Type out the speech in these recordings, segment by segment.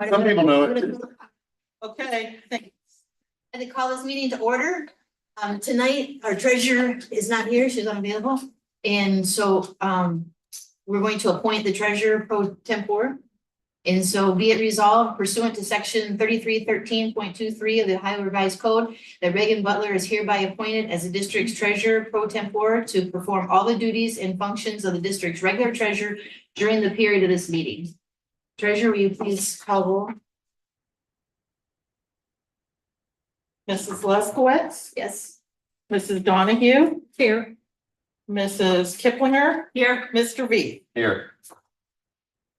Some people know it. Okay, thanks. And to call this meeting to order. Tonight, our treasurer is not here, she's unavailable. And so, we're going to appoint the treasurer pro tempore. And so be it resolved pursuant to section 3313.23 of the Ohio Revised Code that Reagan Butler is hereby appointed as the district's treasurer pro tempore to perform all the duties and functions of the district's regular treasurer during the period of this meeting. Treasurer, will you please call roll? Mrs. Leskowitz, Yes. Mrs. Donahue, Here. Mrs. Kiplinger, Here. Mr. V. Here.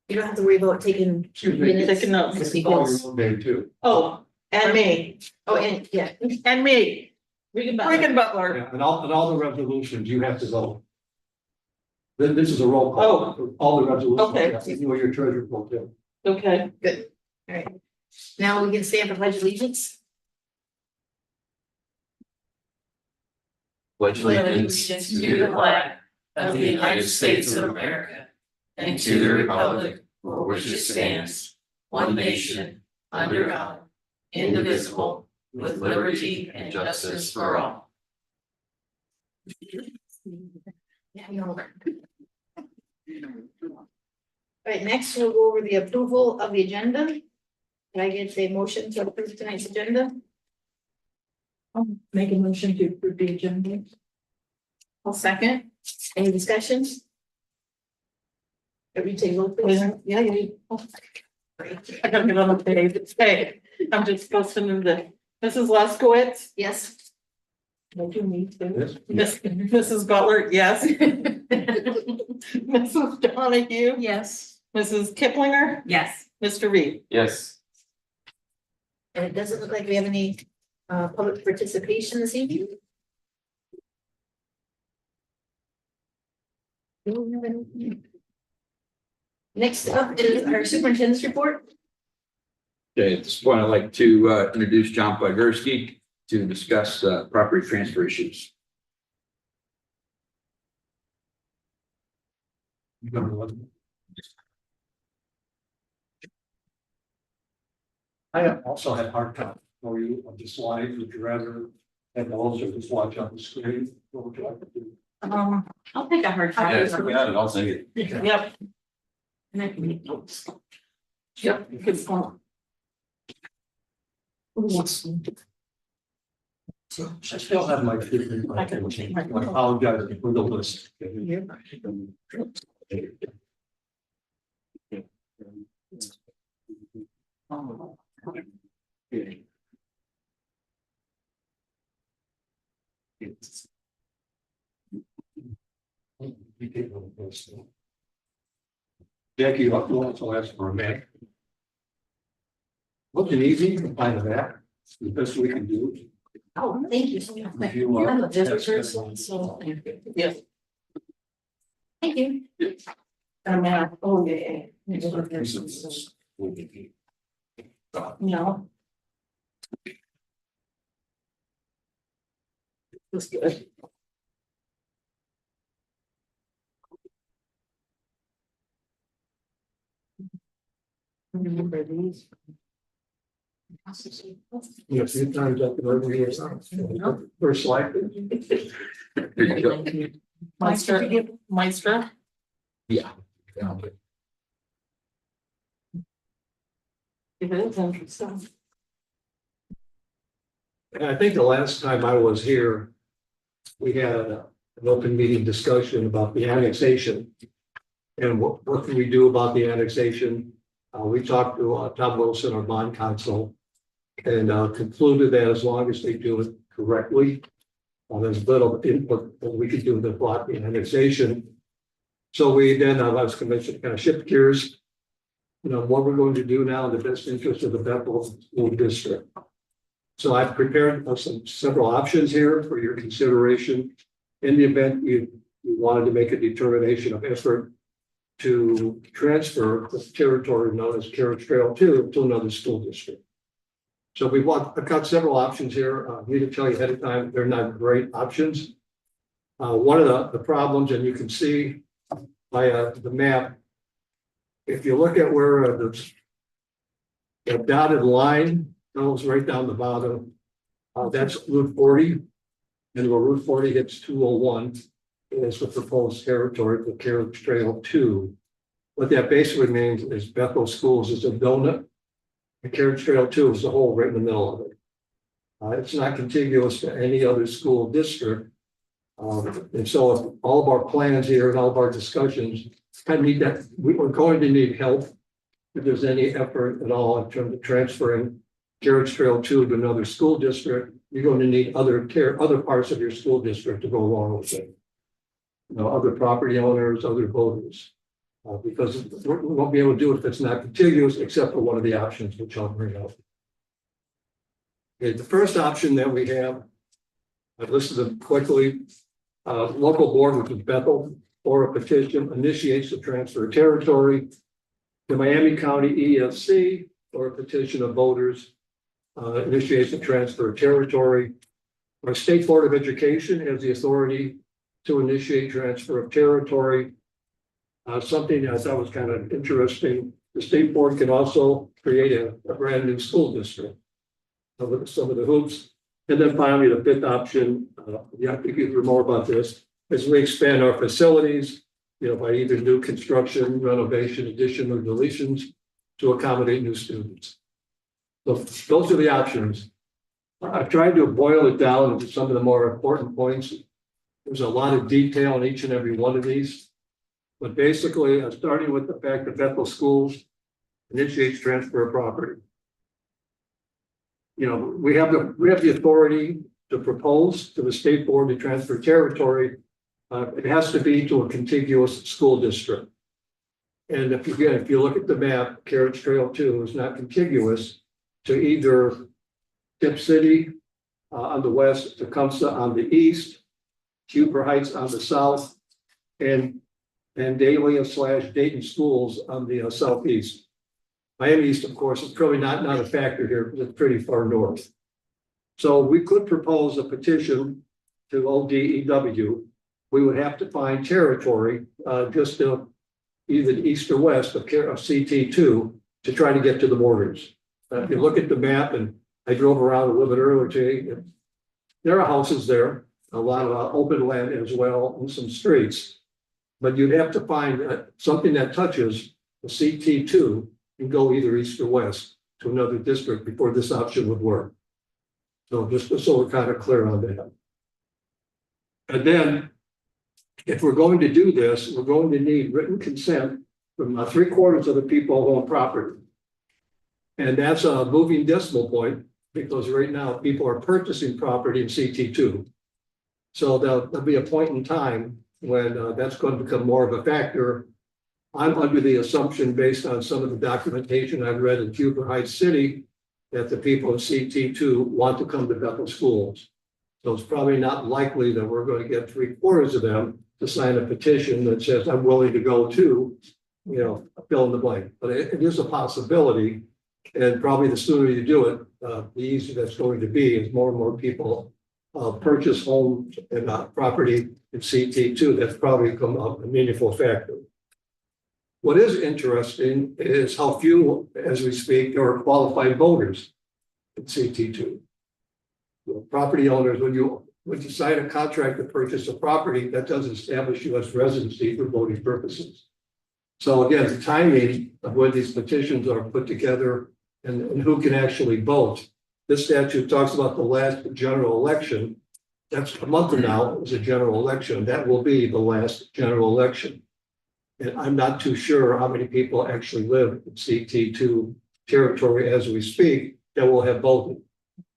You don't have to worry about taking minutes. Taking notes. Just because- Day too. Oh, and me, Oh, and yeah. and me, Regan Regan Butler. Yeah, and all the resolutions, you have to vote. This is a roll call. All the resolutions. Okay. you have to do your treasurer vote too. Okay, Good. All right. Now we can stand for pledge of allegiance. Pledge allegiance to the flag of the United States of America and to the republic for which it stands, one nation, under God, indivisible, with liberty and justice for all. Yeah, no. All right, next we'll go over the approval of the agenda. Can I get a motion to approve tonight's agenda? I'll make a motion to approve the agenda. I'll second. Any discussions? Everything roll please. Yeah, yeah. I gotta get on the page. Hey, I'm just posting in the, Mrs. Leskowitz. Yes. No, you need to. Yes. Mrs. Butler, yes. Mrs. Donahue, Yes. Mrs. Kiplinger, Yes. Mr. V. Yes. And it doesn't look like we have any public participation this evening. Next up is our superintendent's report. Okay, at this point, I'd like to introduce John Podgorski to discuss property transfer issues. I also had hard time for you on the slide. Would you rather have those or just watch on the screen? What would you like to do? I'll take a hard Yeah, copy. it's we had it, I'll take it. Yep. And I can make notes. Yep, good point. I still have my. I can change my- I apologize for the list. Jackie, I'll also ask for a minute. Looking easy, you can find that, the best we can do. Oh, thank you so much. If you, I'm a that's visitor, good. so Yes. thank you. Oh, yeah. No. That's good. Remember these? Yeah, a few times I can over here. First slide. There you go. Meister. Yeah. It is interesting. And I think the last time I was here, we had an open meeting discussion about the annexation. And what can we do about the annexation? We talked to Tom Wilson, our bond counsel, and concluded that as long as they do it correctly, there's little input that we could do to block the annexation. So we then, I was convinced to kind of shift gears. You know, what we're going to do now in the best interest of the Bethel School District. So I've prepared several options here for your consideration. In the event you wanted to make a determination of effort to transfer the territory known as Carriage Trail 2 to another school district. So I've got several options here. I need to tell you ahead of time, they're not great options. One of the problems, and you can see by the map, if you look at where the dotted line goes right down the bottom, that's Route 40. And where Route 40 hits 201 is the proposed territory for Carriage Trail 2. What that basically means is Bethel Schools is a donut. The Carriage Trail 2 is the hole right in the middle of it. It's not contiguous to any other school district. And so if all of our plans here and all of our discussions, I need that, we're going to need help if there's any effort at all in terms of transferring Carriage Trail 2 to another school district. You're going to need other parts of your school district to go along with it. Other property owners, other voters. Because we won't be able to do it if it's not contiguous, except for one of the options, which I'll bring up. Okay, the first option that we have, I've listed them quickly. Local board, which is Bethel, or a petition initiates the transfer of territory. The Miami County ESC, or a petition of voters, initiates the transfer of territory. Our State Board of Education has the authority to initiate transfer of territory. Something I thought was kind of interesting, the state board can also create a brand new school district. Some of the hoops. And then finally, the fifth option, I think you hear more about this, as we expand our facilities, by either new construction, renovation, addition, or deletions to accommodate new students. So those are the options. I've tried to boil it down into some of the more important points. There's a lot of detail in each and every one of these. But basically, starting with the fact that Bethel Schools initiates transfer of property. We have the authority to propose to the state board to transfer territory. It has to be to a contiguous school district. And if you look at the map, Carriage Trail 2 is not contiguous to either Tip City on the west, Tecumseh on the east, Huber Heights on the south, and Dahlia/Dayton schools on the southeast. Miami East, of course, is probably not a factor here because it's pretty far north. So we could propose a petition to ODEW. We would have to find territory just to either east or west of CT2 to try to get to the borders. If you look at the map, and I drove around a little bit earlier today, there are houses there, a lot of open land as well, and some streets. But you'd have to find something that touches the CT2 and go either east or west to another district before this option would work. So just so we're kind of clear on that. And then, if we're going to do this, we're going to need written consent from 3/4 of the people who own property. And that's a moving decimal point because right now people are purchasing property in CT2. So there'll be a point in time when that's going to become more of a factor. I'm under the assumption, based on some of the documentation I've read in Huber Heights City, that the people in CT2 want to come to Bethel Schools. So it's probably not likely that we're going to get 3/4 of them to sign a petition that says, I'm willing to go to, fill in the blank. But it is a possibility. And probably the sooner you do it, the easier that's going to be as more and more people purchase homes and property in CT2. That's probably become a meaningful factor. What is interesting is how few, as we speak, there are qualified voters in CT2. Property owners, when you sign a contract to purchase a property, that doesn't establish U.S. residency for voting purposes. So again, the timing of when these petitions are put together and who can actually vote. This statute talks about the last general election. That's a month from now is a general election. That will be the last general election. And I'm not too sure how many people actually live in CT2 territory as we speak that will have voted,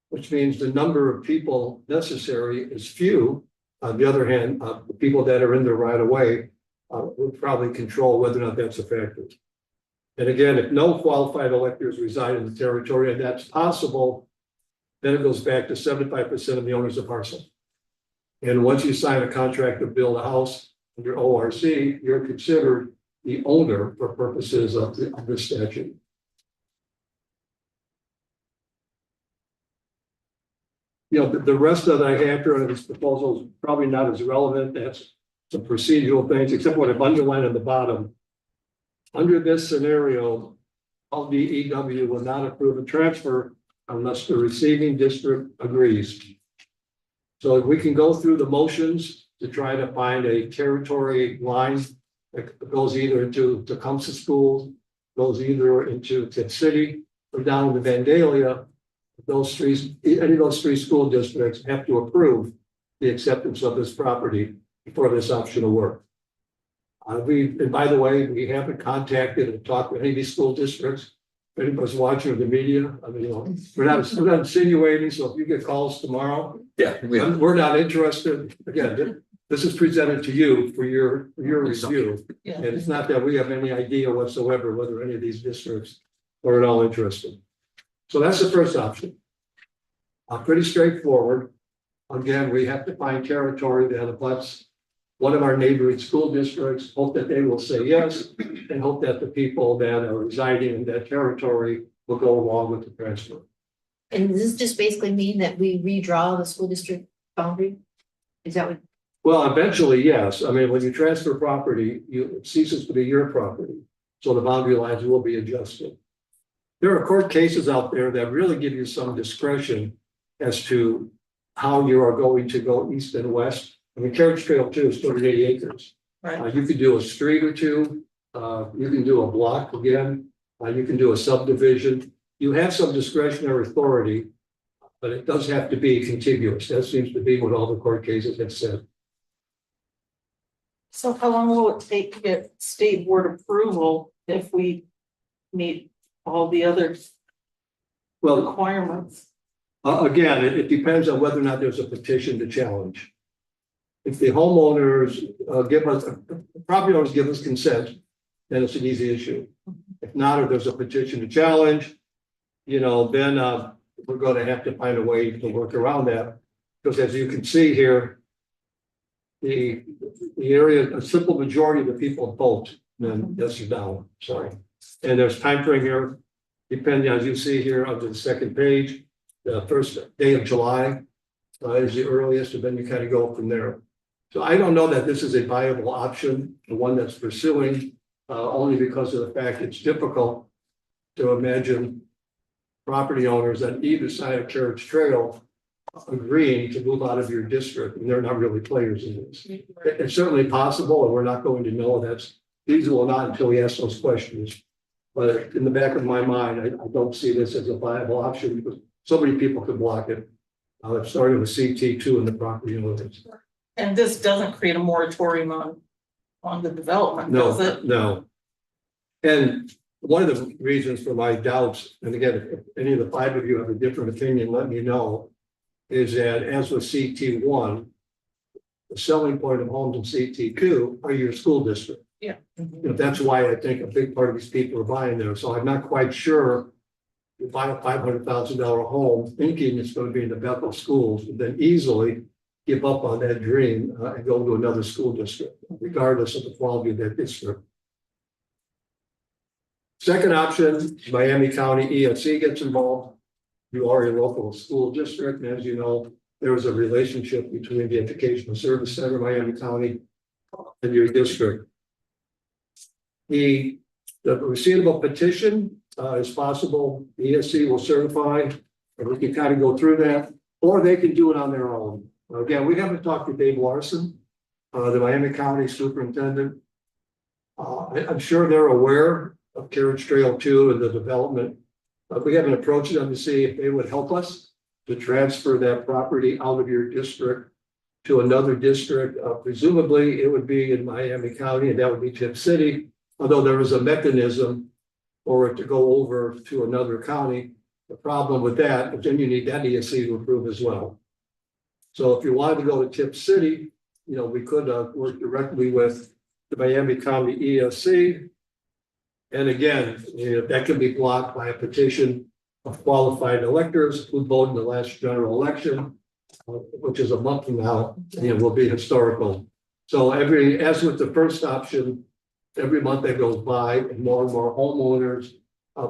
which means the number of people necessary is few. On the other hand, the people that are in there right away will probably control whether or not that's a factor. And again, if no qualified electors reside in the territory, and that's possible, then it goes back to 75% of the owners of parcel. And once you sign a contract to build a house under ORC, you're considered the owner for purposes of this statute. The rest that I have here in this proposal is probably not as relevant. That's some procedural things, except what I've underlined on the bottom. Under this scenario, LDEW will not approve a transfer unless the receiving district agrees. So if we can go through the motions to try to find a territory line that goes either into Tecumseh Schools, goes either into Tip City or down to Vandalia, those three, any of those three school districts have to approve the acceptance of this property before this option will work. And by the way, we haven't contacted and talked with any of these school districts. If anybody's watching the media, I mean, we're not insinuating, so if you get calls tomorrow, we're not interested. Again, this is presented to you for your review. Yeah. And it's not that we have any idea whatsoever whether any of these districts are at all interested. So that's the first option. Pretty straightforward. Again, we have to find territory that abuts one of our neighboring school districts, hope that they will say yes, and hope that the people that are residing in that territory will go along with the transfer. And does this just basically mean that we redraw the school district boundary? Is that what? Well, eventually, yes. I mean, when you transfer property, it ceases to be your property. So the boundary lines will be adjusted. There are court cases out there that really give you some discretion as to how you are going to go east and west. I mean, Carriage Trail 2 is 280 acres. Right. You could do a street or two. You can do a block again. You can do a subdivision. You have some discretionary authority, but it does have to be contiguous. That seems to be what all the court cases have said. So how long will it take to get state board approval if we meet all the other Well, requirements? again, it depends on whether or not there's a petition to challenge. If the homeowners give us, property owners give us consent, then it's an easy issue. If not, or there's a petition to challenge, then we're going to have to find a way to work around that. Because as you can see here, the area, a simple majority of the people vote, then yes or no, sorry. And there's time frame here, depending, as you see here on the second page, the first day of July is the earliest, and then you kind of go from there. So I don't know that this is a viable option, the one that's pursuing, only because of the fact it's difficult to imagine property owners on either side of Carriage Trail agreeing to move out of your district, and they're not really players in this. It's certainly possible, and we're not going to know that's feasible or not until we ask those questions. But in the back of my mind, I don't see this as a viable option because so many people could block it. Starting with CT2 and the property owners. And this doesn't create a moratorium on the development, does it? No. And one of the reasons for my doubts, and again, if any of the five of you have a different opinion, let me know, is that as with CT1, the selling point of homes in CT2 are your school district. Yeah. That's why I think a big part of these people are buying there. So I'm not quite sure you buy a $500,000 home thinking it's going to be in the Bethel schools, and then easily give up on that dream and go to another school district, regardless of the quality of that district. Second option, Miami County ESC gets involved. You are a local school district, and as you know, there is a relationship between the Educational Service Center, Miami County, and your district. The receipt of a petition is possible. The ESC will certify, and we can kind of go through that, or they can do it on their own. Again, we haven't talked to Dave Larson, the Miami County Superintendent. I'm sure they're aware of Carriage Trail 2 and the development, but we haven't approached them to see if they would help us to transfer that property out of your district to another district. Presumably, it would be in Miami County, and that would be Tip City, although there is a mechanism for it to go over to another county. The problem with that is then you need that ESC to approve as well. So if you wanted to go to Tip City, we could work directly with the Miami County ESC. And again, that can be blocked by a petition of qualified electors who voted in the last general election, which is a month from now, will be historical. So as with the first option, every month that goes by and more homeowners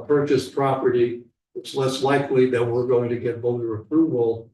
purchase property, it's less likely that we're going to get voter approval.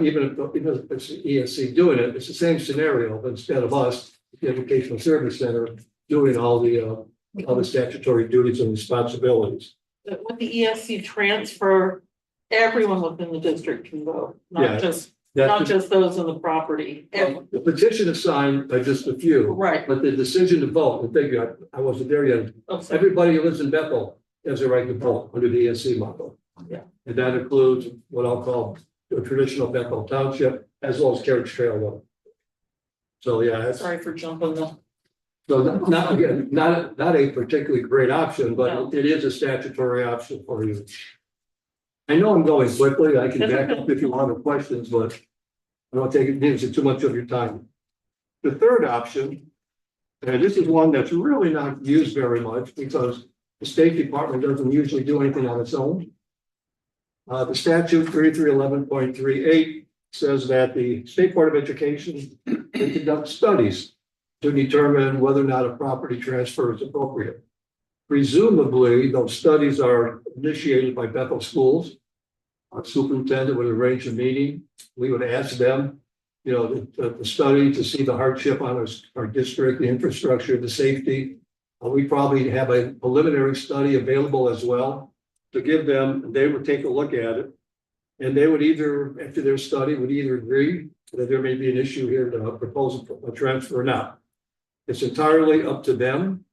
Even if it's the ESC doing it, it's the same scenario, but instead of us, the Educational Service Center doing all the other statutory duties and responsibilities. But with the ESC transfer, everyone within the district can vote, Yeah. not just That's those in the property. the petition is signed by just a few, Right. but the decision to vote, the thing, I wasn't there yet. Oh, sorry. Everybody who lives in Bethel has a right to vote under the ESC model. Yeah. And that includes what I'll call the traditional Bethel Township as well as Carriage Trail Road. So, yeah, that's, Sorry for jumping the. so not, again, not a particularly great option, No. but it is a statutory option for you. I know I'm going quickly. I can back up if you want other questions, but I don't take it too much of your time. The third option, and this is one that's really not used very much because the State Department doesn't usually do anything on its own. The statute 3311.38 says that the State Board of Education can conduct studies to determine whether or not a property transfer is appropriate. Presumably, those studies are initiated by Bethel Schools. Our superintendent would arrange a meeting. We would ask them, you know, the study to see the hardship on our district, the infrastructure, the safety. We probably have a preliminary study available as well to give them. They would take a look at it. And they would either, after their study, would either agree that there may be an issue here to propose a transfer or not. It's entirely up to them.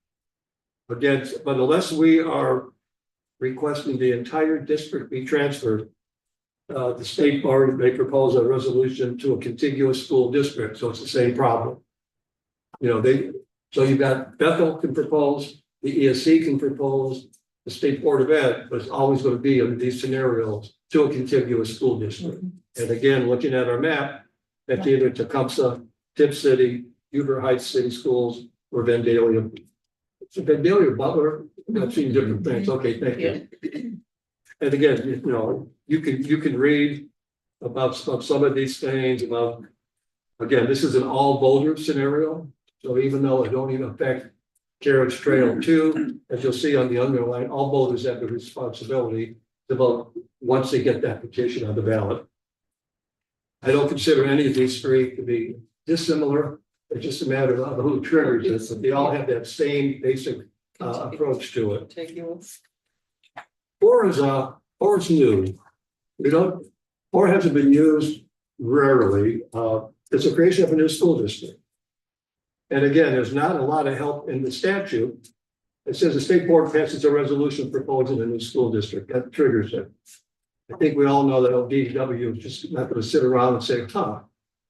Again, but unless we are requesting the entire district be transferred, the state board may propose a resolution to a contiguous school district, so it's the same problem. You know, so you've got Bethel can propose, the ESC can propose, the State Board of Ed, but it's always going to be under these scenarios to a contiguous school district. And again, looking at our map, that's either Tecumseh, Tip City, Huber Heights City Schools, or Vandalia. So Vandalia, Butler, I've seen different things. Okay, thank you. And again, you know, you can read about some of these things about, again, this is an all voter scenario. So even though it don't even affect Carriage Trail 2, as you'll see on the underline, all voters have the responsibility to vote once they get that petition on the ballot. I don't consider any of these three to be dissimilar. It's just a matter of who triggers this. They all have that same basic approach to it. Contiguous. Four is new. Four hasn't been used rarely. It's a creation of a new school district. And again, there's not a lot of help in the statute. It says the state board passes a resolution proposing a new school district. That triggers it. I think we all know that DW is just not going to sit around and say,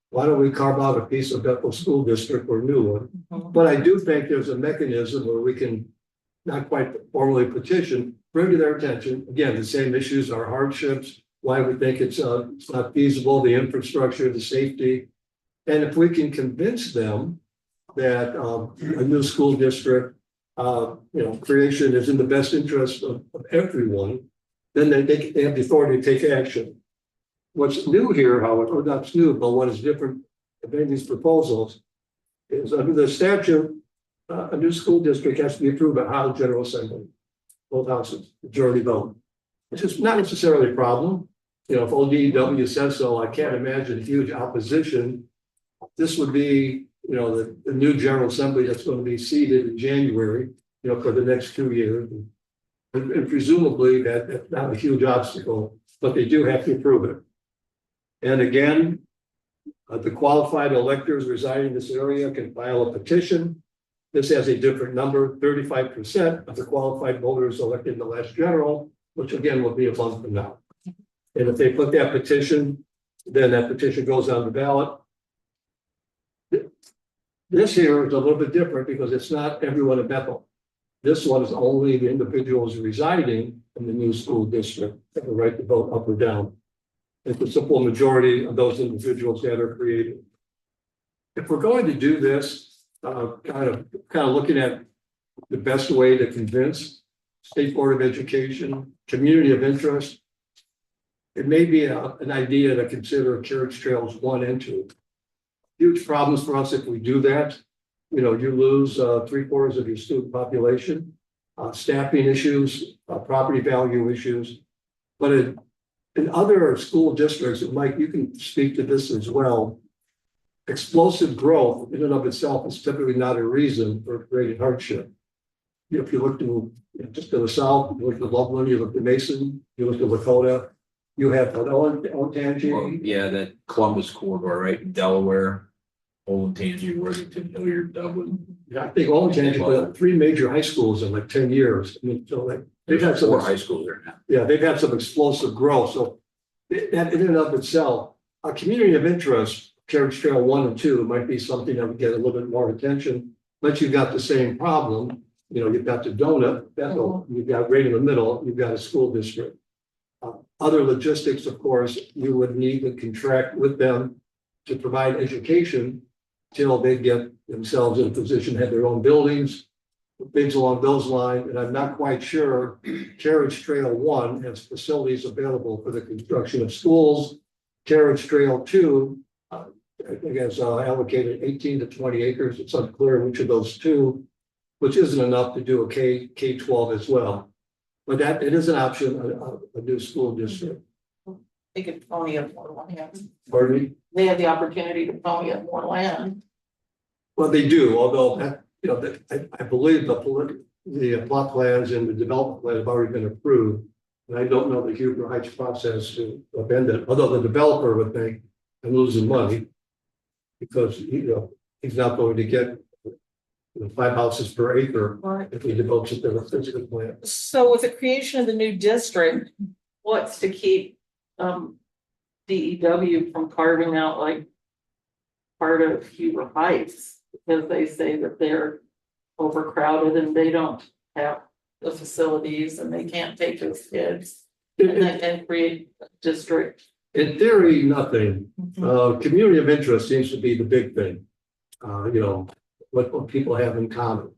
why don't we carve out a piece of Bethel School District or new one? But I do think there's a mechanism where we can not quite formally petition, bring to their attention, again, the same issues, our hardships, why we think it's not feasible, the infrastructure, the safety. And if we can convince them that a new school district, creation is in the best interest of everyone, then they have the authority to take action. What's new here, however, or not new, but what is different than these proposals is under the statute, a new school district has to be approved by House General Assembly, both houses, majority vote. Which is not necessarily a problem. You know, if ODW says so, I can't imagine huge opposition. This would be, you know, the new General Assembly that's going to be seated in January, you know, for the next 2 years. And presumably that's not a huge obstacle, but they do have to approve it. And again, the qualified electors residing in this area can file a petition. This has a different number, 35% of the qualified voters elected in the last general, which again will be a month from now. And if they put that petition, then that petition goes on the ballot. This here is a little bit different because it's not everyone in Bethel. This one is only the individuals residing in the new school district have the right to vote up or down. It's a simple majority of those individuals that are created. If we're going to do this, kind of looking at the best way to convince State Board of Education, community of interest, it may be an idea to consider Carriage Trails 1 and 2. Huge problems for us if we do that. You know, you lose 3/4 of your student population, staffing issues, property value issues. But in other school districts, and Mike, you can speak to this as well. Explosive growth in and of itself is typically not a reason for creating hardship. if you look to, just to the south, you look at Loveland, you look at Mason, you look at Lakota, you have Well, Otangi. yeah, that Columbus corridor, right, Delaware, Olentangy, Worthington, Hilliard, Dublin. Yeah, I think Otangi put up 3 major high schools in like 10 years. I mean, so like, they've had some, 4 high schools there now. yeah, they've had some explosive growth. So that in and of itself, a community of interest, Carriage Trail 1 and 2 might be something that would get a little bit more attention. But you've got the same problem. You know, you've got the donut, Bethel, you've got right in the middle, you've got a school district. Other logistics, of course, you would need to contract with them to provide education till they get themselves in a position to have their own buildings, things along those lines. And I'm not quite sure Carriage Trail 1 has facilities available for the construction of schools. Carriage Trail 2, I think has allocated 18 to 20 acres. It's unclear which of those two, which isn't enough to do a K-12 as well. But that, it is an option, a new school district. They could pony up more land. Pardon me? They have the opportunity to pony up more land. Well, they do, although that, you know, that I believe the plot plans and the development plan have already been approved. And I don't know the Huber Heights process to amend it, although the developer would think I'm losing money. Because, you know, he's not going to get 5 houses per acre Right. if he devotes it to the physical plan. So with the creation of the new district, what's to keep DEW from carving out like part of Huber Heights? Because they say that they're overcrowded and they don't have the facilities and they can't take those kids and they can create a district. In theory, nothing. Community of interest seems to be the big thing. You know, what people have in common.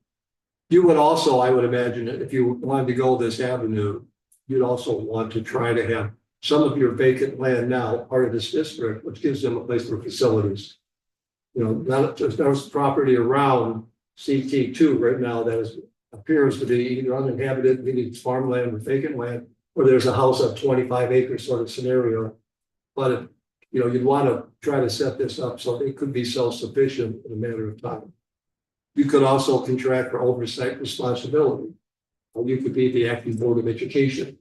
You would also, I would imagine, if you wanted to go this avenue, you'd also want to try to have some of your vacant land now part of this district, which gives them a place for facilities. You know, there's property around CT2 right now that is, appears to be either uninhabited, meaning it's farmland or vacant land, or there's a house of 25 acres sort of scenario. But, you know, you'd want to try to set this up so it could be self-sufficient in a matter of time. You could also contract for oversight responsibility. Or you could be the acting board of education.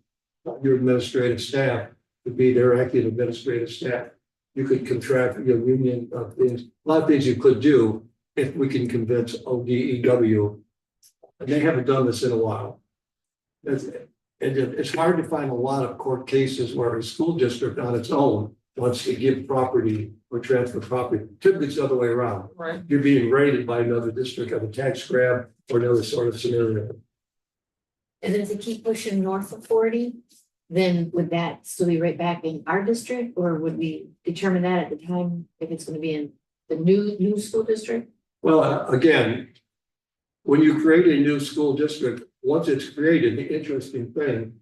Your administrative staff could be their acting administrative staff. You could contract your union of things, a lot of things you could do if we can convince ODEW. And they haven't done this in a while. It's hard to find a lot of court cases where a school district on its own wants to give property or transfer property. Typically it's the other way around. Right. You're being raided by another district of a tax grab or another sort of scenario. And then if they keep pushing north of 40, then would that still be right back in our district, or would we determine that at the time if it's gonna be in the new school district? Well, again, when you create a new school district, once it's created, the interesting thing,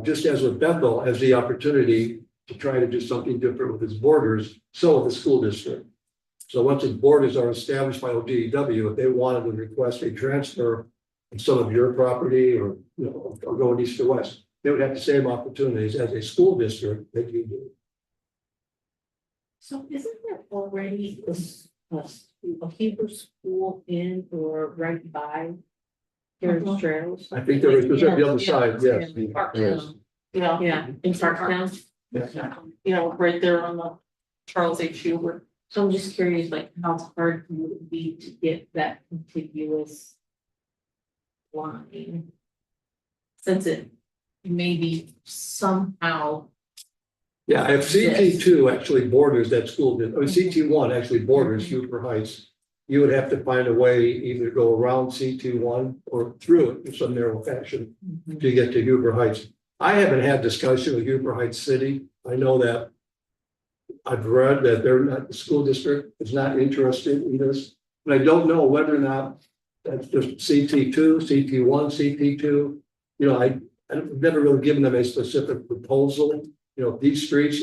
just as with Bethel, has the opportunity to try to do something different with its borders, so with the school district. So once its borders are established by ODEW, if they wanted to request a transfer of some of your property or, you know, or going east or west, they would have the same opportunities as a school district that you do. So isn't there already a Hebrew school in or right by Carriage Trails? I think there is, there's on the other side, yes. There is. Yeah. Yeah, in Parktown. You know, right there on the Charles H. Huber. So I'm just curious, like, how hard would it be to get that contiguous line? Since it maybe somehow, Yeah, if CT2 actually borders that school, or CT1 actually borders Huber Heights, you would have to find a way either go around CT1 or through it in some narrow fashion to get to Huber Heights. I haven't had discussion with Huber Heights City. I know that I've read that they're not, the school district is not interested in this, but I don't know whether or not that's just CT2, CT1, CT2. You know, I've never really given them a specific proposal. You know, these streets,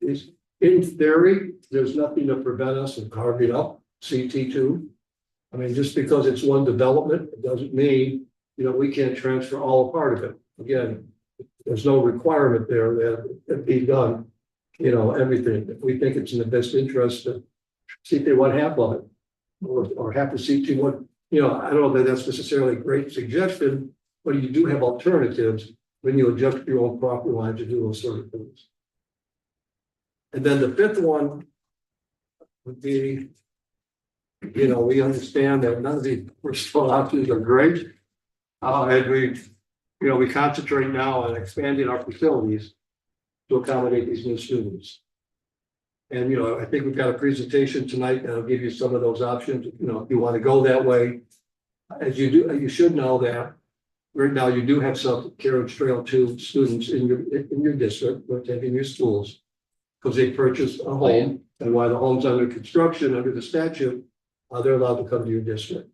is in theory, there's nothing to prevent us from carving up CT2. I mean, just because it's one development, it doesn't mean, you know, we can't transfer all a part of it. Again, there's no requirement there that it be done, you know, everything. If we think it's in the best interest, see if they want half of it or half of CT1, you you know, I don't know that that's necessarily a great suggestion, but you do have alternatives when you adjust your own property line to do those sort of things. And then the fifth one would be, you know, we understand that none of the first options are great. And we, you know, we concentrate now on expanding our facilities to accommodate these new students. And, you know, I think we've got a presentation tonight that'll give you some of those options, you know, if you want to go that way. As you do, you should know that right now you do have some Carriage Trail 2 students in your district, who are attending your schools. Because they purchased a home, and while the home's under construction, under the statute, they're allowed to come to your district.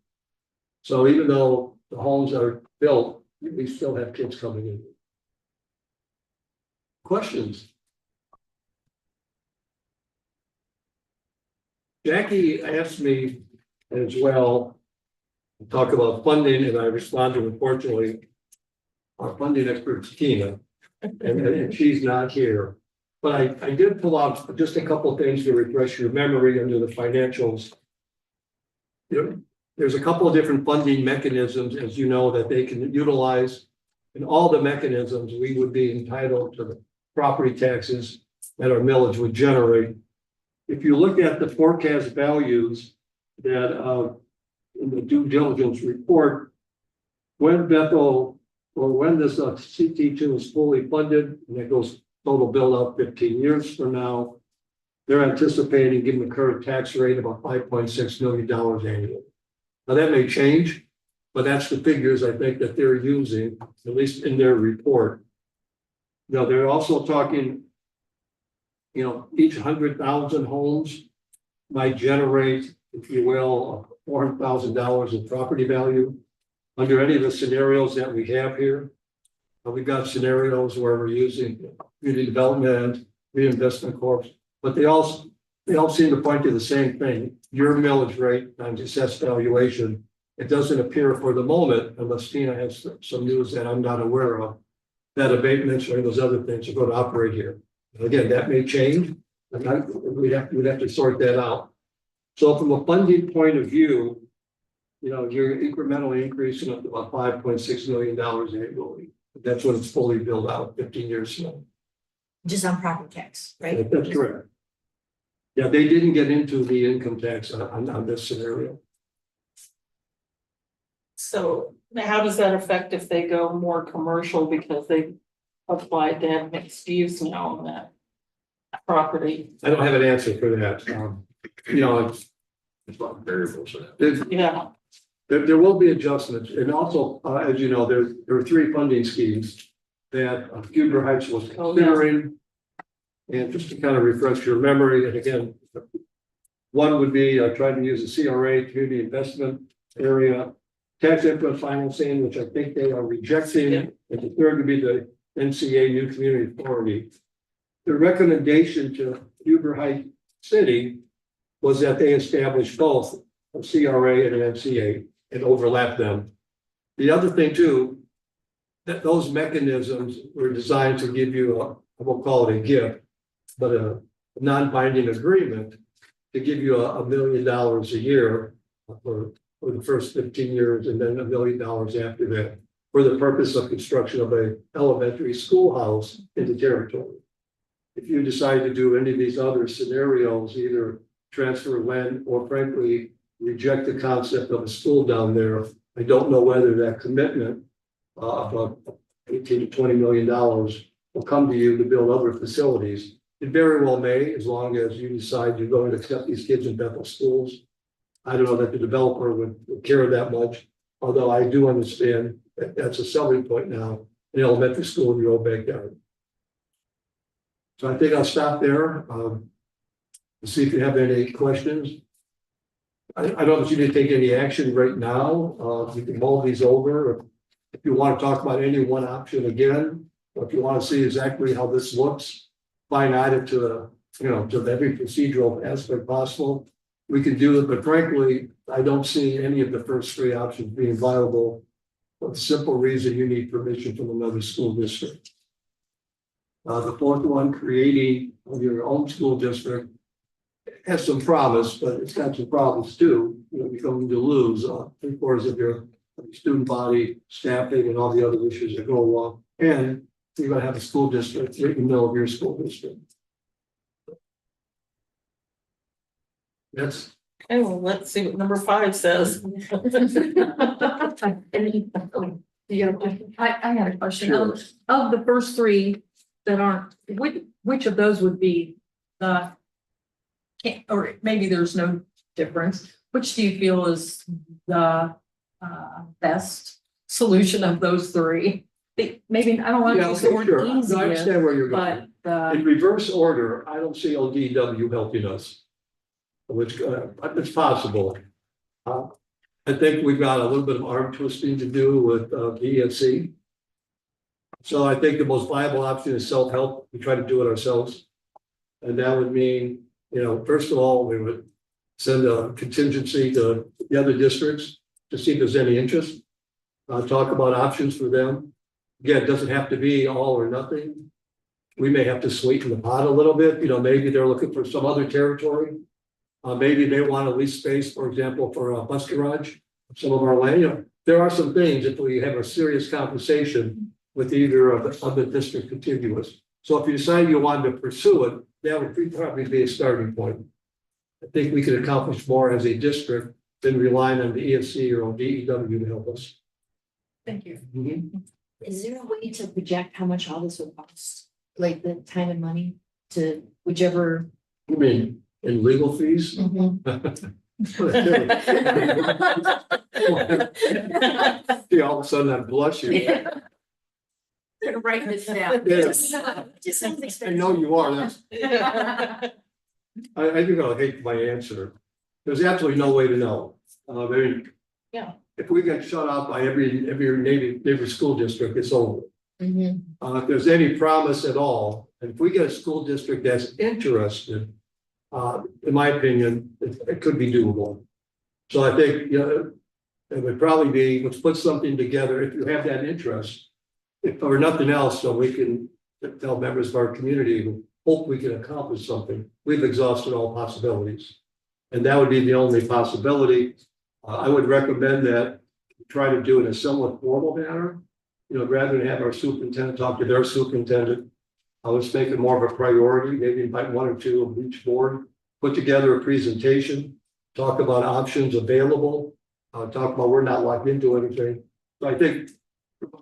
So even though the homes are built, we still have kids coming in. Questions? Jackie asked me as well to talk about funding, and I responded, unfortunately, our funding expert is Tina, and she's not here. But I did pull out just a couple of things to refresh your memory under the financials. There's a couple of different funding mechanisms, as you know, that they can utilize. And all the mechanisms, we would be entitled to the property taxes that our millage would generate. If you look at the forecast values that in the due diligence report, when Bethel, or when this CT2 is fully funded, and it goes total build out 15 years from now, they're anticipating, given the current tax rate, about $5.6 million annually. Now that may change, but that's the figures I think that they're using, at least in their report. Now they're also talking, you know, each 100,000 homes might generate, if you will, $400,000 in property value. Under any of the scenarios that we have here, we've got scenarios where we're using community development, reinvestment corps, but they all seem to point to the same thing. Your millage rate times assessed valuation. It doesn't appear for the moment, unless Tina has some news that I'm not aware of, that abatements or those other things are going to operate here. Again, that may change. We'd have to sort that out. So from a funding point of view, you know, you're incrementally increasing up to about $5.6 million annually. That's when it's fully built out 15 years from now. Just on property tax, right? That's correct. Yeah, they didn't get into the income tax on this scenario. So how does that affect if they go more commercial because they applied to have mixed use now on that property? I don't have an answer for that. You know, it's a lot of variables. Yeah, There will be adjustments, and also, as you know, there are 3 funding schemes that Huber Heights was considering. And just to kind of refresh your memory, and again, one would be trying to use the CRA, community investment area, tax increment financing, which I think they are rejecting, and the third would be the NCA, New Community Authority. The recommendation to Huber Heights City was that they establish both a CRA and an NCA and overlap them. The other thing too, that those mechanisms were designed to give you I won't call it a gift, but a non-binding agreement to give you $1 million a year for the first 15 years, and then $1 million after that, for the purpose of construction of an elementary schoolhouse in the territory. If you decide to do any of these other scenarios, either transfer land or frankly reject the concept of a school down there, I don't know whether that commitment of $18 to $20 million will come to you to build other facilities. It very well may, as long as you decide you're going to accept these kids in Bethel schools. I don't know that the developer would care that much, although I do understand that that's a selling point now, in elementary school in your own backyard. So I think I'll stop there. See if you have any questions. I don't know if you need to take any action right now. You can mull these over. If you want to talk about any one option again, or if you want to see exactly how this looks, fine item to every procedural aspect possible, we can do it. But frankly, I don't see any of the first 3 options being viable for the simple reason you need permission from another school district. The fourth one, creating your own school district. has some promise, but it's got some problems too. You know, you're going to lose 3/4 of your student body, staffing, and all the other issues that go along. And you're going to have a school district right in the middle of your school district. That's Okay, well, let's see what number 5 says. I had a question. Sure. Of the first 3 that aren't, which of those would be the, or maybe there's no difference, which do you feel is the best solution of those 3? Maybe, I don't want to yeah, use the okay, word sure. No, I easiest, understand where you're going. but In reverse order, I don't see ODW helping us. Which, it's possible. I think we've got a little bit of arm twisting to do with BNC. So I think the most viable option is self-help. We try to do it ourselves. And that would mean, you know, first of all, we would send a contingency to the other districts to see if there's any interest. Talk about options for them. Again, it doesn't have to be all or nothing. We may have to sweeten the pot a little bit, you know, maybe they're looking for some other territory. Maybe they want to lease space, for example, for a bus garage, some of our land, you know, there are some things if we have a serious conversation with either of the district contiguous. So if you decide you wanted to pursue it, that would probably be a starting point. I think we could accomplish more as a district than relying on the ESC or on DEW to help us. thank you. Is there a way to project how much all this would cost? Like the time and money to whichever. I mean, in legal fees. See, all of a sudden I'm blushing. Write this down. Yes. Just sounds I expensive. know you are, that's, I think I'll hate my answer. There's absolutely no way to know. I mean. Yeah. If we get shut out by every neighbor school district, it's over. Mhm. If there's any promise at all, and if we get a school district that's interested, in my opinion, it could be doable. So I think, you know, it would probably be, let's put something together if you have that interest. If or nothing else, so we can tell members of our community who hope we can accomplish something. We've exhausted all possibilities. And that would be the only possibility. I would recommend that we try to do it in a somewhat formal manner. You know, rather than have our superintendent talk to their superintendent. Let's make it more of a priority, maybe invite 1 or 2 of each board, put together a presentation, talk about options available, talk about we're not locked into anything. So I think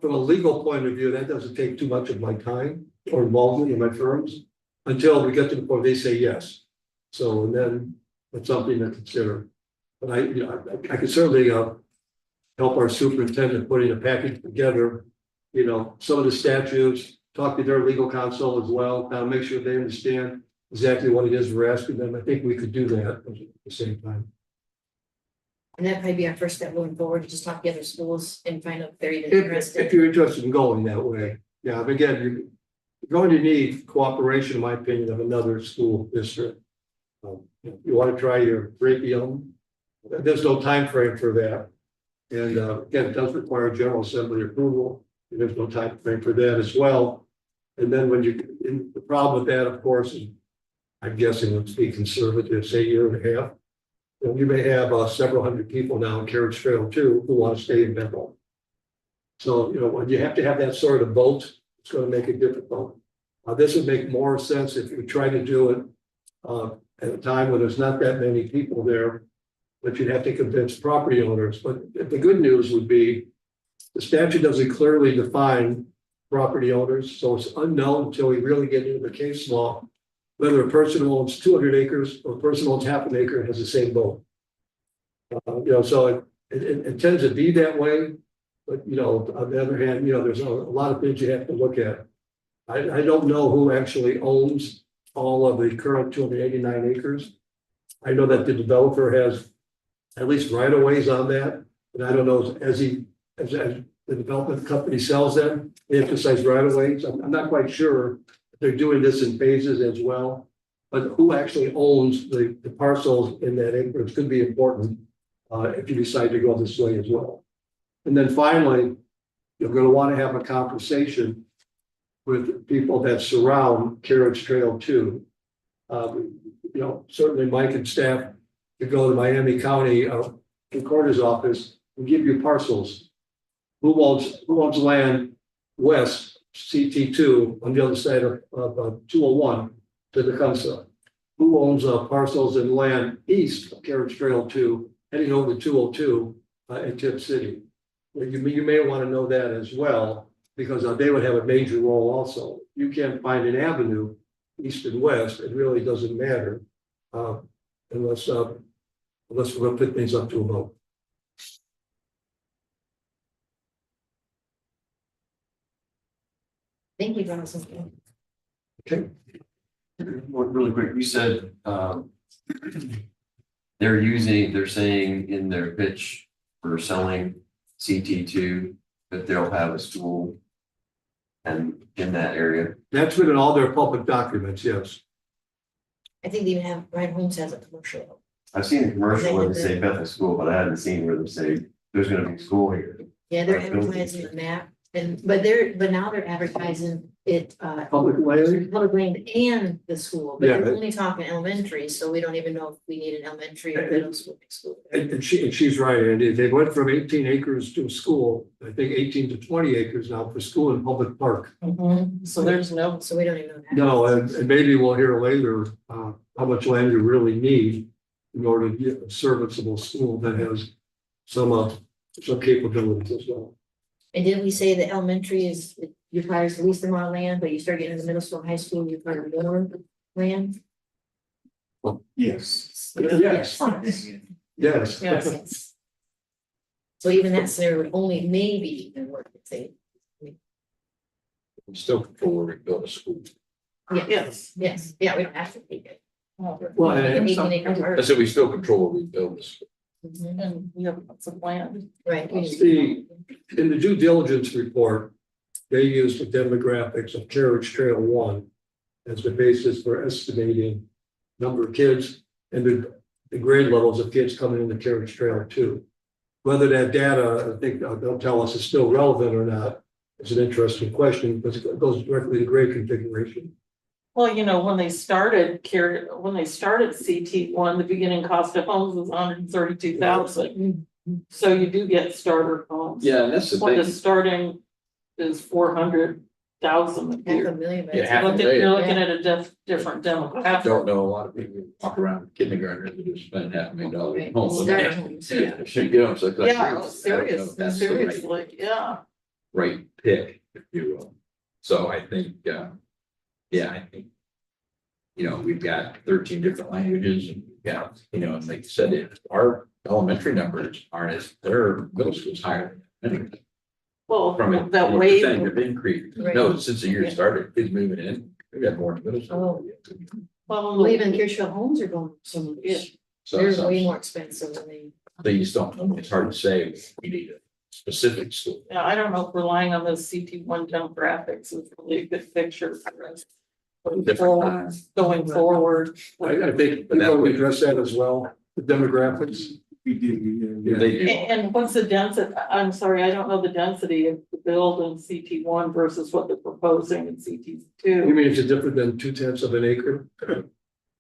from a legal point of view, that doesn't take too much of my time or involvement in my firms until we get to the point they say yes. So, and then it's something to consider. But I could certainly help our superintendent putting a package together, you know, some of the statutes, talk to their legal counsel as well, make sure they understand exactly what it is we're asking them. I think we could do that at the same time. And that'd probably be our first step moving forward, to just talk to other schools and find out if they're even If interested. you're interested in going that way, yeah, but again, you're going to need cooperation, in my opinion, of another school district. You want to try your Raytheon, there's no time frame for that. And again, it does require general assembly approval. There's no time frame for that as well. And then when the problem with that, of course, is I'm guessing let's be conservative, say 1.5 years. You may have several hundred people now in Carriage Trail too, who want to stay in Bethel. So, you know, when you have to have that sort of vote, it's going to make it difficult. This would make more sense if you try to do it at a time when there's not that many people there, but you'd have to convince property owners. But the good news would be the statute doesn't clearly define property owners, so it's unknown until we really get into the case law, whether a person who owns 200 acres or a person who owns half an acre has the same vote. You know, so it tends to be that way, but you know, on the other hand, you know, there's a lot of things you have to look at. I don't know who actually owns all of the current 289 acres. I know that the developer has at least right of ways on that, and I don't know as the development company sells them, they emphasize right of ways. I'm not quite sure if they're doing this in phases as well, but who actually owns the parcels in that acreage could be important if you decide to go this way as well. And then finally, you're going to want to have a conversation with people that surround Carriage Trail 2. You certainly Mike and staff could go to Miami County, recorder's office and give you parcels. Who owns land west, CT two, on the other side of 201 to the Tecumseh? Who owns parcels and land east of Carriage Trail 2, heading over to 202 in Tip City? Well, you may want to know that as well, because they would have a major role also. You can't find an avenue east and west, it really doesn't matter. Unless we're gonna put things up to a vote. Thank you, Jonathan. Okay. Really quick, you said, they're saying in their pitch for selling CT2 that they'll have a school and in that area. That's written in all their public documents, yes. I think they even have, Ryan Holmes has a commercial. I've seen a commercial where they say Bethel School, but I hadn't seen where they say there's gonna be a school here. Yeah, they're advertising the map and, but now they're advertising it, Public land, public land and the school, but Yeah, they're but- only talking elementary, so we don't even know if we need an elementary or middle school. and she's right, Andy. They went from 18 acres to school, I think 18 to 20 acres now for school and public park. So there's no, So we don't even know. that. No, and maybe we'll hear later, how much land you really need in order to get a serviceable school that has some capabilities as well. And did we say that elementary is, it requires the least amount of land, but you start getting into middle school, high school, you require more land? Well, yes. Yes, yes. yes, So even that scenario would only maybe even work if they, We still control where we build a school. yes. yeah, we don't have to take it. Well, and- 18 acre I park. said we still control where we build a school. Mhm. And we have some land. Right. we just- In the due diligence report, they used the demographics of Carriage Trail 1 as the basis for estimating number of kids and the grade levels of kids coming into Carriage Trail 2. Whether that data, I think they'll tell us, is still relevant or not, is an interesting question, because it goes directly to grade configuration. Well, when they started CT1, the beginning cost of homes was 132,000. So you do get starter homes. Yeah, and that's the What thing. is starting is 400,000. Half a million. but Yeah, it's- half a Look at- million. You're looking at a different I demographic. don't know, a lot of people walk around kindergartners who just spend $500,000 on homes. Starter homes, yeah. Should get them, so. it's like, Yeah, I don't know if that's the right- seriously, yeah. Right pick, if you will. So I think, I think. We've got 13 different languages and we've got, and like you said, our elementary numbers aren't as, their middle school's higher. Anyway, Well, from a that percentage wave, of increase, Right. no, since the year Yeah. started, kids moving in, we got more in the middle school. Well, even Kirschville homes are going so much. Yeah. So They're so way more expensive than they. they just don't, know. It's hard to say, we need a specific school. yeah, I don't know if relying on those CT1 demographics is really a good picture for us. Going forward. I think we're going to address that as well, the demographics. We do, Yeah, they do. And what's the density, I'm sorry, I don't know the density of the build in CT1 versus what they're proposing in You CT2. mean it's different than 2/10 of an acre?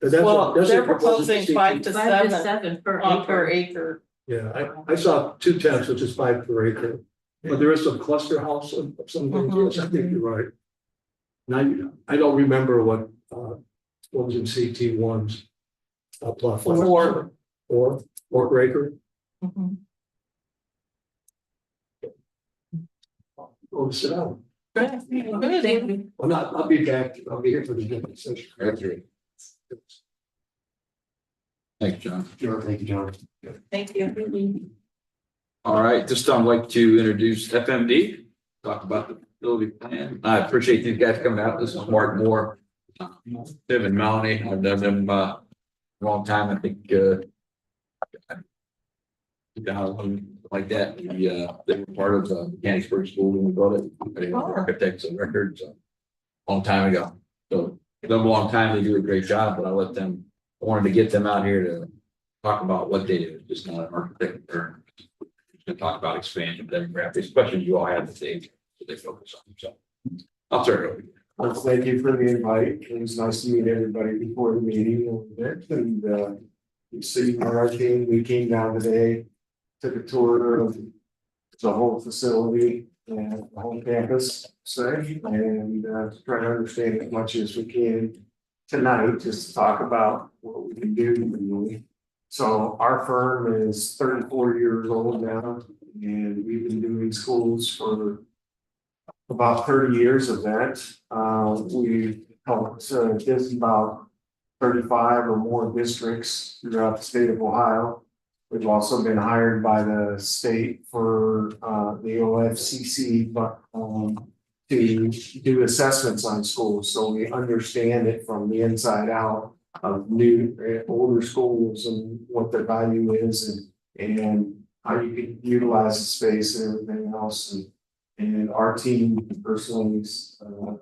Well, they're proposing proposing 5 to 7 7 per per acre. Yeah, I saw 2/10, which is 5 per acre, but there is some cluster house of some things, yes, I think you're right. And I don't remember what was in CT1's plot. Four. Four per acre. Mhm. Oh, sit down. Good. Good. I'll be back, I'll be here for the next session. That's right. Thanks, John. Sure, thank you, John. Thank you. All right, this time I'd like to introduce FMD, talk about the facility plan. I appreciate these guys coming out. This is Mark Moore. Tim and Melanie, I've known them a long time, I think, 2000, like that. They were part of Mechanicsburg School when we bought it. They were architects and records a long time ago. So, them a long time, they do a great job, but I wanted to get them out here to talk about what they do, just not an architect firm. To talk about expansion, demographics, questions you all have that they focus on, so. I'll turn it over. Well, thank you for the invite. It was nice to meet everybody before the meeting a little bit, and you see our team, we came down today, took a tour of the whole facility and the whole campus, say, and to try to understand as much as we can tonight, just to talk about what we can do. So our firm is 34 years old now, and we've been doing schools for about 30 years of that. We helped just about 35 or more districts throughout the state of Ohio. We've also been hired by the state for the OFCC, but to do assessments on schools, so we understand it from the inside out of new, older schools and what their value is and how you can utilize the space and everything else. And our team personally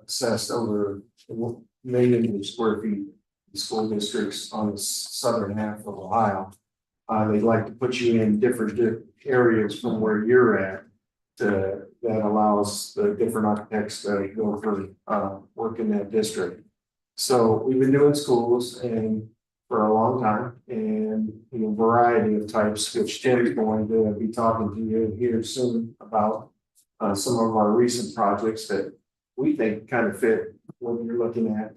assessed over 1 million square feet in school districts on the southern half of Ohio. They'd like to put you in different areas from where you're at that allows the different architects to go for work in that district. So we've been doing schools and for a long time, and a variety of types, which Tim's going to be talking to you here soon about some of our recent projects that we think kind of fit what you're looking at.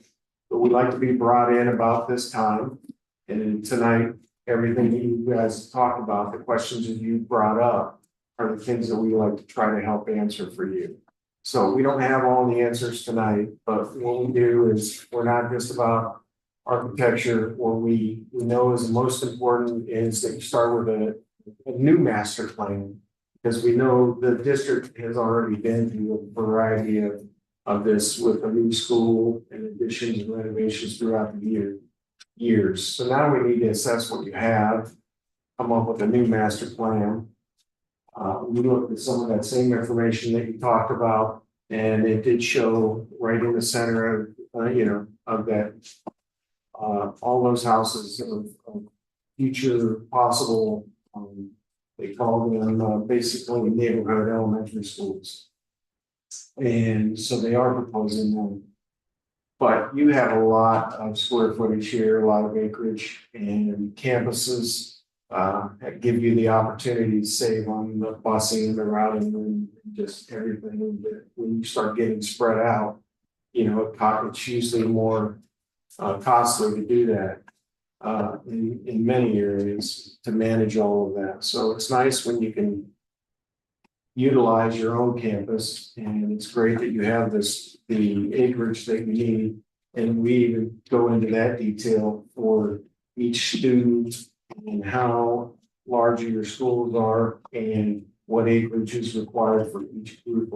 But we'd like to be brought in about this time. And tonight, everything that you guys talked about, the questions that you brought up are the things that we like to try to help answer for you. So we don't have all the answers tonight, but what we do is we're not just about architecture. What we know is the most important is that you start with a new master plan, because we know the district has already been through a variety of this with a new school and additions and renovations throughout the years. So now we need to assess what you have, come up with a new master plan. We looked at some of that same information that you talked about, and it did show right in the center of that, all those houses of future possible, they call them basically neighborhood elementary schools. And so they are proposing them. But you have a lot of square footage here, a lot of acreage, and campuses give you the opportunity to save on the busing and the routing and just everything. But when you start getting spread out, it's usually more costly to do that in many areas to manage all of that. So it's nice when you can utilize your own campus, and it's great that you have the acreage that you need. And we even go into that detail for each student and how large your schools are and what acreage is required for each group,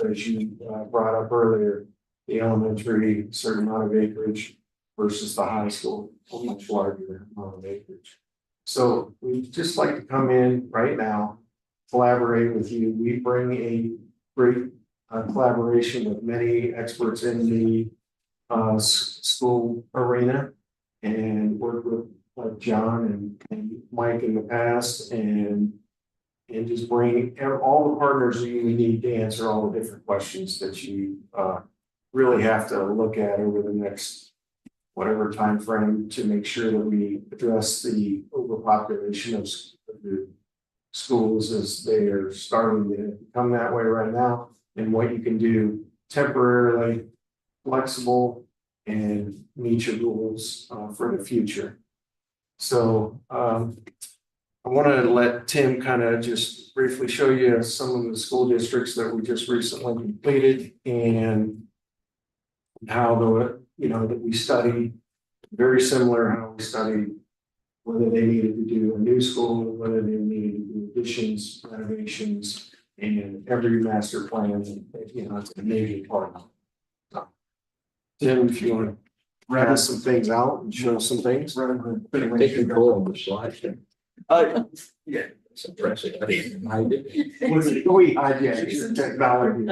as you brought up earlier, the elementary, certain amount of acreage versus the high school, a much larger amount of acreage. So we'd just like to come in right now, collaborate with you. We bring a great collaboration with many experts in the school arena, and work with John and Mike in the past, and just bring all the partners that you need to answer all the different questions that you really have to look at over the next whatever time frame to make sure that we address the overpopulation of the schools as they are starting to come that way right now, and what you can do temporarily, flexible, and meet your goals for the future. So I want to let Tim kind of just briefly show you some of the school districts that we just recently completed and how that we studied, very similar how we studied whether they needed to do a new school, whether they needed to do additions, renovations, and every master plan, it's a major part of it. Tim, if you want to wrap some things out and show some things. Take control of the slides. Yeah. It's impressive. I didn't mind it. We hijacked technology.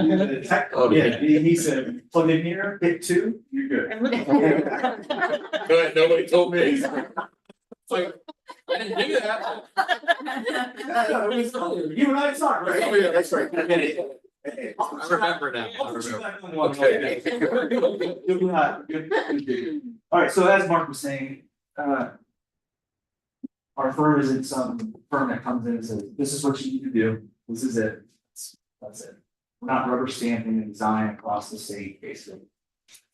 Oh, Yeah, he said, plug in here, hit 2, you're good. Good, nobody told me. It's like, I didn't do that. You and I talked, right? Oh, yeah, that's right. I remember now. I remember. Okay. Good. All right, so as Mark was saying, our firm isn't some firm that comes in and says, this is what you need to do, this is it. That's it. We're not rubber stamping a design across the state, basically,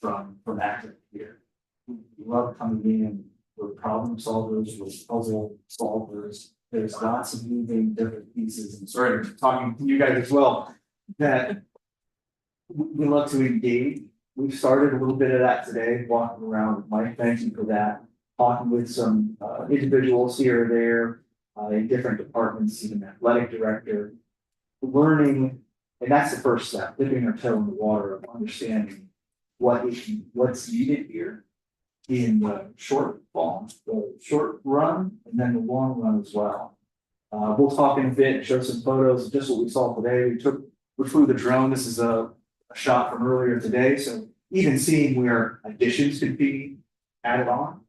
from active here. We love coming in, we're problem solvers, we're puzzle solvers. There's lots of moving different pieces, and sorry, I'm talking to you guys as well, that we love to engage. We've started a little bit of that today, walking around with Mike, thank you for that. Talking with some individuals here or there, in different departments, even athletic director. Learning, and that's the first step, dipping our toe in the water of understanding what's needed here. In the short run, and then the long run as well. We'll talk in a bit and show some photos of just what we saw today. We flew the drone. This is a shot from earlier today. So even seeing where additions could be added on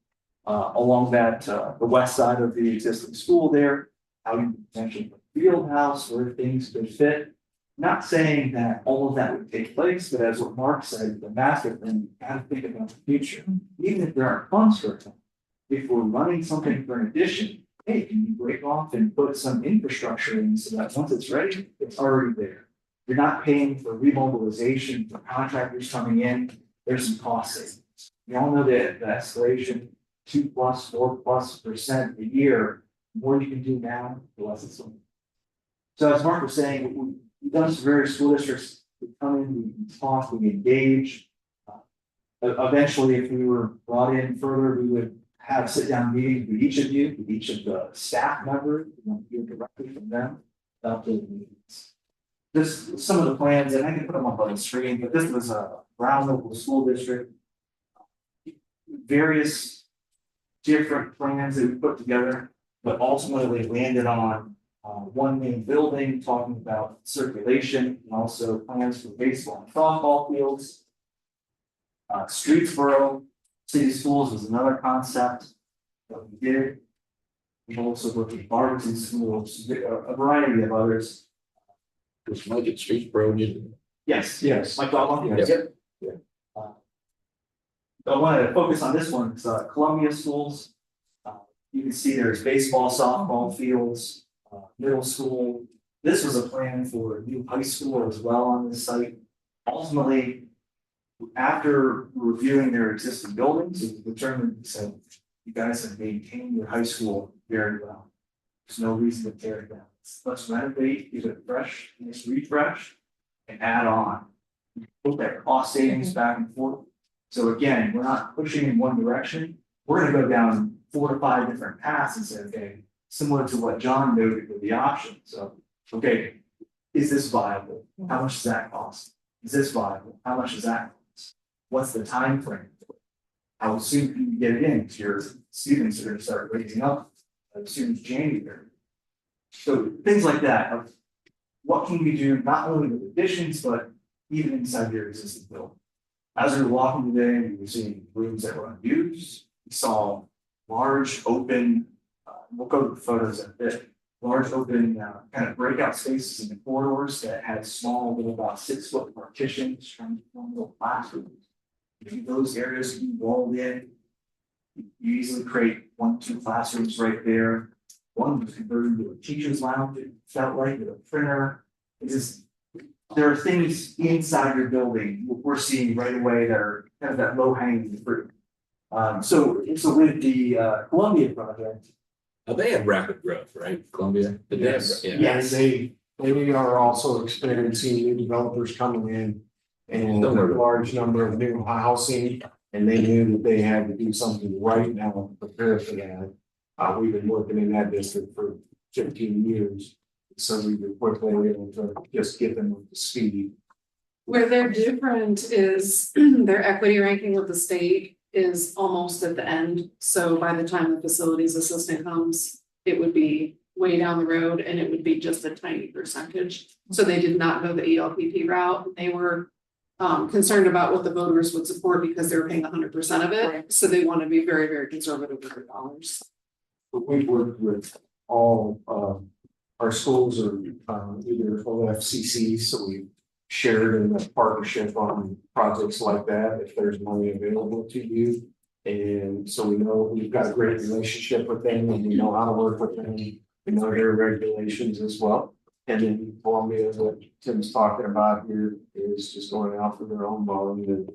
along that the west side of the existing school there, how you potentially put a field house where things could fit. Not saying that all of that would take place, but as what Mark said, the massive thing, you gotta think about the future. Even if there aren't funds for it, if we're running something for an addition, hey, can you break off and put some infrastructure in so that once it's ready, it's already there. You're not paying for remobilization, for contractors coming in, there's some cost savings. You all know that the escalation, 2+, 4+% a year, the more you can do now, the less it's. So as Mark was saying, we've done some various school districts, we come in, we talk, we engage. Eventually, if we were brought in further, we would have sit-down meetings with each of you, with each of the staff members, we want to hear directly from them about the meetings. This, some of the plans, and I can put them up on the screen, but this was a Brown local school district. Various different plans that we put together, but ultimately landed on one main building, talking about circulation and also plans for baseball and softball fields. Streetsboro City Schools was another concept that we did. We also looked at Barberton Schools, a variety of others. Was Mike at Streetsboro, didn't Yes, Yes. Mike Dalton, Yep. yep. Yeah. I wanted to focus on this one, it's Columbia Schools. You can see there's baseball, softball fields, middle school. This was a plan for a new high school as well on this site. Ultimately, after reviewing their existing buildings, it was determined, so you guys have maintained your high school very well. There's no reason to tear it down. Let's renovate, give it fresh, nice refresh, and add on. Put that cost savings back and forth. So again, we're not pushing in one direction. We're gonna go down 4 to 5 different paths and say, okay, similar to what John noted with the option. So, okay, is this viable? How much does that cost? Is this viable? How much does that cost? What's the time frame? How soon can you get it in? Because your students are gonna start raising up as soon as January. So things like that of what can we do not only with additions, but even inside your existing building. As we were walking today, we were seeing rooms that were unused. We saw large open, we'll go to the photos in a bit, large open kind of breakout spaces in the corridors that had small little about 6-foot partitions from one little classrooms. If those areas can be walled in, you easily create 1-2 classrooms right there. One was converted into a teacher's lounge, it felt like, with a printer. It's just, there are things inside your building we're seeing right away that are kind of that low hanging fruit. So with the Columbia project. Now, they have rapid growth, right, Columbia? Did they have- Yes. yeah. Yes. They are also experiencing new developers coming in. And a large number of new housing, and they knew that they had to do something right now to prepare for that. We've been working in that district for 15 years, so we were quickly able to just get them up to speed. Where they're different is their equity ranking with the state is almost at the end. So by the time the facilities assistant comes, it would be way down the road and it would be just a tiny percentage. So they did not go the ELPP route. They were concerned about what the voters would support because they were paying 100% of it. So they want to be very, very conservative with their dollars. But we've worked with all our schools are either OFCC, so we shared in a partnership on projects like that, if there's money available to you. And so we know we've got a great relationship with them and we know how to work with them. We know their regulations as well. And then Columbia, what Tim's talking about here is just going out for their own volume and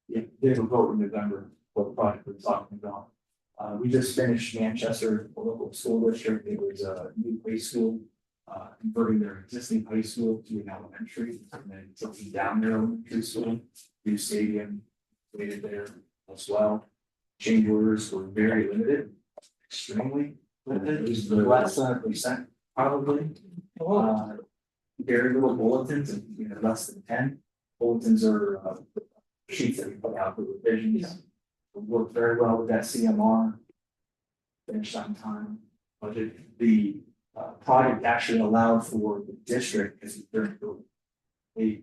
Yeah, they have a vote in November, what project we're talking about. We just finished Manchester, a local school district, it was a new high school. Converting their existing high school to an elementary, and then taking down their elementary school, new stadium, created there as well. Change orders were very limited, extremely limited, less than 1% probably. Very little bulletins, and less than 10 bulletins are sheets that we put out for revisions. We worked very well with that CMR. Finished on time, budget, the project actually allowed for the district, because they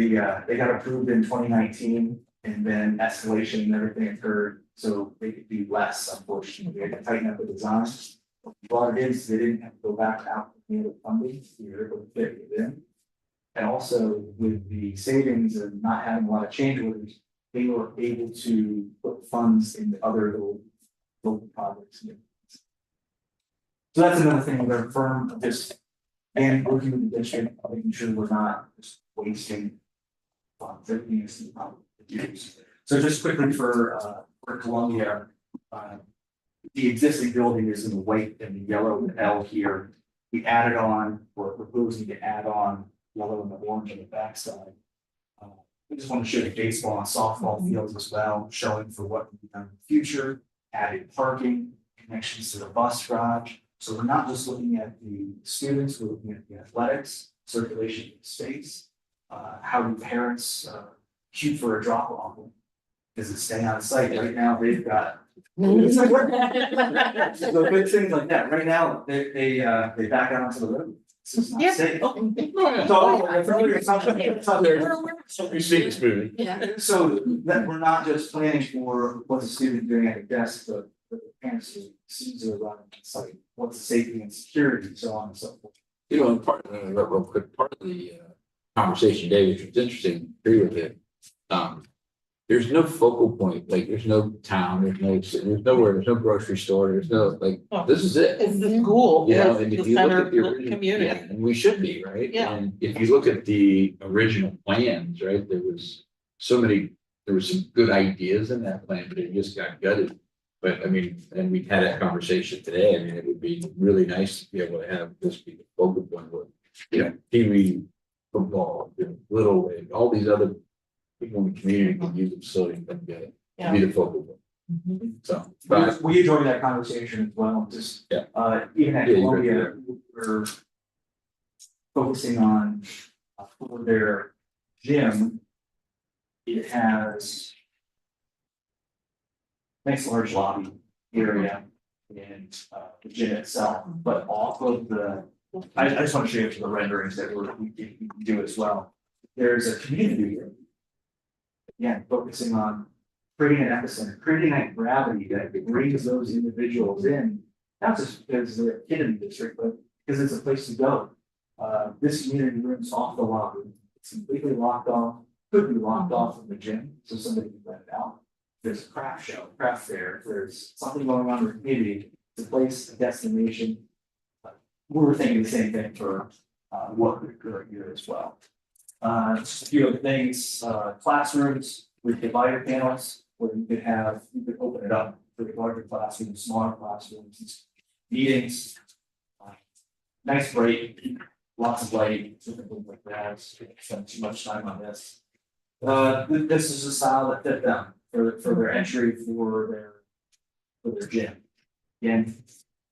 got approved in 2019, and then escalation and everything occurred, so they could do less, unfortunately, they had to tighten up the design. Brought it in, so they didn't have to go back out to the funding, we were able to fit it in. And also with the savings and not having a lot of change orders, they were able to put funds in the other little projects. So that's another thing with our firm, just, and working with the district, making sure we're not just wasting funds that we use to probably use. So just quickly for Columbia, the existing building is in the white and the yellow L here. We added on, we're proposing to add on yellow and the orange on the backside. We just want to show the baseball and softball fields as well, showing for what we've done in the future, added parking, connections to the bus garage. So we're not just looking at the students, we're looking at the athletics, circulation of space, how do parents shoot for a drop off? Does it stay on site? Right now, they've got. So big things like that. Right now, they back out onto the road. It's just not safe. You see this movie. Yeah. So that we're not just planning for what the student doing at a desk, but the parents who sees are running on site, what's the safety and security, so on and so forth. And real quick, part of the conversation today, which was interesting, agree with it. There's no focal point, like there's no town, there's nowhere, there's no grocery store, there's no, like, this is it. It's the school, You know, it's and if the you look center at of the the original, community. yeah, and we should be, right? Yeah. And if you look at the original plans, right, there was some good ideas in that plan, but it just got gutted. But I mean, and we had that conversation today, I mean, it would be really nice to be able to have this be the focal point with, TV, football, Little League, all these other people in the community can use the facility and get it, be the focal point. So, but We enjoyed that conversation as well, just, even at Yeah, you Columbia, we're focusing on for their gym. It has nice large lobby area and the gym itself, but off of the, I just want to show you the renderings that we can do as well. There's a community here. Again, focusing on creating an epicenter, creating that gravity that brings those individuals in, not just because they're a kid in the district, but because it's a place to go. This community room's off the lobby, it's completely locked off, could be locked off from the gym, so somebody can rent it out. There's a craft show, craft fair, if there's something going on in the community, it's a place, a destination. We were thinking the same thing for what could occur here as well. Just a few other things, classrooms with divider panels, where you could open it up for the larger classrooms, smaller classrooms, meetings. Nice break, lots of lighting, different things like that, spend too much time on this. This is a style that fit them for their entry for their gym. Again,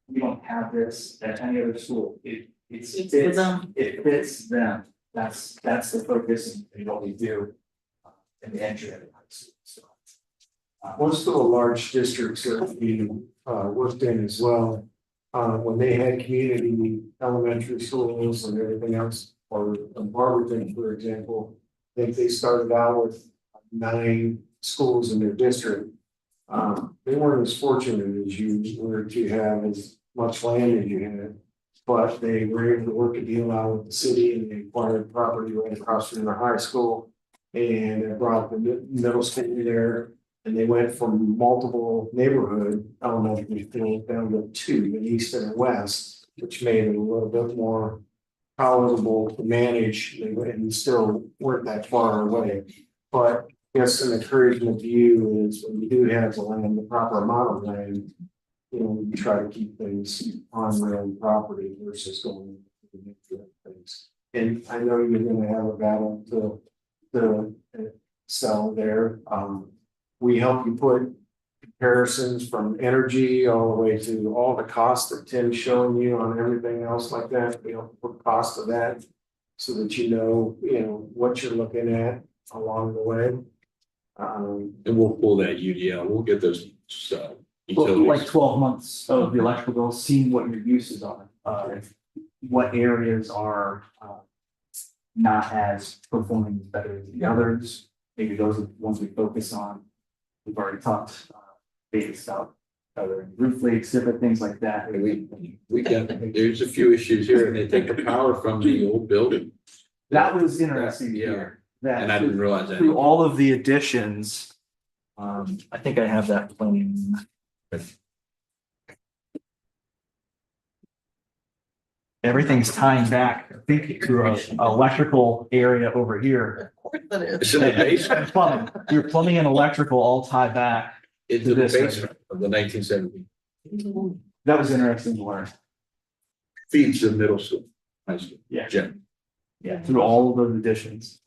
we don't have this at any other school, it fits them. It fits them, that's the focus and what we do in the entry of the high school, so. Most of the large districts that we worked in as well, when they had community elementary schools and everything else, or in Barberton, for example, I think they started out with 9 schools in their district. They weren't as fortunate as you were to have as much land as you had. But they were able to work a deal out with the city and they acquired property right across from their high school. And they brought the middle school there, and they went from multiple neighborhood elementary schools down to two, the east and the west, which made it a little bit more palatable to manage, and still weren't that far away. But yes, an encouragement to you is when you do have the land, the proper amount of land, you know, you try to keep things on your own property versus going to different things. And I know you're gonna have a battle to sell there. We help you put comparisons from energy all the way to all the costs that Tim's showing you on everything else like that. We help put cost of that so that you know what you're looking at along the way. And we'll pull that UDL, we'll get those, Well, utilities. like 12 months of the electrical bill, seeing what your uses are, what areas are, not as performing better than the others. Maybe those are the ones we focus on. We've already talked, based out, other roof leaks, different things like that. And we got, there's a few issues here, and they take the power from the old building. That was interesting to Yeah. hear. That And I didn't realize that. through all of the additions, I think I have that plan. Everything's tying back, I think, to an electrical area over here. Of course it is. It's in the basement, Plumbing, your plumbing and electrical all tie back. into the basement of the 1970s. That was interesting to learn. Feeds the middle school, high school. Yeah. Gym. Yeah, through all of those additions.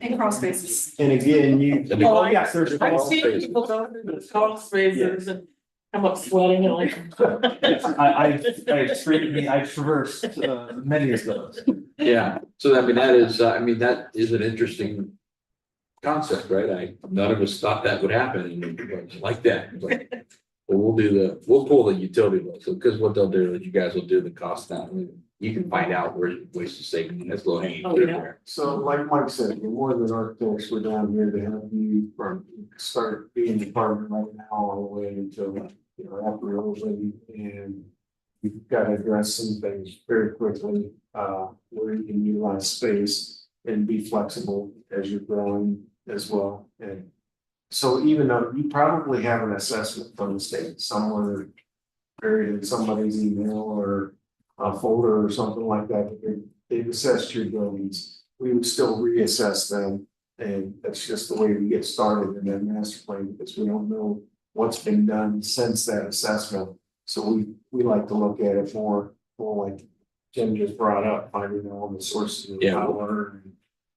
And crawl spaces. And again, you. And the- Oh, yes, there's I've crawl seen spaces. people go through the crawl spaces and come up sweating and like. I've traversed many of those. Yeah, so I mean, that is an interesting concept, right? None of us thought that would happen, and it was like that. But we'll pull the utility bill, so because what they'll do is you guys will do the cost down. And you can find out where ways to save, and that's low hanging Oh, fruit yeah. there. So like Mike said, we're more than architects, we're down here to help you start being the partner right now all the way until, after you're open, and you've got to address some things very quickly, where you can utilize space and be flexible as you're growing as well. And so even though you probably have an assessment from the state somewhere buried in somebody's email or a folder or something like that, they've assessed your buildings, we would still reassess them. And that's just the way we get started in that master plan, because we don't know what's been done since that assessment. So we like to look at it more like Jim just brought up, finding all the sources of Yeah. power.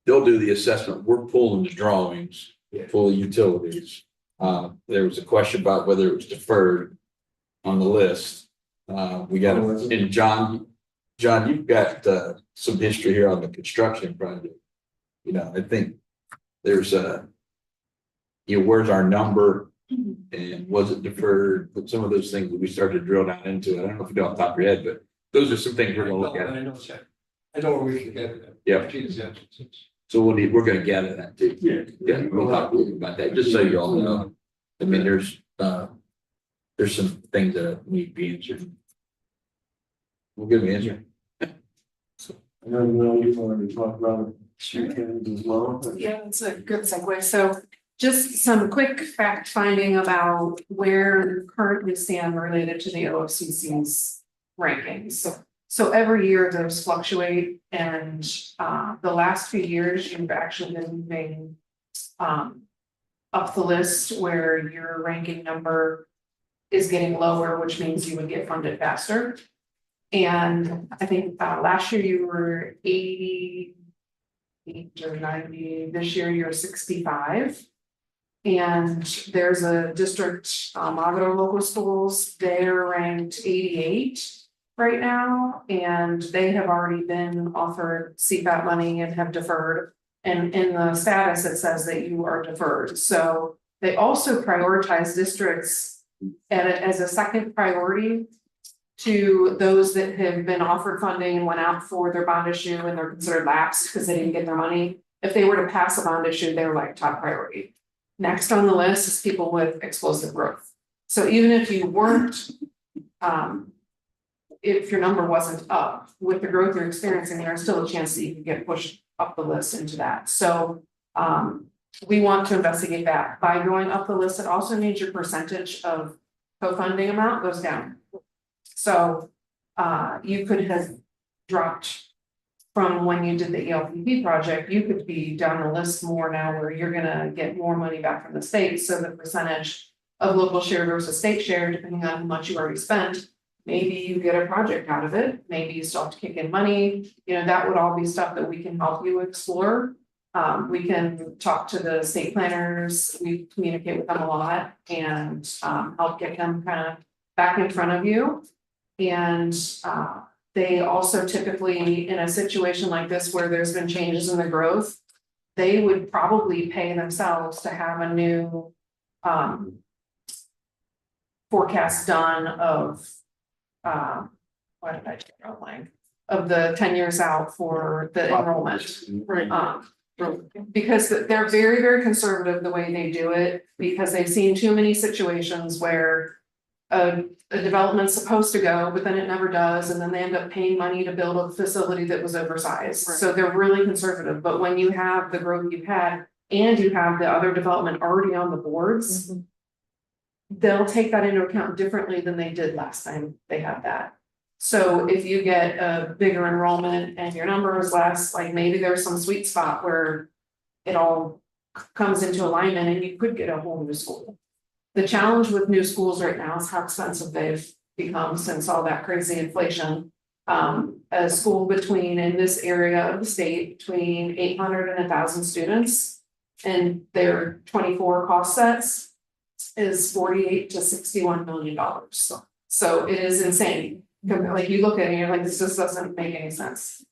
They'll do the assessment, we're pulling the drawings, Yeah. full of utilities. There was a question about whether it was deferred on the list. We got, and John, you've got some history here on the construction project. I think there's where's our number and was it deferred? But some of those things that we started to drill down into, I don't know if you know off the top of your head, but those are some things we're gonna look at. I know where we can get that. Yeah. So we're gonna gather that too. Yeah, we'll talk a little bit about that, just so you all know. I mean, there's some things that need to be answered. We'll give an answer. And then you wanted to talk about street cans as well. Yeah, that's a good segue. So just some quick fact finding about where we currently stand related to the OFCC's rankings. So every year those fluctuate, and the last few years you've actually been moving up the list where your ranking number is getting lower, which means you would get funded faster. And I think last year you were 88 or 90, this year you're 65. And there's a district, Agro Local Schools, they're ranked 88 right now, and they have already been offered CPAP money and have deferred. And in the status, it says that you are deferred. So they also prioritize districts as a second priority to those that have been offered funding and went out for their bond issue and they're considered lapsed because they didn't get their money. If they were to pass a bond issue, they're like top priority. Next on the list is people with explosive growth. So even if you weren't if your number wasn't up, with the growth you're experiencing, there's still a chance that you could get pushed up the list into that, so. We want to investigate that, by going up the list, it also means your percentage of co-funding amount goes down. So, you could have dropped. From when you did the ELPP project, you could be down the list more now where you're gonna get more money back from the state, so the percentage of local share versus state share, depending on how much you already spent. Maybe you get a project out of it, maybe you still have to kick in money, you know, that would all be stuff that we can help you explore. We can talk to the state planners, we communicate with them a lot and help get them kind of back in front of you. And they also typically, in a situation like this where there's been changes in the growth, they would probably pay themselves to have a new forecast done of what did I take outline of the 10 years out for the enrollment. Because they're very, very conservative the way they do it, because they've seen too many situations where a development's supposed to go, but then it never does, and then they end up paying money to build a facility that was oversized. Right. So they're really conservative, but when you have the growth you've had and you have the other development already on the boards, they'll take that into account differently than they did last time they had that. So if you get a bigger enrollment and your number is less, like maybe there's some sweet spot where it all comes into alignment and you could get a whole new school. The challenge with new schools right now is how expensive they've become since all that crazy inflation. A school between, in this area of the state, between 800 and 1,000 students, and their 24 cost sets is $48 to $61 million. So it is insane. Like you look at it and you're like, this just doesn't make any sense.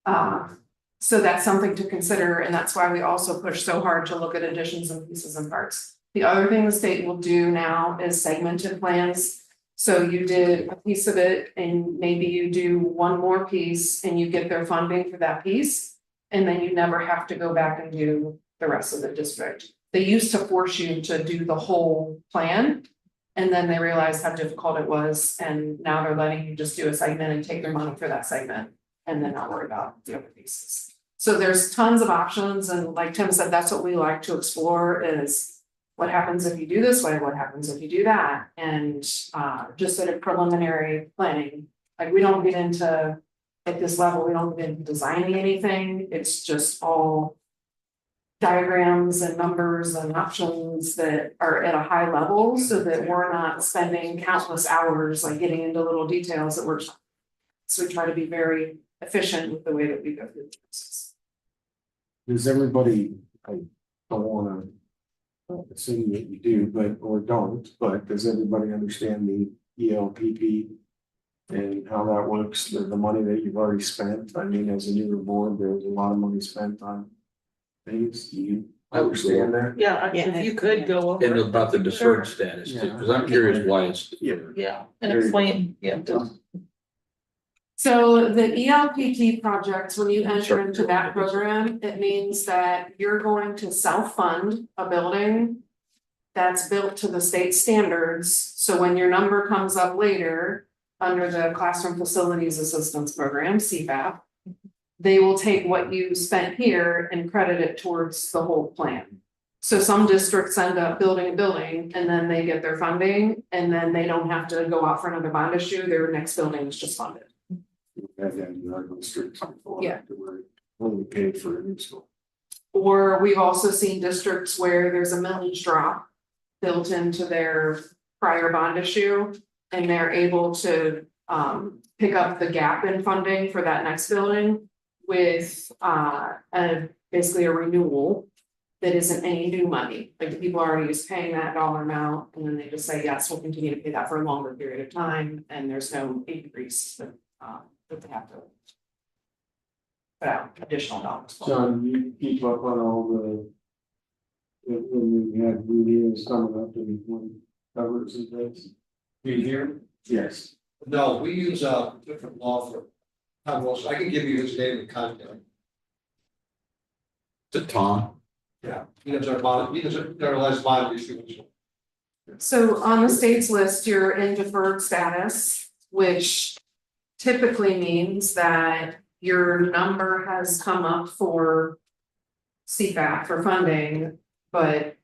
So that's something to consider, and that's why we also push so hard to look at additions and pieces and parts. The other thing the state will do now is segmented plans. So you did a piece of it and maybe you do one more piece and you get their funding for that piece. And then you never have to go back and do the rest of the district. They used to force you to do the whole plan. And then they realized how difficult it was, and now they're letting you just do a segment and take their money for that segment. And then not worry about the other pieces. So there's tons of options, and like Tim said, that's what we like to explore is. What happens if you do this way, what happens if you do that, and just at a preliminary planning, like we don't get into, at this level, we don't get into designing anything, it's just all. Diagrams and numbers and options that are at a high level, so that we're not spending countless hours like getting into little details that we're. So we try to be very efficient with the way that we go through the process. Does everybody, I don't wanna assume that you do, but, or don't, but does everybody understand the ELPP? And how that works, the money that you've already spent, I mean, as a newer board, there's a lot of money spent on things, do you understand that? Yeah, if you could go over. And about the deferred status, because I'm curious why it's. Yeah, and explain, yeah. So the ELPT projects, when you enter into that program, it means that you're going to self-fund a building. That's built to the state standards, so when your number comes up later, under the Classroom Facilities Assistance Program, CFAP. They will take what you spent here and credit it towards the whole plan. So some districts end up building a building and then they get their funding and then they don't have to go out for another bond issue, their next building is just funded. Yeah. Only paid for a new school. Or we've also seen districts where there's a millage drop built into their prior bond issue. And they're able to pick up the gap in funding for that next building with basically a renewal that isn't any new money. Like the people are already just paying that dollar amount and then they just say, yes, we'll continue to pay that for a longer period of time, and there's no increase that they have to put out additional dollars. John, you keep up on all the. When we have meetings coming up and when covers and things. You here? Yes. No, we use a different law for. Tom Wilson, I can give you his name and contact. To Tom. Yeah, he does our bond, he does our last bond issuance. So on the state's list, you're in deferred status, which typically means that your number has come up for CFAP for funding, but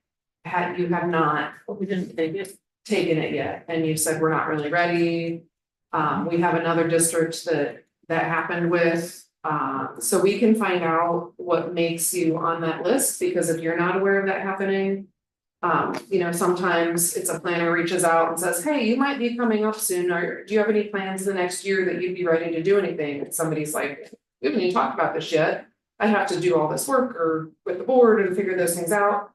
you have not We didn't take it. taken it yet, and you said we're not really ready. We have another district that happened with, so we can find out what makes you on that list, because if you're not aware of that happening. Sometimes it's a planner reaches out and says, hey, you might be coming up soon, or do you have any plans the next year that you'd be ready to do anything? And somebody's like, we haven't even talked about this yet. I have to do all this work or with the board and figure those things out.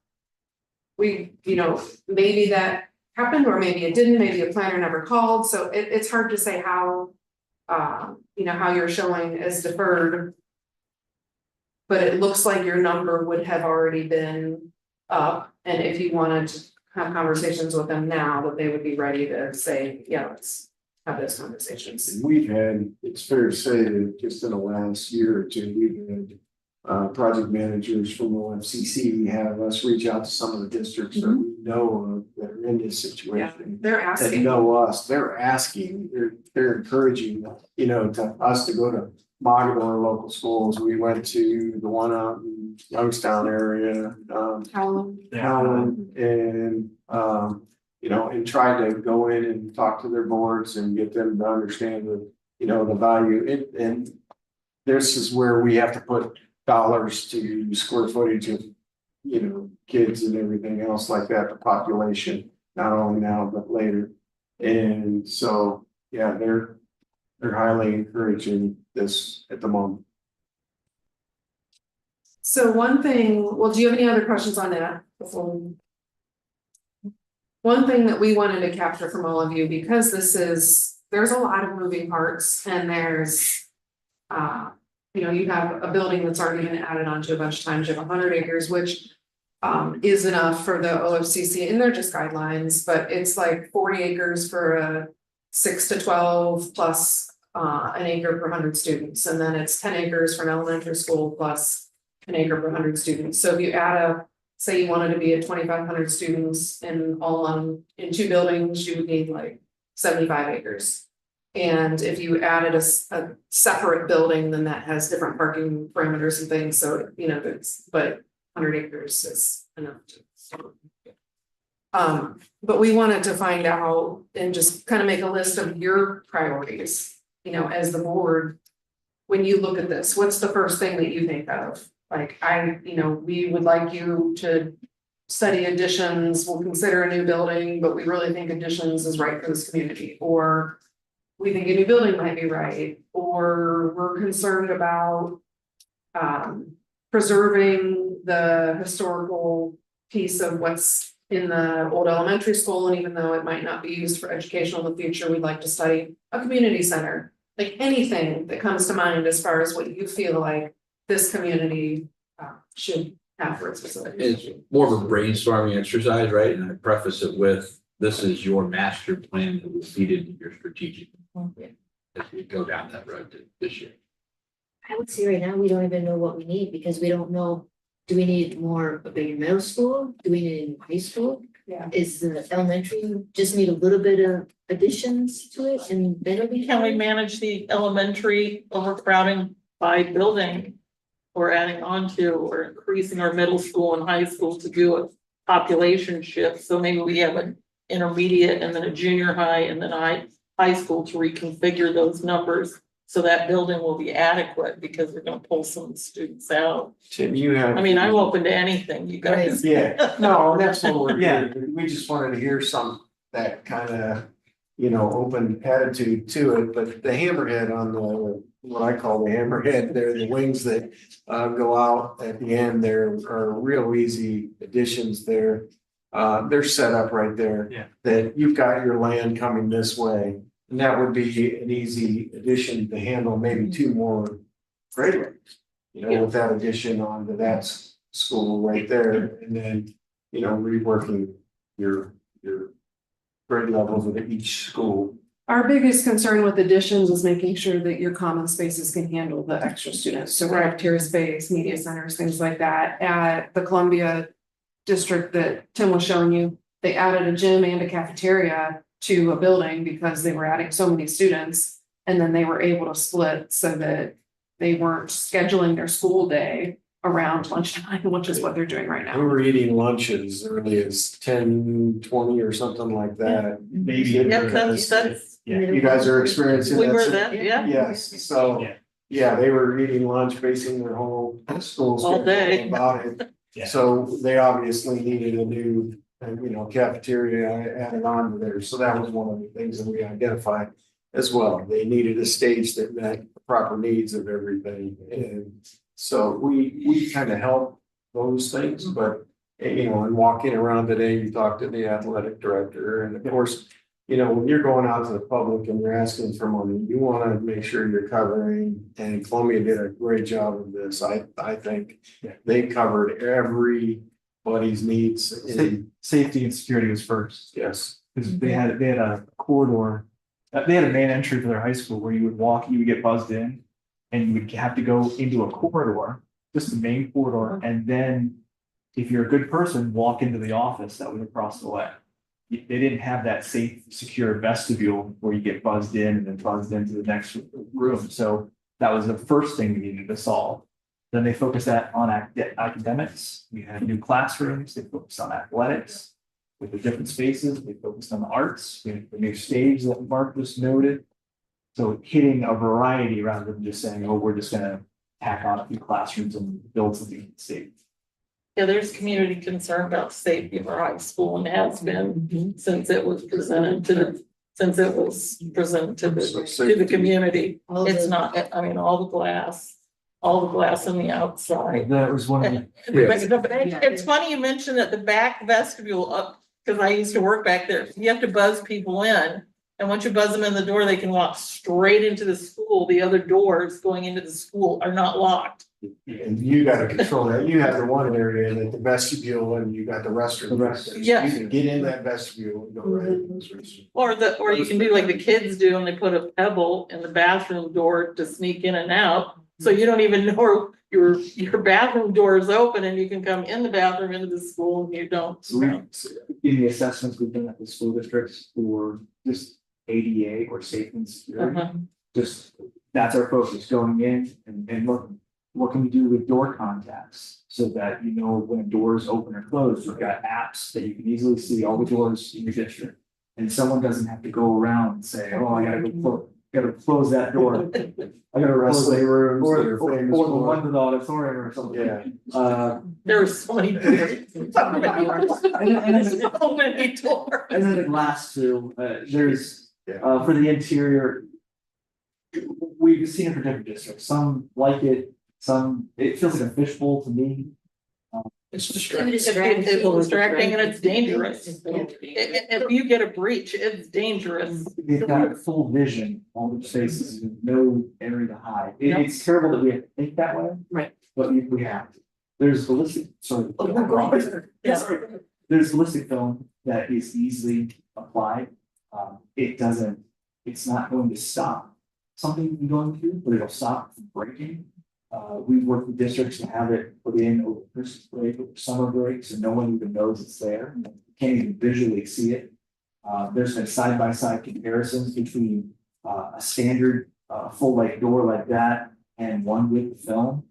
Maybe that happened, or maybe it didn't, maybe a planner never called, so it's hard to say how. How you're showing as deferred. But it looks like your number would have already been up, and if you wanted to have conversations with them now, that they would be ready to say, yeah, let's have those conversations. And we've had, it's fair to say that just in the last year or two, we've had project managers from OFCC have us reach out to some of the districts that we know of that are in this situation. They're That asking. know us, they're asking, they're encouraging, to us to go to Mogador local schools. We went to the one out in Youngstown area, Howland, and and try to go in and talk to their boards and get them to understand the value. And this is where we have to put dollars to square footage of, kids and everything else like that, the population, not only now, but later. And so, yeah, they're highly encouraging this at the moment. So one thing, well, do you have any other questions on that before? One thing that we wanted to capture from all of you, because there's a lot of moving parts, and there's, you have a building that's already been added onto a bunch of times, you have 100 acres, which is enough for the OFCC, and they're just guidelines, but it's like 40 acres for a 6 to 12 plus an acre per 100 students, and then it's 10 acres for an elementary school plus an acre per 100 students. So if you add say you wanted to be at 2,500 students in two buildings, you would need like 75 acres. And if you added a separate building, then that has different parking parameters and things, so but 100 acres is enough to. But we wanted to find out and just kind of make a list of your priorities, as the board. When you look at this, what's the first thing that you think of? Like, we would like you to study additions, we'll consider a new building, but we really think additions is right for this community. Or we think a new building might be right, or we're concerned about preserving the historical piece of what's in the old elementary school, and even though it might not be used for educational in the future, we'd like to study a community center. Like anything that comes to mind as far as what you feel like this community should have for its facilities. It's more of a brainstorming exercise, right? And I preface it with, this is your master plan that will feed into your strategic plan as we go down that road this year. I would say right now, we don't even know what we need, because we don't know, do we need more of a bigger middle school? Do we need a high school? Yeah. Is the elementary just need a little bit of additions to it, and then it'll be. Can we manage the elementary overcrowding by building? Or adding on to, or increasing our middle school and high school to do a population shift, so maybe we have an intermediate and then a junior high and then a high school to reconfigure those numbers. So that building will be adequate, because we're gonna pull some students out. Tim, you have. I'm open to anything, you guys. Yeah, no, that's what we're, we just wanted to hear that kind of, open attitude to it, but the hammerhead on what I call the hammerhead, they're the wings that go out at the end. There are real easy additions there. They're set up right there. Yeah. That you've got your land coming this way, and that would be an easy addition to handle maybe 2 more grade levels. With that addition onto that school right there, and then, reworking your grade levels of each school. Our biggest concern with additions is making sure that your common spaces can handle the extra students. So cafeteria space, media centers, things like that. At the Columbia district that Tim was showing you, they added a gym and a cafeteria to a building because they were adding so many students. And then they were able to split so that they weren't scheduling their school day around lunchtime, which is what they're doing right We now. were eating lunch as early as 10:20 or something like that. Maybe. Yep, that's, Yeah. You guys are experiencing we that. were that, yeah. Yes, so, Yeah. yeah, they were eating lunch, basing their whole school All day. schedule about it. Yeah. So they obviously needed a new, cafeteria added on to there, so that was one of the things that we identified as well. They needed a stage that met the proper needs of everything, and so we kind of help those things, but and walking around today, you talk to the athletic director, and of course, when you're going out to the public and you're asking for money, you want to make sure you're covering, and Columbia did a great job of this. I think they covered everybody's needs. Safety and security was first, Yes, because they had a corridor. They had a main entry for their high school where you would get buzzed in. And you would have to go into a corridor, just the main corridor, and then if you're a good person, walk into the office that was across the way. They didn't have that safe, secure vestibule where you get buzzed in and then buzzed into the next room. So that was the first thing we needed to solve. Then they focused that on academics. We had new classrooms. They focused on athletics with the different spaces. They focused on the arts. We had the new stage that Mark just noted. So hitting a variety rather than just saying, oh, we're just gonna tack on a few classrooms and build something safe. Yeah, there's community concern about safety of our high school and has been since it was presented to the community. It's not, I mean, all the glass on the outside. That was one of the. It's funny you mentioned that the back vestibule up, because I used to work back there, you have to buzz people in. And once you buzz them in the door, they can walk straight into the school. The other doors going into the school are not locked. and you gotta control that. You have the one area that the vestibule and you got the restroom. Yeah. You can get in that vestibule and go right in those restrooms. Or you can do like the kids do and they put a pebble in the bathroom door to sneak in and out. So you don't even know your bathroom door is open and you can come in the bathroom into the school and you don't. So in the assessments we've done at the school districts for just ADA or safety and security, just that's our focus going in and look, what can we do with door contacts? So that when a door is open or closed, we've got apps that you can easily see all the doors in your district. And someone doesn't have to go around and say, oh, I gotta close that door. I gotta Wrestling rooms. or they're famous the for. one to the auditorium or something. Yeah. There's so many doors. So many doors. And then the glass too, there's, for the interior. We've seen it for different districts, some like it, it feels like a fishbowl to me. It's It's distracting and it's dangerous. If you get a breach, it's dangerous. They've got full vision, all the spaces, no area to hide. It's terrible that we have to think that way. Right. But we have to. There's ballistic, sorry. There's ballistic film that is easily applied. It's not going to stop something from going through, but it'll stop from breaking. We've worked with districts to have it put in over Christmas break, over summer break, so no one even knows it's there. You can't even visually see it. There's been side-by-side comparisons between a standard full light door like that and one with the film.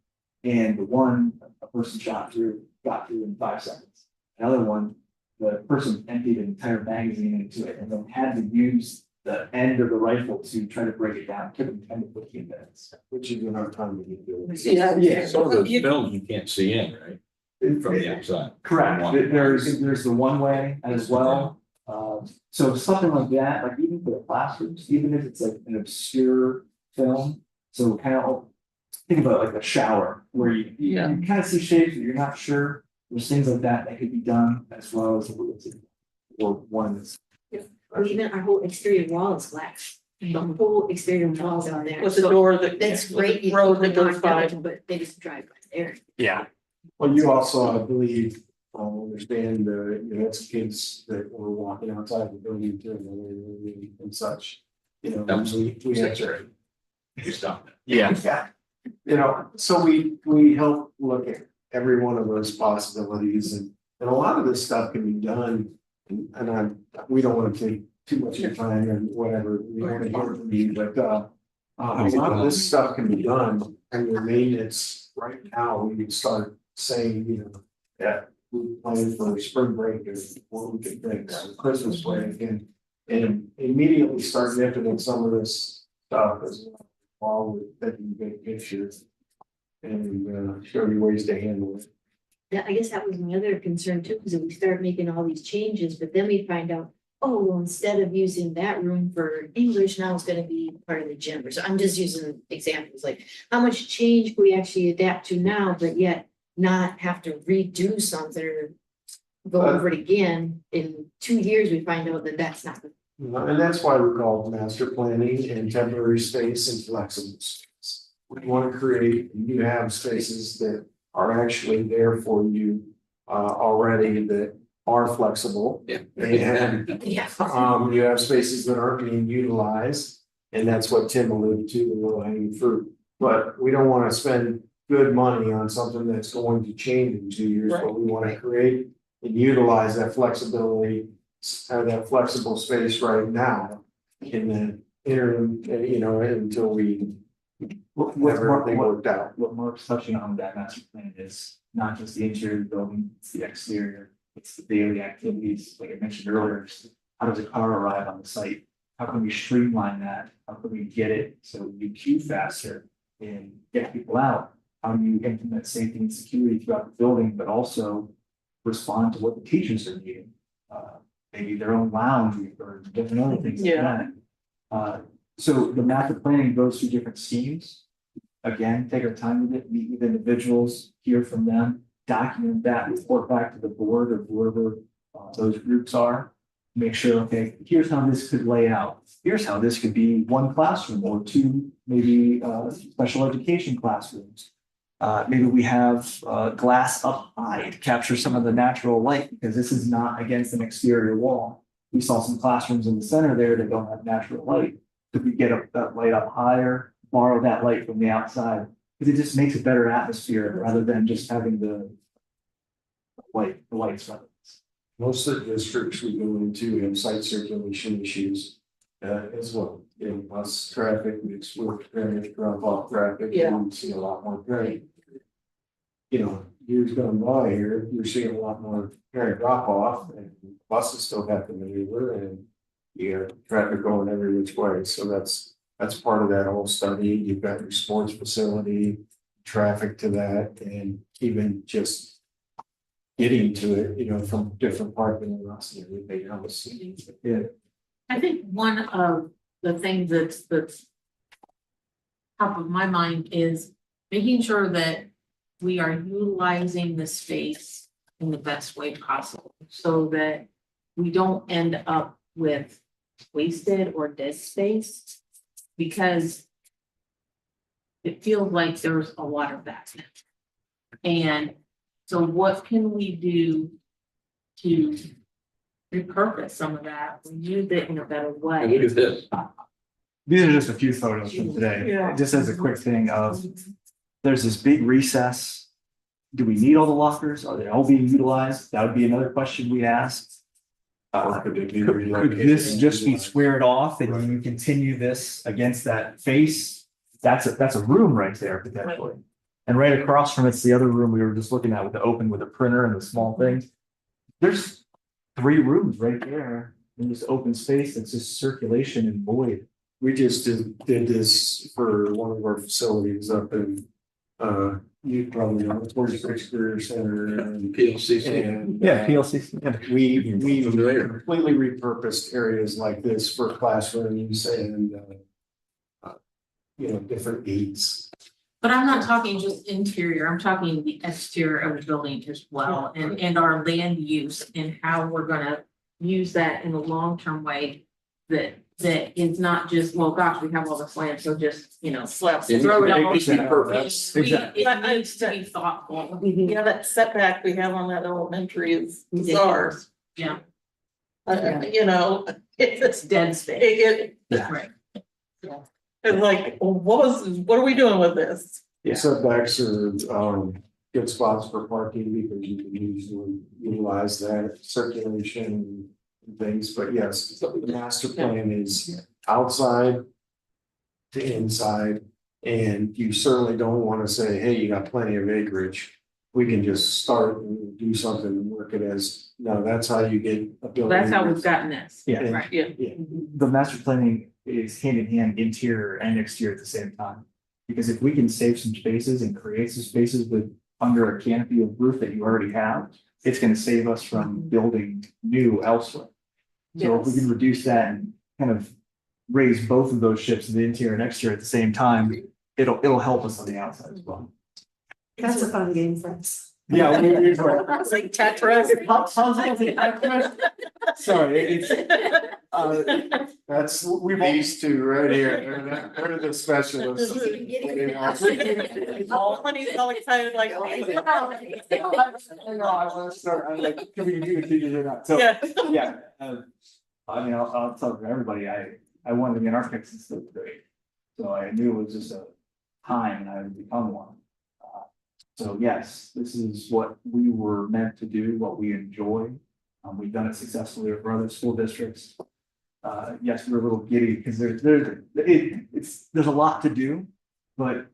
And the one a person got through in 5 seconds. Another one, the person emptied an entire magazine into it and then had to use the end of the rifle to try to break it down. It took them 10 to 15 minutes. Which is enough time to get through. Yeah. Some of those films you can't see in, right? From the outside. Correct. There's the one way as well. So something like that, like even for the classrooms, even if it's like an obscure film, so kind of think about like a shower where you kind of see shapes, but you're not sure. There's things like that could be done as well as or one that's. Or even our whole exterior wall is glass. The whole exterior walls on there. With the So door that. that's great. Road that goes by. But they just drive by there. Yeah. Well, you also, I believe, understand, it's kids that were walking outside the building too, and such. We have to. You stop it. Yeah. So we help look at every one of those possibilities and a lot of this stuff can be done. And we don't want to take too much of your time and whatever, we want to hear from you, but A lot of this stuff can be done, and your maintenance right now, we can start saying, you know, that we plan for spring break is what we can fix, Christmas break, and immediately start nipping at some of this stuff as well, while we're taking big pictures. And show you ways to handle it. Yeah, I guess that was my other concern too, because we start making all these changes, but then we find out, oh, well, instead of using that room for English, now it's gonna be part of the gym. So I'm just using examples, like how much change can we actually adapt to now, but yet not have to redo something or go over it again. In 2 years, we find out that that's not. And that's why we call it master planning and temporary space and flexible space. We want to create, you have spaces that are actually there for you already that are flexible. Yeah. And Yeah. you have spaces that aren't being utilized, and that's what Tim alluded to, the low hanging fruit. But we don't want to spend good money on something that's going to change in 2 years, but we want to create and utilize that flexibility, that flexible space right now in the interim, you know, until we have everything worked out. What Mark's touching on with that master plan is not just the interior of the building, it's the exterior, it's the daily activities, like I mentioned earlier. How does a car arrive on the site? How can we streamline that? How can we get it so you queue faster and get people out? How do you implement safety and security throughout the building, but also respond to what the teachers are needing? Maybe their own lounge or different other things like that. So the master planning goes through different schemes. Again, take our time with it, meet with individuals, hear from them, document that, report back to the board or whoever those groups are. Make sure, okay, here's how this could lay out. Here's how this could be one classroom or two, maybe special education classrooms. Maybe we have glass up high to capture some of the natural light because this is not against an exterior wall. We saw some classrooms in the center there that don't have natural light. Could we get that light up higher, borrow that light from the outside? Because it just makes a better atmosphere rather than just having the lights. Most of the districts we go into have site circulation issues as well. In bus traffic, mixed with traffic, drop off traffic, you see a lot more traffic. You know, years gone by here, you're seeing a lot more parent drop off and buses still have to maneuver and you got traffic going every which way. So that's part of that whole study. You've got your sports facility, traffic to that, and even just getting to it, you know, from different parking lots and everything else. Yeah. I think one of the things that's top of my mind is making sure that we are utilizing the space in the best way possible so that we don't end up with wasted or dead space because it feels like there's a lot of that. And so what can we do to repurpose some of that, use it in a better way? Look at this. These are just a few photos from today, just as a quick thing of, there's this big recess. Do we need all the lockers? Are they all being utilized? That would be another question we ask. Could this just be squared off and you continue this against that face? That's a room right there potentially. And right across from it's the other room we were just looking at with the open with a printer and the small things. There's 3 rooms right there in this open space that's just circulation and void. We just did this for one of our facilities up in, you probably know, 46 Career Center and PLCC. and. PLC. We completely repurposed areas like this for classrooms and, you know, different needs. But I'm not talking just interior, I'm talking the exterior of the building as well, and our land use and how we're gonna use that in a long-term way. That is not just, well, gosh, we have all this land, so just, you know, throw it all. It needs to be thoughtful. Yeah, that setback we have on that elementary is ours. Yeah. You know, It's dead space. Right. It's like, what are we doing with this? The setbacks are, good spots for parking because you can usually utilize that circulation and things, but yes, the master plan is outside to inside. And you certainly don't wanna say, hey, you got plenty of acreage. We can just start and do something and work it as, no, that's how you get a building. That's how we've gotten this. Yeah. Right. Yeah. The master planning is hand in hand, interior and exterior at the same time. Because if we can save some spaces and create some spaces with under a canopy of roof that you already have, it's gonna save us from building new elsewhere. So if we can reduce that and kind of raise both of those ships, the interior and exterior at the same time, it'll help us on the outside as well. That's a fun game for us. Yeah. It's like Tetris. Sorry, it's, That's, these two right here, they're the specialists. All when he's all excited, like, oh, he's- I'm like, can we do it or not? So, yeah. yeah, I mean, I'll tell everybody, I wanted to be an architect since third grade. So I knew it was just a time and I would become one. So yes, this is what we were meant to do, what we enjoy. We've done it successfully for other school districts. Yes, we're a little giddy because there's a lot to do, but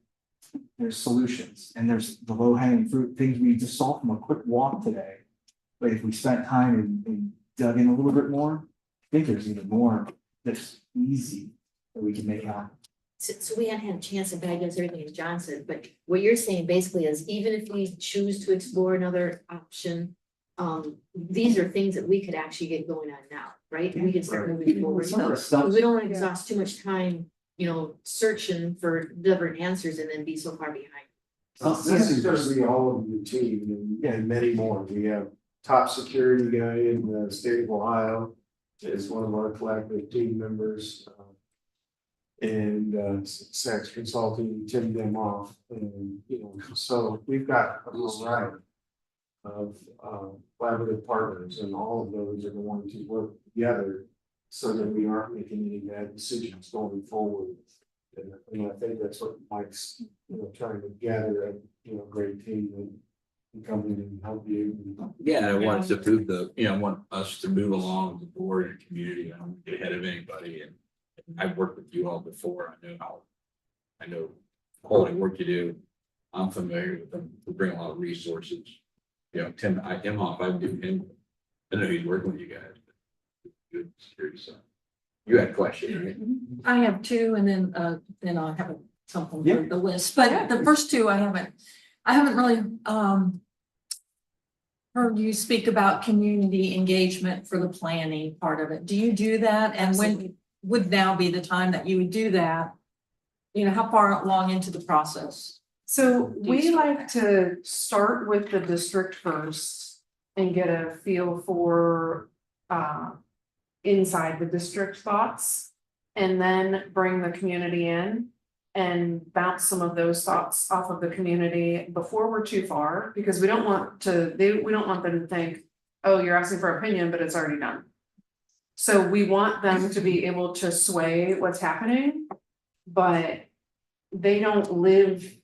there's solutions and there's the low hanging fruit, things we just saw from a quick walk today. But if we spent time and dug in a little bit more, I think there's even more that's easy that we can make happen. So we hadn't had a chance to digest everything as John said, but what you're saying basically is even if we choose to explore another option, these are things that we could actually get going on now, right? We can start moving forward. Some of the So stuff- we don't want to exhaust too much time, searching for delivering answers and then be so far behind. This is just the all of the team and many more. We have top security guy in the state of Ohio is one of our collaborative team members. And Saks Consulting, Tim Demoff, and so we've got a variety of collaborative partners, and all of those are going to work together so that we aren't making any bad decisions going forward. And I think that's what Mike's trying to gather a great team and come in and help you. Yeah, I want to move I want us to move along with the board and community. I don't want to get ahead of anybody, and I've worked with you all before. I know all the work you do. I'm familiar with them. We bring a lot of resources. Tim, Imhoff, I do him. I know he's working with you guys. Good security stuff. You had a question, right? I have two, and then I'll have something Yeah. for the list, but the first two I haven't really heard you speak about community engagement for the planning part of it. Do you do that? And when would now be the time that you would do that? How far along into the process? So you we start like to start with the district first and get a feel for inside the district thoughts. And then bring the community in and bounce some of those thoughts off of the community before we're too far, because we don't want them to think, oh, you're asking for opinion, but it's already done. So we want them to be able to sway what's happening, but they don't live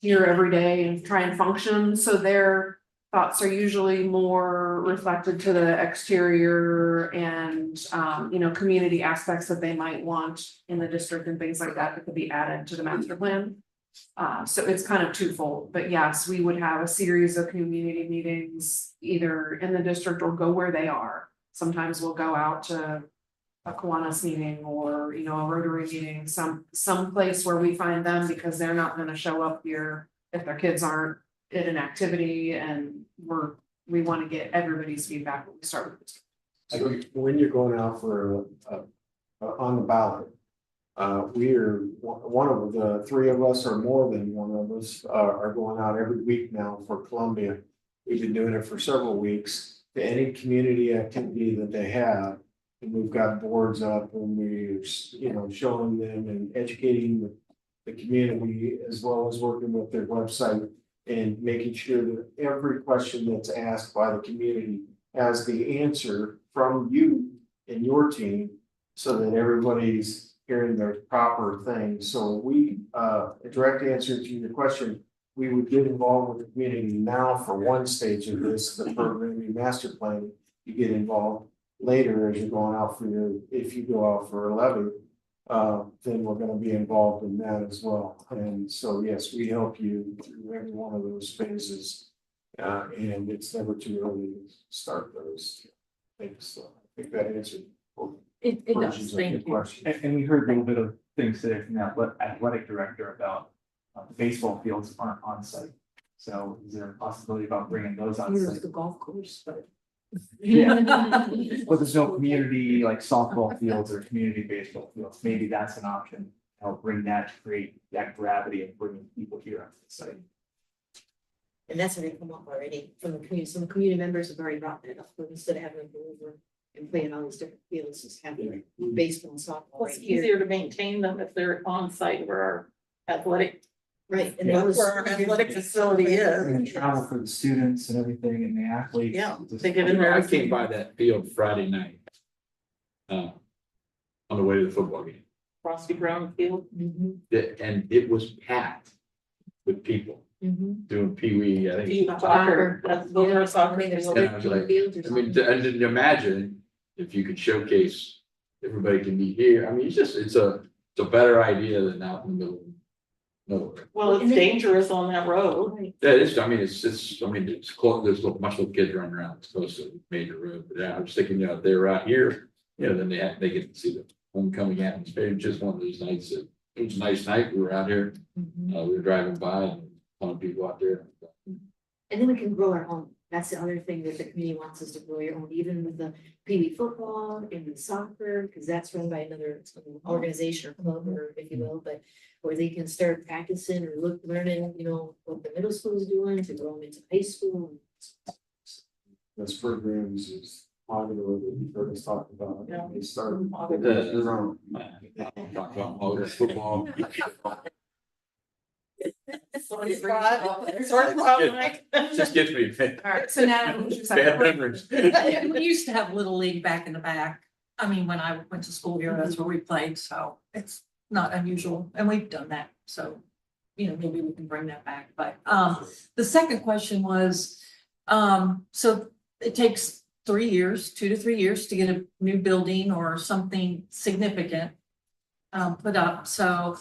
here every day and try and function, so their thoughts are usually more reflected to the exterior and community aspects that they might want in the district and things like that could be added to the master plan. So it's kind of twofold, but yes, we would have a series of community meetings either in the district or go where they are. Sometimes we'll go out to a Kiwanis meeting or, a Rotary meeting, some place where we find them because they're not gonna show up here if their kids aren't at an activity, and we want to get everybody's feedback when we start with this. So when you're going out for on the ballot, we're one of the three of us, or more than one of us, are going out every week now for Columbia. We've been doing it for several weeks to any community activity that they have. And we've got boards up and we're, showing them and educating the community, as well as working with their website and making sure that every question that's asked by the community has the answer from you and your team, so that everybody's hearing the proper thing. So we, a direct answer to your question, we would get involved with the community now for one stage of this, the programming master plan. You get involved later as you're going out for if you go out for 11, then we're gonna be involved in that as well. And so, yes, we help you through every one of those phases. And it's never too early to start those things. So I think that answered both It does, versions of thank your you. question. And we heard a little bit of things today from the athletic director about the baseball fields aren't on site. So is there a possibility about bringing those on site? the golf course, but. Yeah. But there's no community like softball fields or community baseball fields. Maybe that's an option. To help bring that to create that gravity and bringing people here on the site. And that's already come up already from the community, some community members have already brought that up, but instead of having them go over and play in all these different fields, just having baseball and softball Well, right it's here. here. easier to maintain them if they're on site where our athletic, Right, and Yeah. that was. where our athletic facility And is. travel for the students and everything and the athletes. Yeah, Just- they get in You know, there. I came by that field Friday night. On the way to the football game, Frosty Brown Field. Mhm, and it was packed with people mhm. doing pee-wee, I think. Soccer, that's, those are soccer I mean, there's fields. And I was like, fields or I mean, something. and then imagine if you could showcase, everybody can be here, I mean, it's a better idea than out in the middle of nowhere. Well, it's dangerous on that road. Right. Yeah, it's, I mean, it's close, there's a bunch of kids running around, it's close to a major road, but yeah, I was thinking, if they were out here, then they get to see the homecoming atmosphere, just one of those nights that, it was a nice night, we were out here, Mhm. we were driving by and a ton of people out there. And then we can grow our own. That's the other thing that the community wants us to grow your own, even with the Pee Wee football and the soccer, because that's run by another organization or club or if you will, but where they can start practicing or learning, what the middle school is doing to grow them into high school. Those programs is modular that you've heard us talk about. Yeah. They start. Modular. Talk about all this football. Sore spot, Mike. Just gets me. All right, so now. Bad memories. We used to have Little League back in the back. I mean, when I went to school here, that's where we played, so it's not unusual, and we've done that, so. Maybe we can bring that back, but the second question was, so it takes 3 years, 2 to 3 years to get a new building or something significant. Put up, so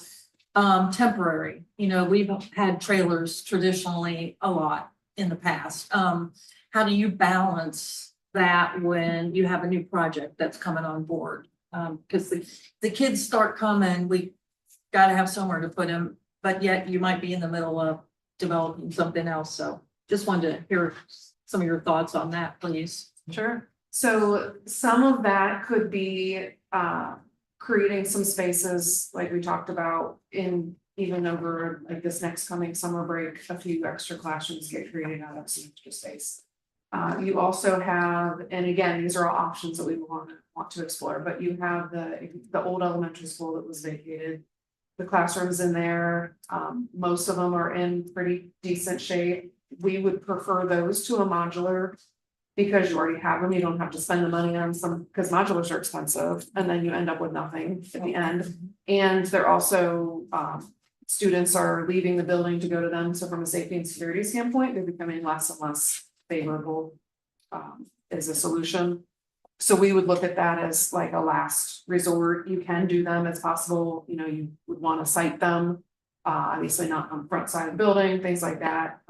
temporary, we've had trailers traditionally a lot in the past. How do you balance that when you have a new project that's coming on board? Because the kids start coming, we gotta have somewhere to put them, but yet you might be in the middle of developing something else, so just wanted to hear some of your thoughts on that, please. Sure. So some of that could be creating some spaces like we talked about in even over like this next coming summer break, a few extra classrooms get created out of some extra space. You also have, and again, these are all options that we want to explore, but you have the old elementary school that was vacated. The classrooms in there, most of them are in pretty decent shape. We would prefer those to a modular. Because you already have them, you don't have to spend the money on some, because modulars are expensive, and then you end up with nothing at the end. And they're also, students are leaving the building to go to them, so from a safety and security standpoint, they're becoming less and less favorable. As a solution. So we would look at that as like a last resort. You can do them, it's possible, you would want to site them. Obviously not on the front side of the building, things like that.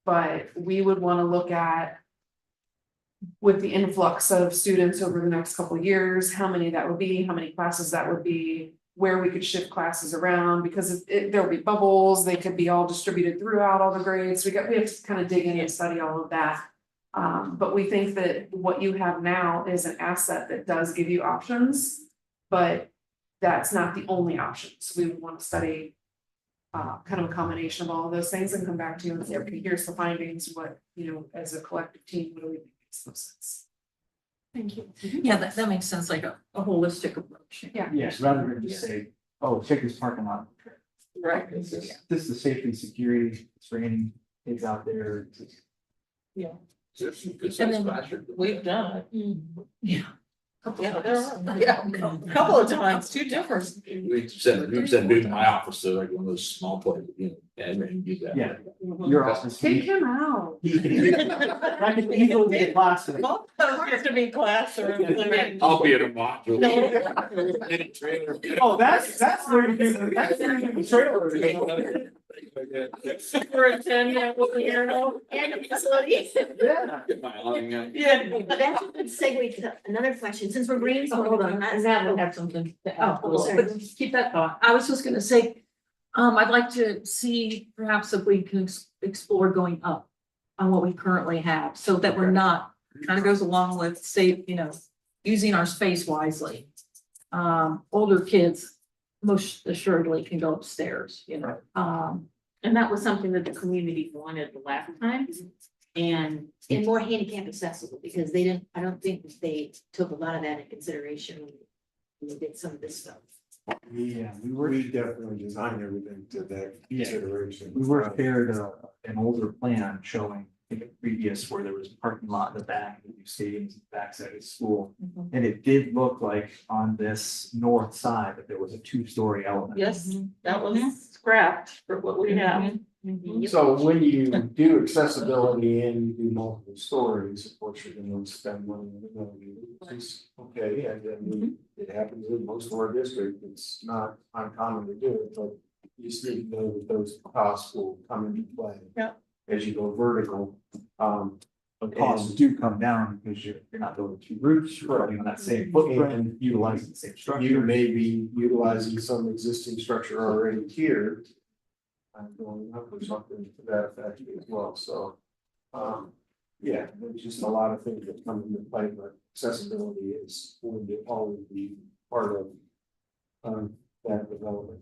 But we would want to look at. With the influx of students over the next couple of years, how many that would be, how many classes that would be, where we could shift classes around, because there'll be bubbles, they could be all distributed throughout all the grades. We have to kind of dig in and study all of that. But we think that what you have now is an asset that does give you options, but that's not the only option. So we would want to study kind of a combination of all of those things and come back to you and say, okay, here's the findings, what, as a collective team, what do we think makes the most sense? Thank you. Yeah, that makes sense, like a holistic approach. Yeah. Yes, rather than just say, oh, check this parking lot. Right. This is the safety and security, it's raining, kids out there. Yeah. There's some good And sized then classrooms. we've done it. Yeah. Yeah, there are, yeah, a couple of times, two different. We sent dude in my office to like one of those small places, you know, and then use that. Yeah. Your office. Take him out. I can easily be a classroom. Both those used to be classrooms. I mean, I'll be at a module. Oh, that's where you do the trailer. Superintendent, what we hear now. And facilities. Yeah. Get my awning out. Yeah. But that's a good segue to another question, since we're brainstorming. Hold on, That would have something to add. Oh, sorry. But keep that thought. I was just gonna say, I'd like to see perhaps if we can explore going up on what we currently have, so that we're not, kind of goes along with, say, you know, using our space wisely. Older kids most assuredly can go upstairs, you know, And that was something that the community wanted the last time. And And more handicap accessible, because they didn't, I don't think they took a lot of that in consideration when they did some of this stuff. Yeah, We definitely designed everything to that Yeah. consideration. we were shared an older plan showing, I think a previous where there was a parking lot in the back, the new stadiums, in the backside of the school. And it did look like on this north side that there was a two-story element. Yes, that was scrapped for what we have. So when you do accessibility and you do multiple stories, of course, you're gonna spend money on the building, which is okay, and then it happens in most of our district, it's not uncommon to do it, but you just need to know that those costs will come into play. Yeah. As you go vertical, The costs do come down because you're not building two roofs, you're building on that same footprint and utilizing the same structure. you may be utilizing some existing structure already here. Going up or something to that effect as well, so. Yeah, there's just a lot of things that come into play, but accessibility is going to always be part of. That development.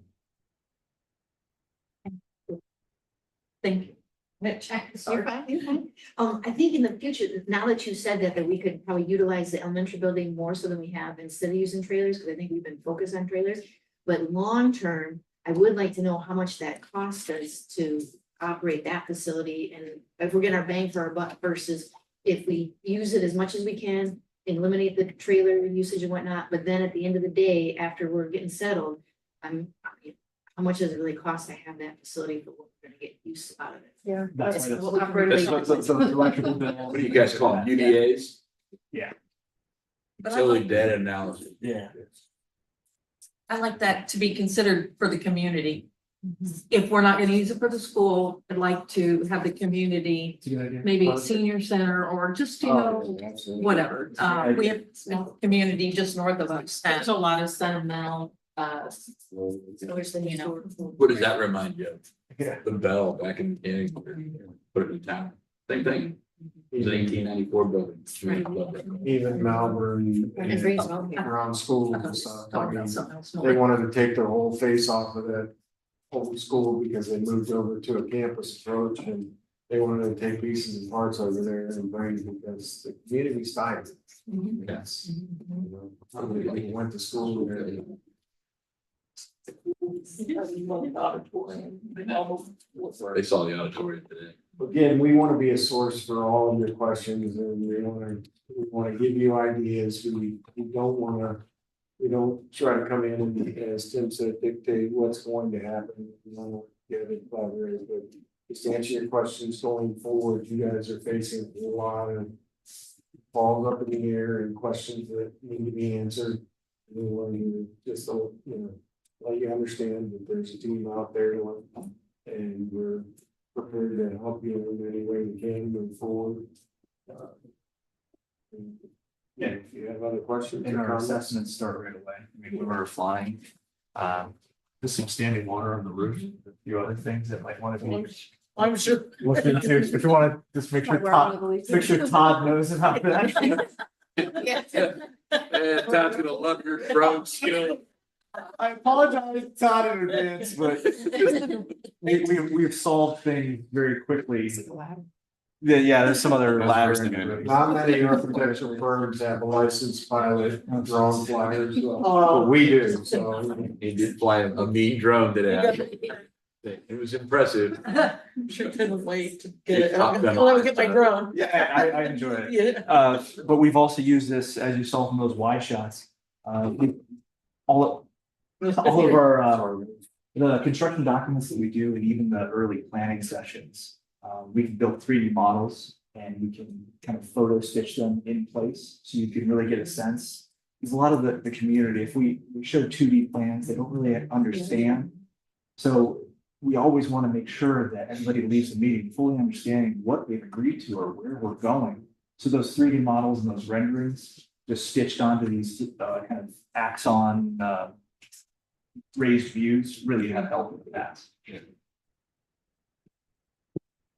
thank you. Mitch, You're fine, you're fine. I think in the future, now that you said that, we could probably utilize the elementary building more so than we have instead of using trailers, because I think we've been focused on trailers. But long-term, I would like to know how much that costs us to operate that facility, and if we're getting our bang for our buck versus if we use it as much as we can, eliminate the trailer usage and whatnot, but then at the end of the day, after we're getting settled, how much does it really cost to have that facility for what we're gonna get use out of it? Yeah. That's why what we can really- so the electrical bill. What do you guys call them, UDAs? Yeah. But I Utility like- data analysis. Yeah. I like that to be considered for the community. If we're not gonna use it for the school, I'd like to have the community, It's a good idea. maybe senior center or just, you know, whatever. We have a small community just north of us. there's a lot of sentimental, You know. What does that remind you of? Yeah. The bell back in, put it in town, same thing. It was an 1894 building. Even Malvern And and Greensboro, yeah. around schools and stuff, I Talk mean, about something else they more. wanted to take their whole face off of that old school because they moved over to a campus approach and they wanted to take pieces and parts over there and bring because the community's tired. Yes. You know, somebody that went to school there. They saw the auditorium today. Again, we want to be a source for all of your questions and we want to give you ideas. We don't want to. We don't try to come in and, as Tim said, dictate what's going to happen. We want to get it collaborated, but just to answer your questions going forward, you guys are facing a lot of balls up in the air and questions that need to be answered. We want you just to, let you understand that there's a team out there and we're prepared to help you in any way we can move forward. Yeah, if you have other questions And or our comments. assessments start right away. I mean, when we were flying, there's some standing water on the roof, a few other things that might want to be. I'm sure. Looked into, if you want to just make sure Todd knows about that. Todd's gonna love your drone skill. I apologize, Todd, in advance, but we've solved things very quickly. Yeah, there's some other ladder. Not many architectural firms have a licensed pilot drone flyers, but we do, so. He did fly a mean drone today. It was impressive. Sure couldn't wait to get it. Top gun. Let me get my drone. Yeah, I enjoy it. Yeah. But we've also used this, as you saw from those wide shots. All of our, the construction documents that we do and even the early planning sessions. We can build 3D models and we can kind of photo stitch them in place, so you can really get a sense. Because a lot of the community, if we show 2D plans, they don't really understand. So we always want to make sure that everybody leaves the meeting fully understanding what they've agreed to or where we're going. So those 3D models and those renderings just stitched onto these kind of axon raised views really have helped with that.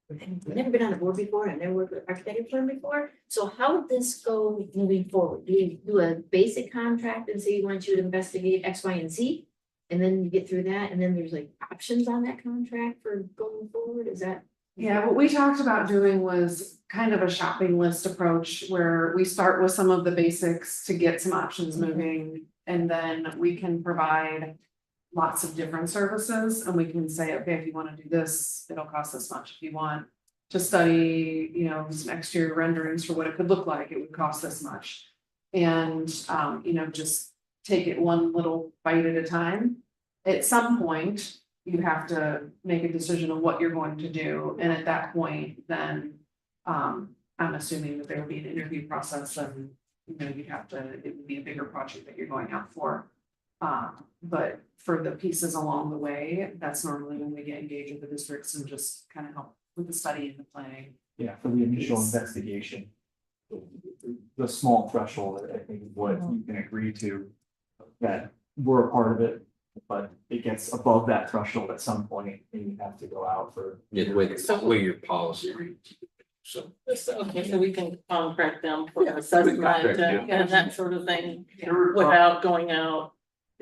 I've never been on a board before, I've never worked with an architecture firm before, so how would this go moving forward? Do you do a basic contract and say you want you to investigate X, Y, and Z? And then you get through that, and then there's like options on that contract for going forward, is that? Yeah, what we talked about doing was kind of a shopping list approach where we start with some of the basics to get some options moving. And then we can provide lots of different services and we can say, okay, if you want to do this, it'll cost this much. If you want to study, you know, some exterior renderings for what it could look like, it would cost this much. And, you know, just take it one little bite at a time. At some point, you have to make a decision on what you're going to do. And at that point, then I'm assuming that there will be an interview process and, you know, you'd have to, it would be a bigger project that you're going out for. But for the pieces along the way, that's normally when we get engaged with the districts and just kind of help with the study and the planning. Yeah, for the initial investigation. The small threshold, I think, is what you can agree to, that we're a part of it. But it gets above that threshold at some point and you have to go out for. Yeah, the way your policy reads. So. Okay, so we can contract them for assessment contract, and that sort of thing without going out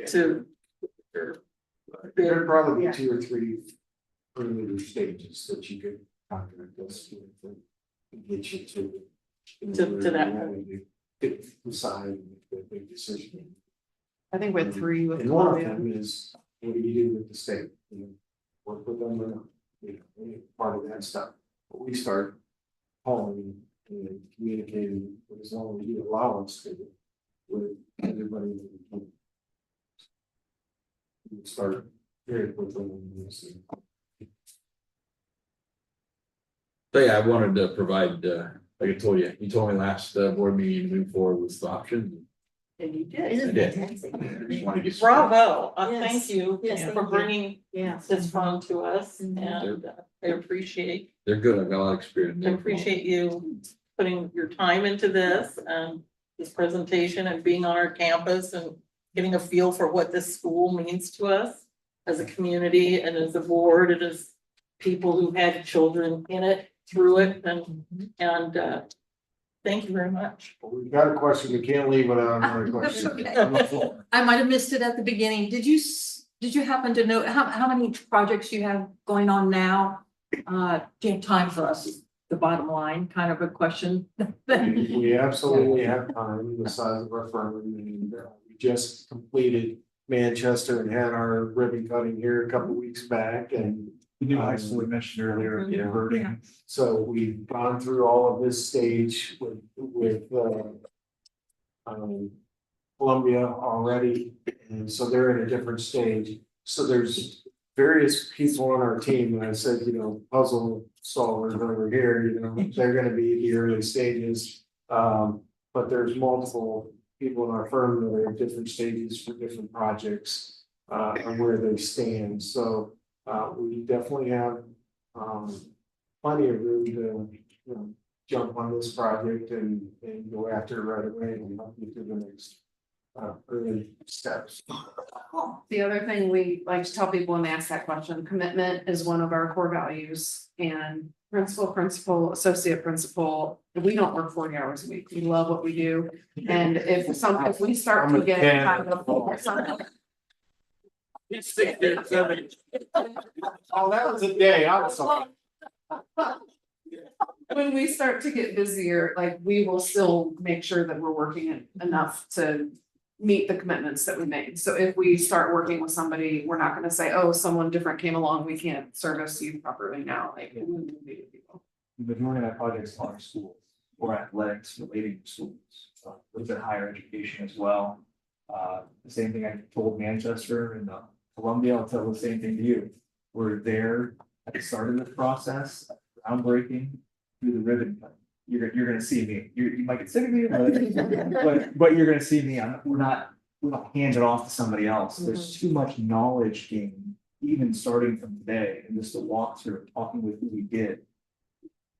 to. There'd probably be 2 or 3 earlier stages that you could contract us with and get you To that. Decide the big decision. I think with 3 with And one of Columbia. them is, what do you do with the state? You know, work with them or not, you know, part of that stuff. But we start calling and communicating, as long as you allow us to, with everybody that we can. We start very quickly on this. So yeah, I wanted to provide, like I told you, told me last board meeting to move forward with the option. And you did. Isn't I did. fantastic? I just wanna get- Bravo, Yes. thank you Yes, for thank you. bringing Yeah. this fun to us Mhm. and I appreciate. They're good, I've got a lot of experience. I appreciate you putting your time into this and this presentation and being on our campus and getting a feel for what this school means to us as a community and as a board and as people who had children in it, through it, and thank you very much. We've got a question, we can't leave without another question. On the floor. I might have missed it at the beginning. Did you happen to know how many projects you have going on now? Do you have time for us? The bottom line, kind of a question. We absolutely have time, the size of our firm, and we just completed Manchester and had our ribbon cutting here a couple weeks back, and The new high school we mentioned earlier, Yeah. converting. so we've gone through all of this stage with Columbia already, and so they're in a different stage. So there's various people on our team, and I said, you know, puzzle solvers over here, you know, they're gonna be the early stages. But there's multiple people in our firm that are at different stages for different projects, and where they stand, so. We definitely have, plenty of room to, you know, jump on this project and go after it right away and help you through the next, early steps. The other thing we like to tell people when they ask that question, commitment is one of our core values and principal, associate principal, we don't work 40 hours a week. We love what we do. And if we start to get kind of Oh, that was a day, I'm sorry. when we start to get busier, like we will still make sure that we're working enough to meet the commitments that we made. So if we start working with somebody, we're not gonna say, oh, someone different came along, we can't service you properly now, like, we will meet people. The majority of my projects are schools or athletics related to schools, a little bit higher education as well. The same thing I told Manchester and Columbia, I'll tell the same thing to you. We're there at the start of this process, groundbreaking through the ribbon cutting. You're gonna see me, you might get sick of me, but you're gonna see me, we don't hand it off to somebody else, there's too much knowledge gained. Even starting from today, and just to walk through, talking with who we did.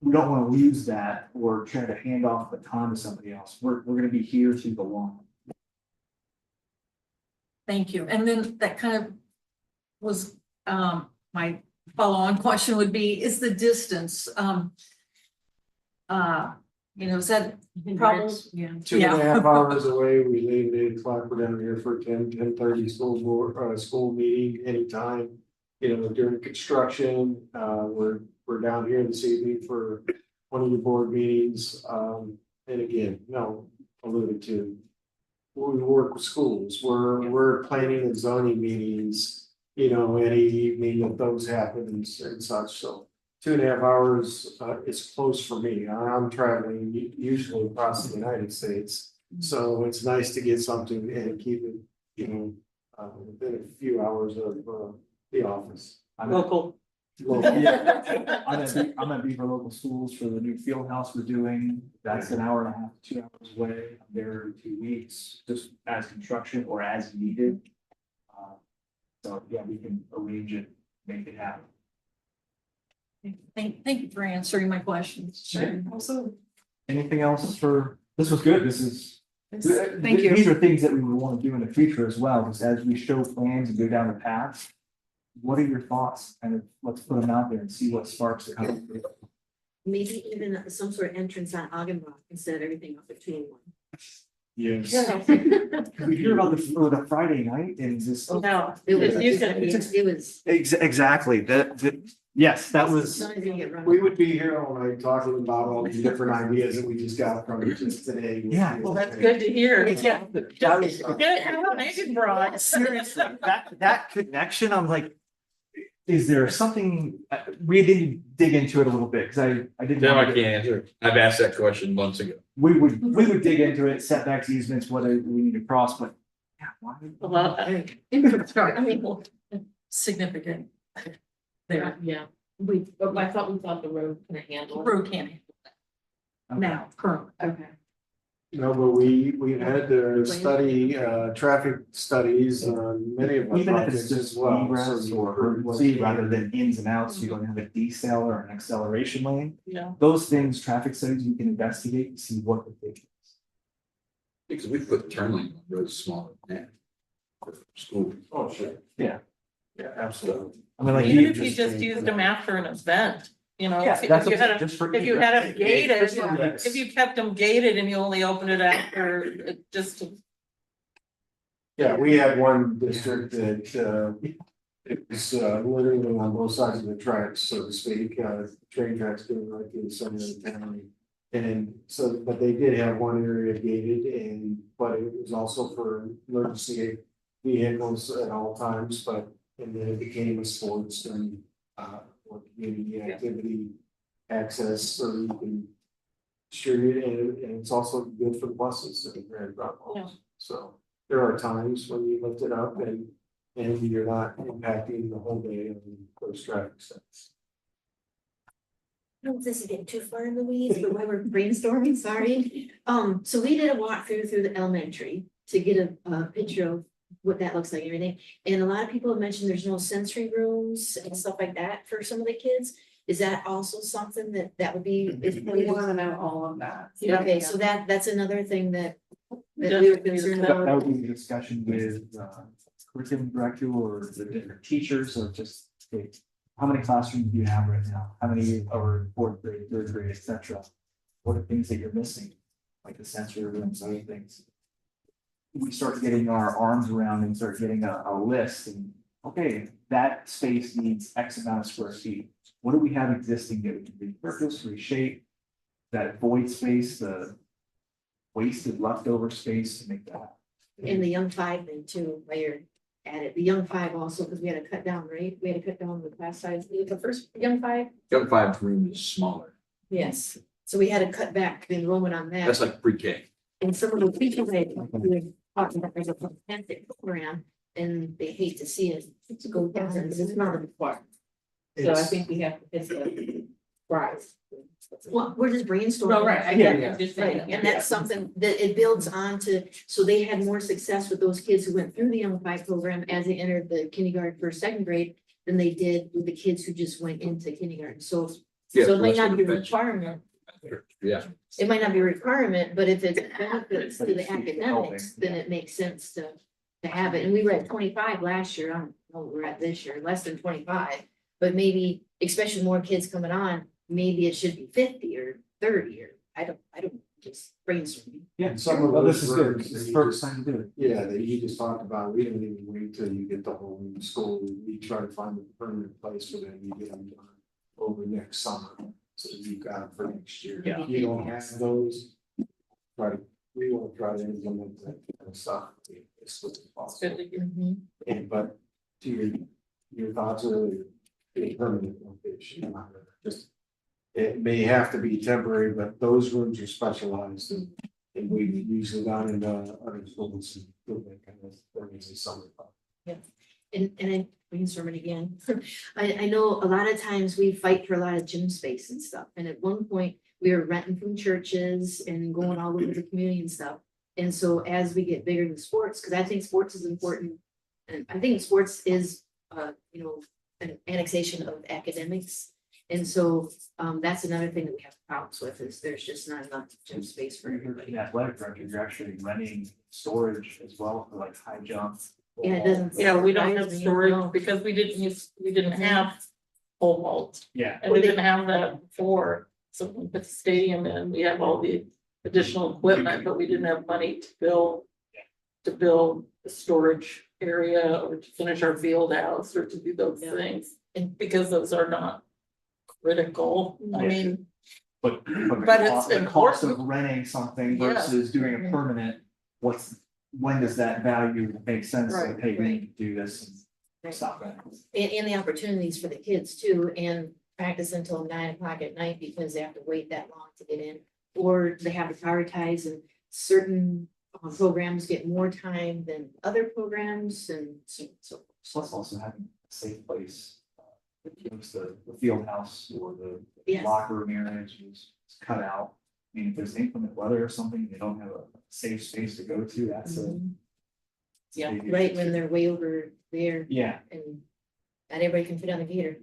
We don't wanna lose that or try to hand off the baton to somebody else, we're gonna be here through the long. Thank you. And then that kind of was, my follow-on question would be, is the distance, is that probably? Yeah. 2.5 hours away, we leave at 8 o'clock, we're down here for 10:30 school board, school meeting anytime. During construction, we're down here this evening for one of the board meetings, and again, alluded to. We work with schools, we're planning and zoning meetings, any evening that those happen and such, so. 2.5 hours, is close for me. I'm traveling usually across the United States. So it's nice to get something and keep it, within a few hours of, the office. Local. Yeah. I'm at Beaver Local Schools for the new field house we're doing, that's an hour and a half, 2 hours away, I'm there in 2 weeks, just as construction or as needed. So yeah, we can arrange it, make it happen. Thank you for answering my questions. Sure. Also, Anything else this was good, this is. thank you. These are things that we would want to do in the future as well, because as we show plans and go down the path. What are your thoughts? And let's put them out there and see what sparks it come. Maybe even some sort of entrance on Augenbach instead of everything off of 21. Yes. We hear about the Friday night and just. No, It was, you can- it was. Exactly, yes, that was. As soon as you get run. We would be here all night talking about all the different ideas that we just got from just today. Yeah. Well, that's good to hear. Yeah. That was. Good, Megan brought. Seriously, that connection, I'm like, is there something, we didn't dig into it a little bit, because I didn't. No, I can't answer. I've asked that question months ago. We would dig into it, setbacks, easements, what do we need to cross, but. Yeah, why? Well, Infrastructure, I mean, significant there. yeah, I thought the road can handle it. Road can't handle that now, currently. Okay. No, but we've had to study, traffic studies on many of our Even if it's projects as just well. egress or emergency rather than ins and outs, you don't have a decel or an acceleration lane. Yeah. Those things, traffic studies, we can investigate and see what the thing is. Because we put turn lane on roads smaller than that. For school. Oh, sure. Yeah. Yeah, absolutely. I mean, like. Even if you just used them after an event, Yeah, if that's you had just for. if you had them gated, Yes. if you kept them gated and you only opened it after, it just. Yeah, we had one district that, it was, literally on both sides of the tracks, so to speak, train tracks going right through the center of the town. And so, but they did have one area gated but it was also for emergency vehicles at all times, and then it became a sports and, or community activity access, so you can distribute it, and it's also good for the buses and grand drop Yeah. offs. So there are times when you lift it up and you're not impacting the whole day on those traffic stops. I don't know if this is getting too far in the weeds, but while we're brainstorming, sorry. So we did a walkthrough through the elementary to get a picture of what that looks like and everything. And a lot of people have mentioned there's no sensory rooms and stuff like that for some of the kids. Is that also something that would be? We want to know all of that. Okay, so that's another thing that we Just were be the concerned That about. would be a discussion with curriculum director or the different teachers or just, okay, how many classrooms do you have right now? How many are fourth grade, third grade, et cetera? What are things that you're missing? Like the sensory rooms, other things. We start getting our arms around and start getting a list and, okay, that space needs X amount of square feet. What do we have existing that we can repurpose, reshape? That void space, the wasted leftover space to make that. in the young five thing too, where you're at it, the young five also, because we had to cut down, right? We had to cut down the class size, the first young five. Young five room is smaller. Yes, so we had to cut back the enrollment on that. That's like pre-K. And some of the people that we were talking about, there's a fantastic program, and they hate to see it go down, because it's not required. So I think we have to, it's a prize. Well, we're just brainstorming. Well, right, I get it, I'm just Right, saying. and that's something that it builds on to, so they had more success with those kids who went through the Young Five program as they entered the kindergarten, first, second grade, than they did with the kids who just went into kindergarten, so. Yeah, So it might that's not be a what we mentioned. requirement, Yeah, it might not be a requirement, but if it benefits to the academics, then it makes sense to have it, and we were at 25 last year, I don't know what we're at this year, less than 25. But maybe, especially more kids coming on, maybe it should be 50 or 30, or I don't, just brainstorming. Yeah, some of Well, those this is good, rooms this is that you first just- time to do it. Yeah, that you just talked about, we didn't even wait till you get the whole new school, we try to find a permanent place for them, you get them done over next summer. So you got them for next year. Yeah. If you don't have those, we won't try to implement that kind of stuff as quick as possible. Mhm. And but to your thoughts earlier, a permanent location, not just. It may have to be temporary, but those rooms are specialized and we usually not in other schools and do that kind of things in summer. And I brainstorming again, I know a lot of times we fight for a lot of gym space and stuff, and at one point, we were renting from churches and going all over the community and stuff. And so as we get bigger in sports, because I think sports is important, and I think sports is, an annexation of academics. And so, that's another thing that we have problems with, is there's just not enough gym space for everybody. In athletic director, you're actually renting storage as well for like high jump. Yeah, it doesn't. Yeah, we don't have surprise me, storage no. because we didn't have pole vault. Yeah, And we didn't have that before, so we put the stadium in, we have all the additional equipment, but we didn't have money to build. To build a storage area or to finish our field house or to do those Yeah. things, and because those are not critical, I Yeah. mean. but But it's the cost of important. renting something Yeah. versus doing a Mhm. permanent, when does that value make sense? Like, Right, hey, we right. need to do this and stop that. And the opportunities for the kids too, and practice until 9 o'clock at night because they have to wait that long to get in. Or they have to prioritize, and certain programs get more time than other programs, and so. Plus also having a safe place. The field house or the Yes. locker room area is cut out. I mean, if there's inclement weather or something, they don't have a safe space to go to, that's a. Mhm. Yeah, big Right, issue. when they're way over there, Yeah. and not everybody can fit on the gator.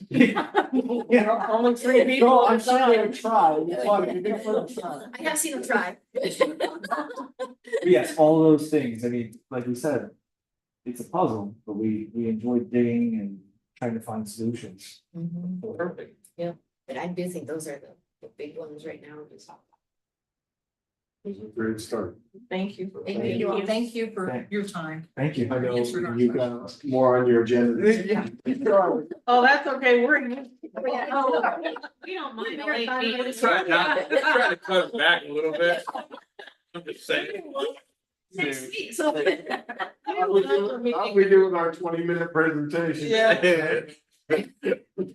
Yeah. Only 3 people. No, I'm sure they would try. It's funny, you can put them try. I have seen them try. But yes, all those things, I mean, like we said, it's a puzzle, but we enjoy digging and trying to find solutions. Mhm. Perfect. But I do think those are the big ones right now. It was a great start. Thank you. Thank you. Thank you for Thank- your time. Thank you. I know Answered our you got more on your agenda. Yeah. Oh, that's okay, we're. We don't mind. try to cut it back a little bit. I'm just saying. Next week, so. I'll be doing our 20-minute presentation. Yeah.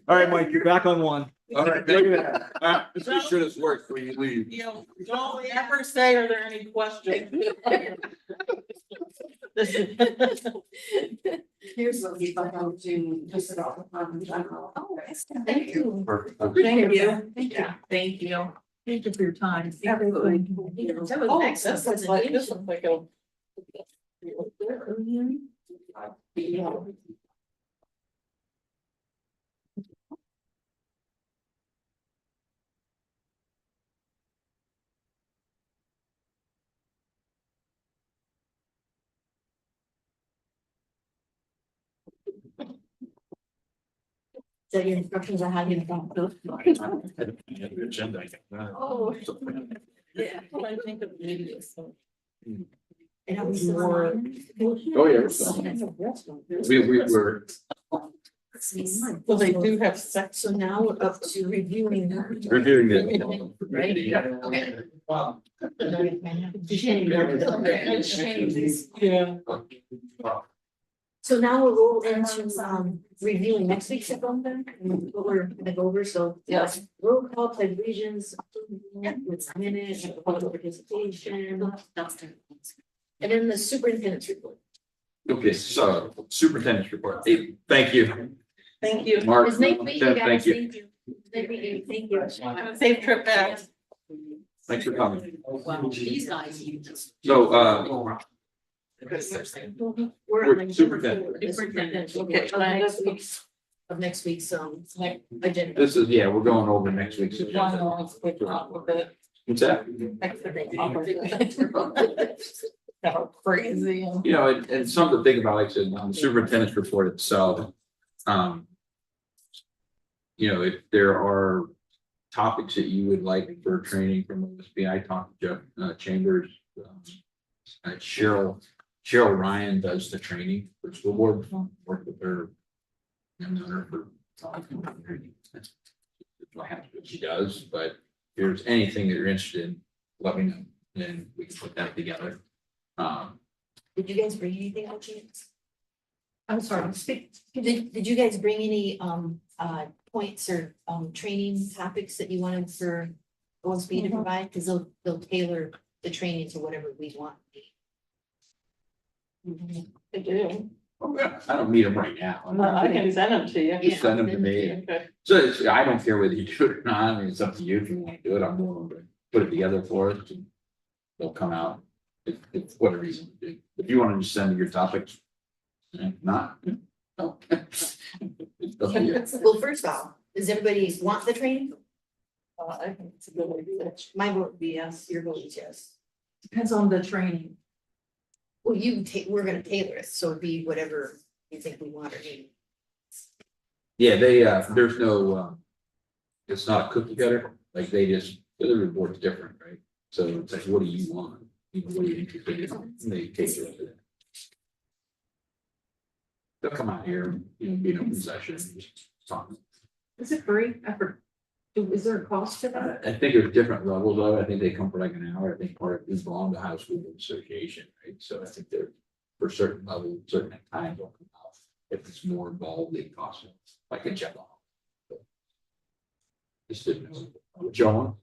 All right, Mike, you're back on one. All right, Look at that. just be sure this works before you leave. You know, don't ever say, are there any questions? This is- Here's what we found to just about the general. Oh, thank you. Perfect. Thank you. Yeah, thank you. Thank you for your time. Absolutely. That was Oh, an excellent this looks like, this presentation. looks like a. Yeah. So your instructions on how to get them. Agenda, I think. Oh. Yeah. I think of videos, so. And are we still More- on? Oh, yeah, we're still. We were, Well, they do have sex. So now we're up to reviewing. Reviewing the. Right, okay. Yeah. So now we'll roll into reviewing next week's agenda, and what we're gonna go over, so. Yes. Roll call, pledge allegiance, with minutes, public participation. And then the superintendent's report. Okay, so superintendent's report. Hey, thank you. Thank you. Mark, It's nice meeting you Tim, guys, thank you. thank you. Nice meeting you, thank you. Have a safe trip back. Thanks for coming. Wow, these guys. So, We're on the Superintendent. superintendent, Okay, of next week's, agenda. this is, yeah, we're going over next week's One agenda. more quick talk with it. What's that? How crazy. You know, and something to think about, like I said, on the superintendent's report itself. You know, if there are topics that you would like for training from OSB, I talked to Jeff Chambers. Cheryl Ryan does the training for school board, work with her. And known her for. That's what she does, but if there's anything that you're interested in, let me know, and we can put that together. Did you guys bring anything out, Chance? I'm sorry, Did you guys bring any points or training topics that you wanted for OSB to provide? Cause they'll tailor the training to whatever we want. I do. I don't need them right now. I can send them to you. Just send them to me. Okay. So I don't care whether you do it or not. I mean, it's up to you. If you want to do it, I'm willing to put it together for us. And they'll come out if whatever reason. If you want to just send me your topics. If not. No. It's up to you. Well, first off, does everybody want the training? I think it's a good idea. My vote would be yes, your vote is yes. depends on the training. Well, we're gonna tailor it, so it'd be whatever you think we want or need. Yeah, there's no, it's not a cookie cutter, like they just, the report's different, right? So it's like, what do you want? You know, what do you interested in? And they take it. They'll come out here, you know, be in open session, just talk. Is it free? Is there a cost to that? I think there's different levels of it. I think they come for like an hour. I think part of it belong to Ohio School Board Association, right? So I think they're for certain levels, certain times will come out. If it's more involved, they cost them, like a check off. Just didn't know. John?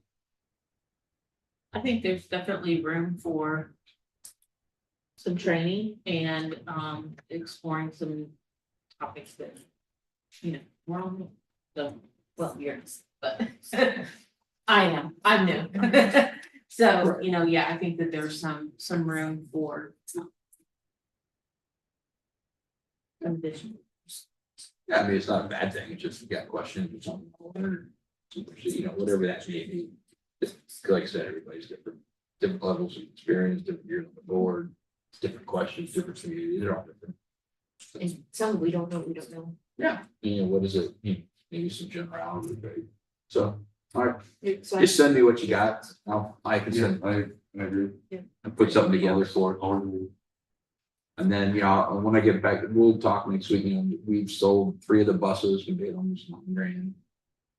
I think there's definitely room for some training and exploring some topics that, you know, we're on the, well, years, but I'm new. So, you know, yeah, I think that there's some room for additional. Yeah, I mean, it's not a bad thing. It's just you got questions or something, or, you know, whatever that may be. It's, like I said, everybody's different levels of experience, different years on the board, different questions, different communities, they're all different. And some we don't know, Yeah. You know, what is it? You know, maybe some generalities, right? So, all right, So just send me what you got. I can send, I agree. and put something together for it. And then, you know, when I get back, we'll talk next week, you know, we've sold 3 of the buses, we paid almost $9,000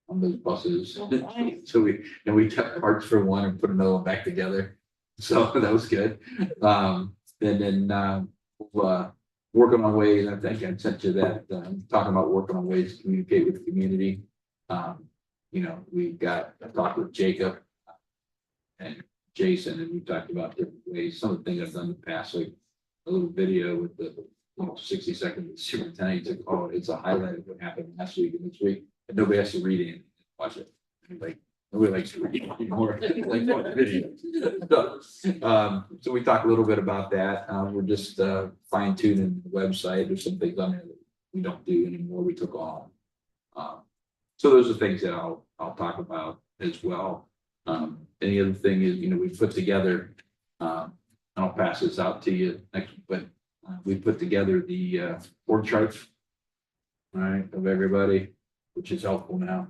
on those buses. Oh, nice. So we took parts for one and put another one back together. So that was good. And then working on ways, I think I sent you that, talking about working on ways to communicate with the community. You know, I talked with Jacob and Jason, and we talked about different ways, some of the things I've done in the past, like a little video with the 60 seconds superintendent took, oh, it's a highlight of what happened last week and this week, and nobody has to read it and watch it. Like nobody likes to read anymore, like watch the video. So we talked a little bit about that. We're just fine tuning the website. There's some things on there that we don't do anymore. We took on. So those are things that I'll talk about as well. And the other thing is, you know, we put together. I'll pass this out to you next, but we put together the org charts, all right, of everybody, which is helpful now.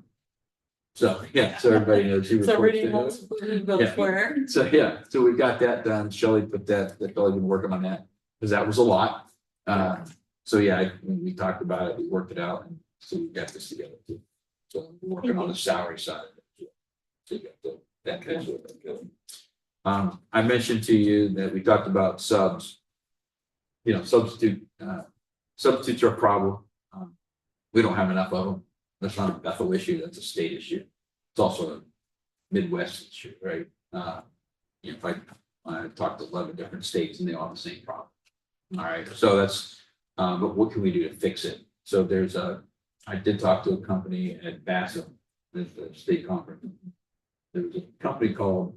So, yeah, so everybody knows who So reports reading to those, who. Yeah. where? So, yeah, so we got that done. Shelley put that Shelley's been working on that, because that was a lot. So yeah, we talked about it, we worked it out, and So we got this together too. So we're working on the salary side. So you got that kind of. I mentioned to you that we talked about subs. You know, substitutes are a problem. We don't have enough of them. That's not a Bethel issue, that's a state issue. It's also a Midwest issue, right? If I talked to 11 different states and they all have the same problem. All right, so that's, but what can we do to fix it? So I did talk to a company at Bassett, the state conference. There was a company called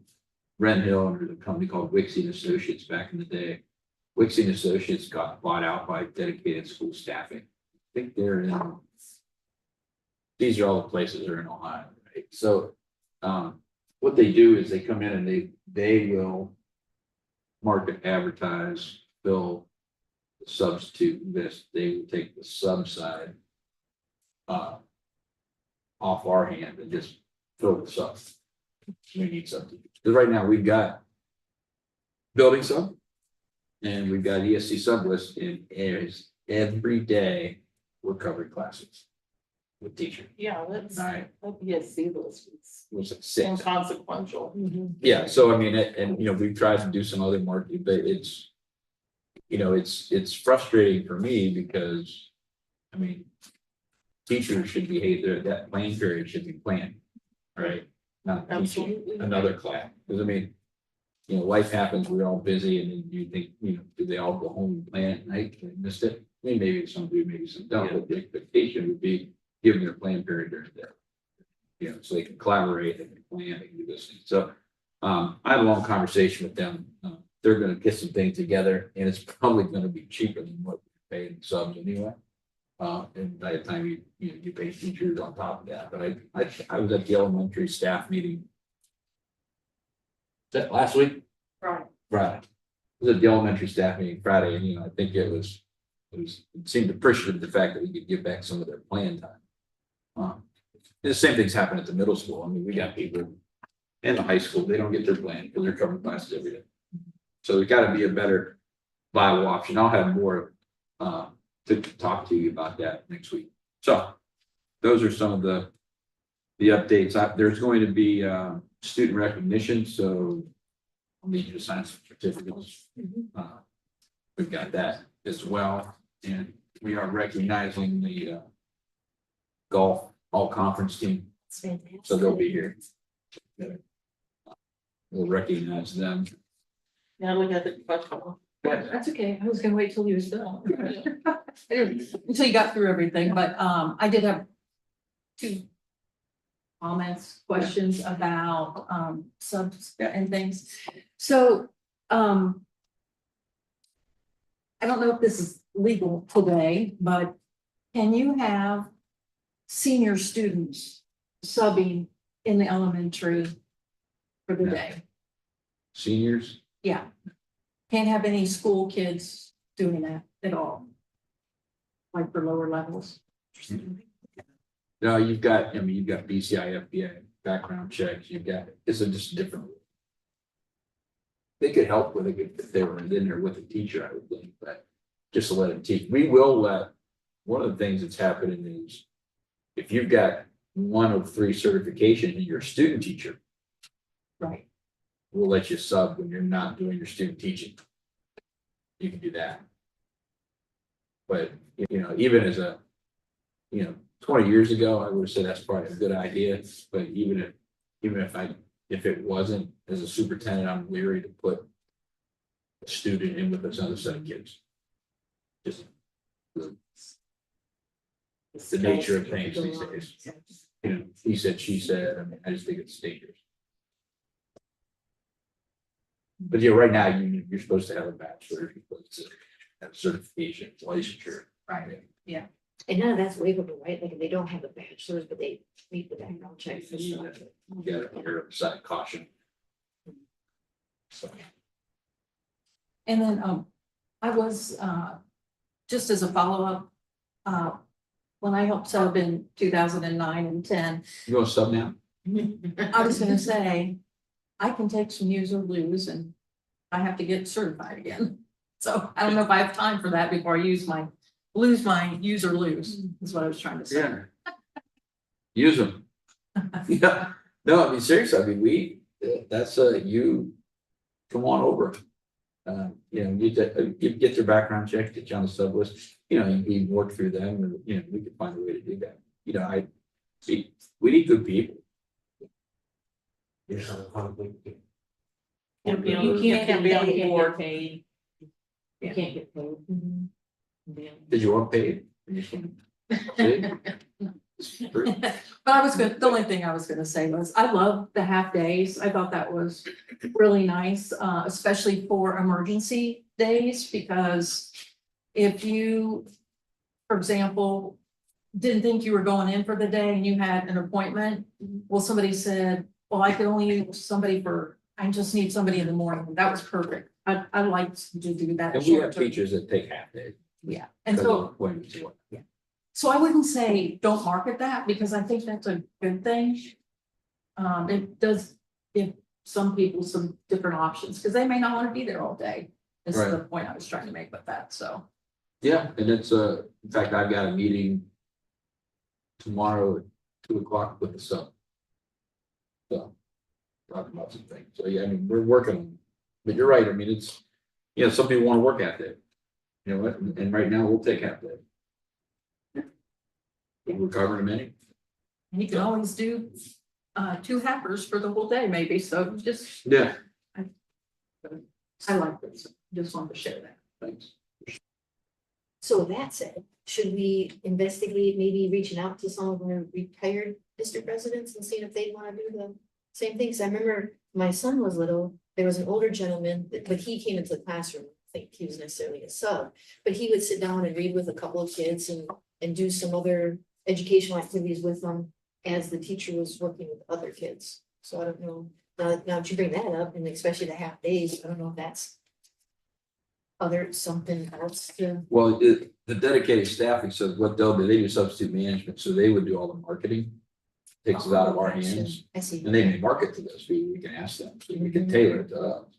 Wren Hill, and there's a company called Wixie and Associates back in the day. Wixie and Associates got bought out by dedicated school staffing. I think they're in, these are all the places that are in Ohio, right? So what they do is they come in and they will market, advertise, fill the substitute list. They will take the sub side off our hand and just fill the sub. We need substitutes. Because right now we've got building sub and we've got ESC sub list, and every day we're covering classes with teachers. Yeah, that's, All right. that BSC list is Was it 6? inconsequential. Yeah, so I mean, and you know, we've tried to do some other marketing, but it's, you know, it's frustrating for me because, I mean, teachers should be that plan period should be planned, right? Not teaching Absolutely. another class, because I mean, you know, life happens, we're all busy, and then you think, you know, do they all go home and plan at night? They missed it. I mean, maybe some do, maybe some don't, but the expectation would be given their plan period during the day. You know, so they can collaborate, they can plan, they can do this thing. So I had a long conversation with them. They're gonna get some things together, and it's probably gonna be cheaper than what we pay in subs anyway. And by the time you pay teachers on top of that, but I was at the elementary staff meeting. Was that last week? Right. Friday. It was at the elementary staff meeting Friday, and you know, I think it seemed appreciative of the fact that we could give back some of their plan time. The same things happen at the middle school. I mean, we got people in the high school, they don't get their plan because they're covering classes every day. So there's got to be a better viable option. I'll have more to talk to you about that next week. So those are some of the updates. There's going to be student recognition, so I'll need you to sign some certificates. We've got that as well, and we are recognizing the golf all conference team, It's fantastic. so they'll be here. We'll recognize them. Natalie got the question. That's okay. I was gonna wait till he was done. Until you got through everything, but I did have 2 comments, questions about subs and things. So I don't know if this is legal today, but can you have senior students subbing in the elementary for the day? Seniors, Yeah. Can't have any school kids doing that at all. Like for lower levels. no, you've got BCI, FBA, background checks, it's just different. They could help with it if they were in there with a teacher, I would think, but just to let them teach. We will one of the things that's happening is if you've got 1 of 3 certifications and you're a student teacher, Right. we'll let you sub when you're not doing your student teaching. You can do that. But, you know, even as 20 years ago, I would have said that's probably a good idea, but even if it wasn't, as a superintendent, I'm leery to put a student in with another set of kids. Just the nature of things these days. You know, he said, she said, I mean, I just think it's dangerous. But yeah, right now, you're supposed to have a bachelor, you're supposed to have certification, licensure. Right. Yeah. And none of that's waivable, right? Like if they don't have a bachelor's, but they meet the background checks and stuff. You gotta err on the side of caution. So, And then I was just as a follow-up, when I helped sub in 2009 and 10, you going to sub now? I was gonna say, I can take some use or lose and I have to get certified again. So I don't know if I have time for that before I use my lose my use or lose, is what I was trying to say. Yeah. Use them. Yeah, no, I mean, seriously, I mean, that's you, come on over. You know, you get their background check, get you on the sub list, you know, you work through them, and, you know, we could find a way to do that. You know, we need good people. Yeah. Can't be on, You you can't can't be on the board. paid. You can't get paid. Did you want paid? But I was the only thing I was gonna say was, I love the half days. I thought that was really nice, especially for emergency days, because if you, for example, didn't think you were going in for the day and you had an appointment, well, somebody said, well, I could only use somebody I just need somebody in the morning. That was perfect. I like to do that. And we have short term. teachers that take half days. Yeah, and because of so. appointments and whatnot. So I wouldn't say don't market that, because I think that's a good thing. It does give some people some different options, because they may not want to be there all day. This is the point I was trying to make with that, so. Yeah, and it's in fact, I've got a meeting tomorrow at 2:00 with the sub. So, talking about some things. So, yeah, I mean, we're working, but you're right. I mean, it's, you know, some people want to work half day. You know what? And right now we'll take half day. We're covering many. And you can always do 2 halfers for the whole day, maybe, so just, Yeah. I like this, just wanted to share that. Thanks. So with that said, should we investigate maybe reaching out to some of our retired district residents and seeing if they want to do the same thing? 'Cause I remember my son was little, there was an older gentleman, but he came into the classroom. I think he was necessarily a sub, but he would sit down and read with a couple of kids and do some other educational activities with them as the teacher was working with other kids. So I don't know, now that you bring that up, and especially the half days, I don't know if that's something else to. Well, the dedicated staffing, so what they'll do, they do substitute management, so they would do all the marketing. Takes it out of our Gotcha. hands, I see. and they may market to this, we can ask them, so we can tailor it to us.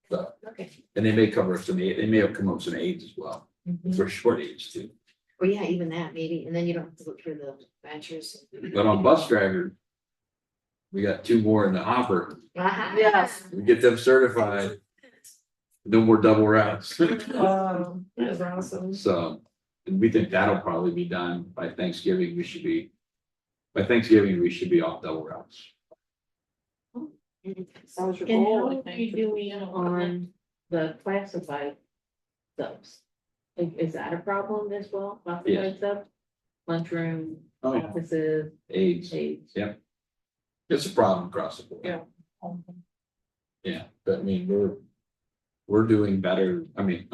So, Okay. and they may cover some, they may have come up with some aids as well, Mhm. for short aids too. Or yeah, even that maybe, and then you don't have to look for the vouchers. But on bus driver, we got 2 more in the hopper, Yes. we get them certified, no more double routes. That's awesome. So, and we think that'll probably be done by Thanksgiving, by Thanksgiving, we should be off double routes. That was your And goal, how I are we think. doing on the classified subs? Like, is that a problem as well, classified subs? Lunchroom, Oh, yeah. offices, AIDS, aides? it's a problem across the board. Yeah. Yeah, but I mean, we're doing better. I mean,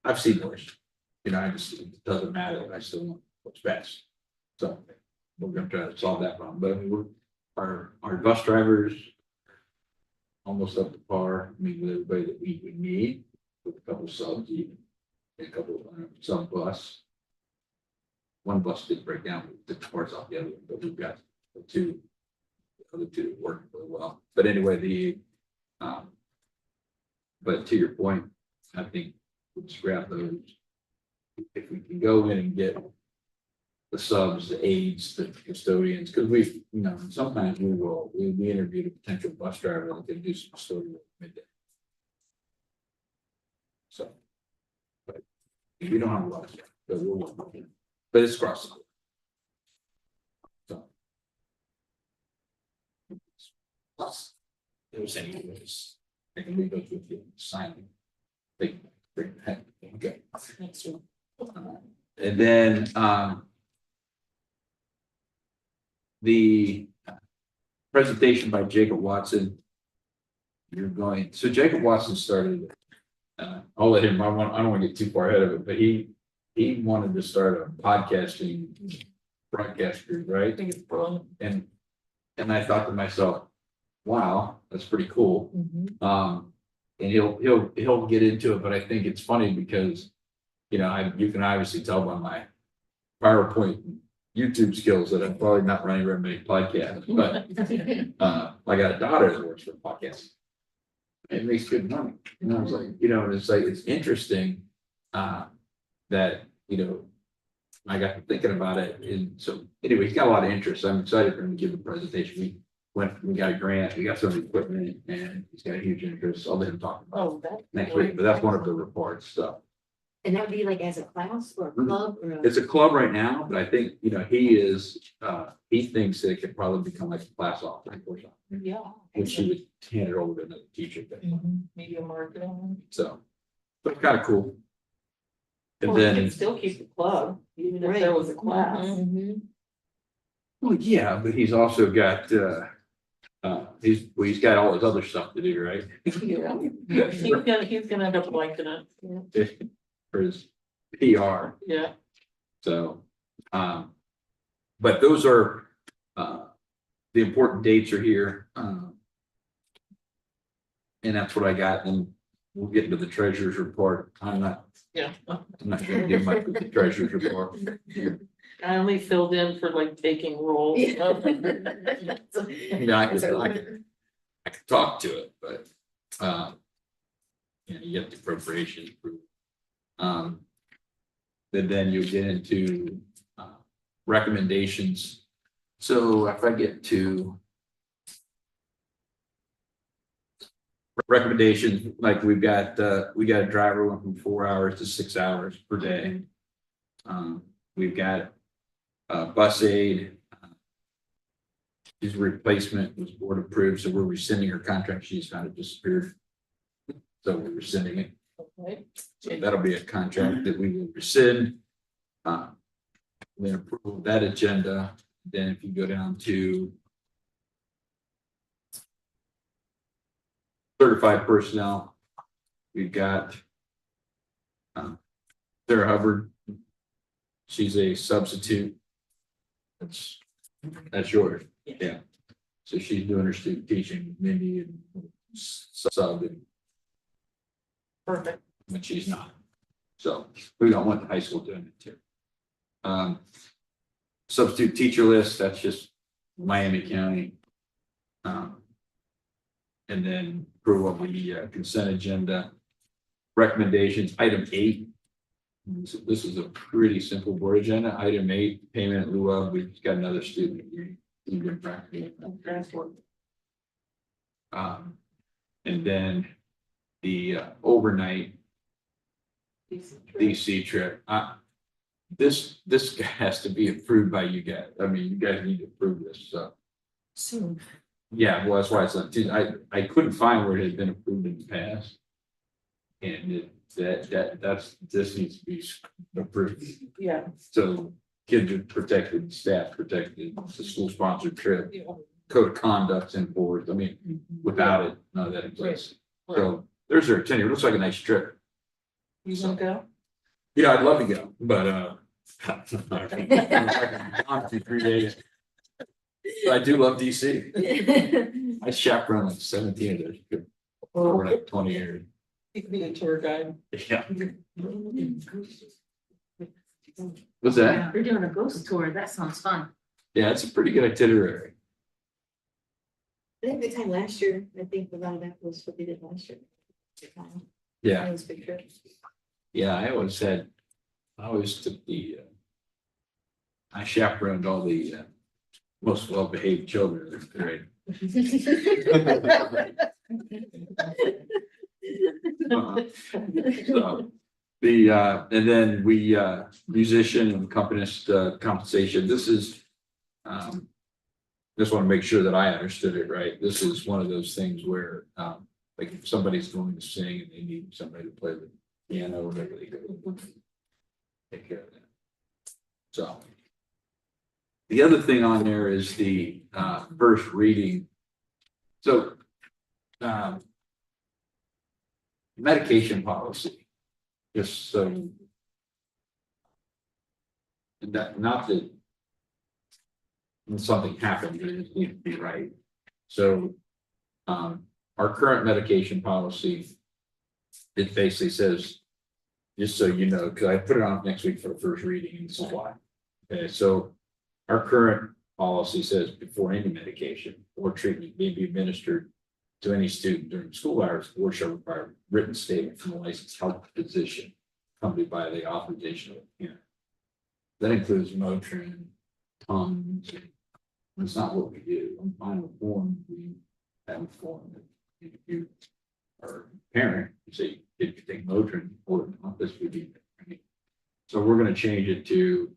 I've seen worse. You know, it doesn't matter. I still want what's best. So we're gonna try to solve that problem. But I mean, our bus drivers almost up to par. I mean, with everybody that we would need, with a couple of subs, even a couple of some bus. One bus did break down, the cars off the other, one, but we've got the other two working really well. But anyway, but to your point, I think we'll scrap those. If we can go in and get the subs, the aides, the custodians, because sometimes we interviewed a potential bus driver that could do some custodial midday. So, but we don't have a lot of stuff, but we'll work on it. But it's across the board. So. Plus, it was anyways, I can leave those with you, signing. Bring that, okay. And then, the presentation by Jacob Watson. So Jacob Watson started, I'll let him, I don't want to get too far ahead of it, but he wanted to start a podcasting broadcast group, right? I think it's brilliant. And I thought to myself, wow, that's pretty cool. Mhm. And he'll get into it, but I think it's funny because, you can obviously tell by my PowerPoint YouTube skills that I'm probably not running very many podcasts, but I got a daughter that works for podcasts. It makes good money. And I was like, it's interesting. that, you know, I got to thinking about it, and so anyway, he's got a lot of interest. I'm excited for him to give the presentation. We got a grant, we got some equipment, and he's got a huge interest. I'll let him talk about Oh, that. it next week, but that's one of the reports, so. And that would be like as a class or a club or a? It's a club right now, but I think, you know, he thinks that it could probably become like a class offering or something, Yeah. which he would hand it over to another teacher. Media marketing. So, but kind of cool. And Well, you can then, still keep the club, even if Right. there was a class. Mhm. well, yeah, but he's also got, he's got all his other stuff to do, right? Yeah. He's gonna end up liking it. For his PR. Yeah. So, but those are, the important dates are here. And that's what I got, and we'll get into the treasurer's report. I'm not gonna do much with the treasurer's report. I only filled in for like taking roles. I mean, I could talk to it, but, you know, you get the appropriation approved. Then you'll get into, recommendations. So if I get to recommendations, like we got a driver went from 4 hours to 6 hours per day. We've got bus aid. His replacement was board approved, so we're rescinding her contract. She's kind of disappeared. So we're rescinding it. Okay. So that'll be a contract that we will rescind. Then approve that agenda. Then if you go down to certified personnel, we've got Sarah Hubbard. She's a substitute. That's yours. Yeah. So she's doing her student teaching with Mindy and sub, Perfect. when she's not. So we don't want the high school doing it too. Substitute teacher list, that's just Miami County. And then approval of the consent agenda. Recommendations, item 8. So this is a pretty simple board agenda. Item 8, payment in lieu of, we've got another student. And then the overnight DC trip. This has to be approved by you guys. I mean, you guys need to approve this, so. Soon. Yeah, well, that's why it's not, I couldn't find where it had been approved in the past. And this needs to be approved. Yeah. So kids are protected, staff protected, it's a school sponsored trip, Yeah. code of conduct's in board. I mean, without it, none of that exists. So there's their itinerary. It looks like a nice trip. You gonna go? Yeah, I'd love to go, but on for 3 days. But I do love DC. I chaperoned like 17 of those for like 20 years. You can be a tour guide. Yeah. What's that? They're doing a ghost tour. That sounds fun. Yeah, it's a pretty good itinerary. They had a good time last year. I think a lot of that was what they did last year. Yeah, That was a big trip. yeah, I always took I chaperoned all the most well-behaved children in the grade. So and then we musician and accompanist compensation. This is just want to make sure that I understood it right. This is one of those things where like if somebody's going to sing and they need somebody to play the piano or whatever, they go take care of that. So the other thing on there is the first reading. So medication policy, just so that not that when something happened, it just needs to be right. So our current medication policy, it basically says, just so you know, because I put it on next week for the first reading, and this is why. Okay, so our current policy says before any medication or treatment may be administered to any student during school hours, or shall require written statement from a licensed health physician. accompanied by the authorization of the parent. That includes Motrin, tons. That's not what we do. On final form, we have a form that if you are a parent, you say, if you take Motrin or not, this would be. So we're gonna change it to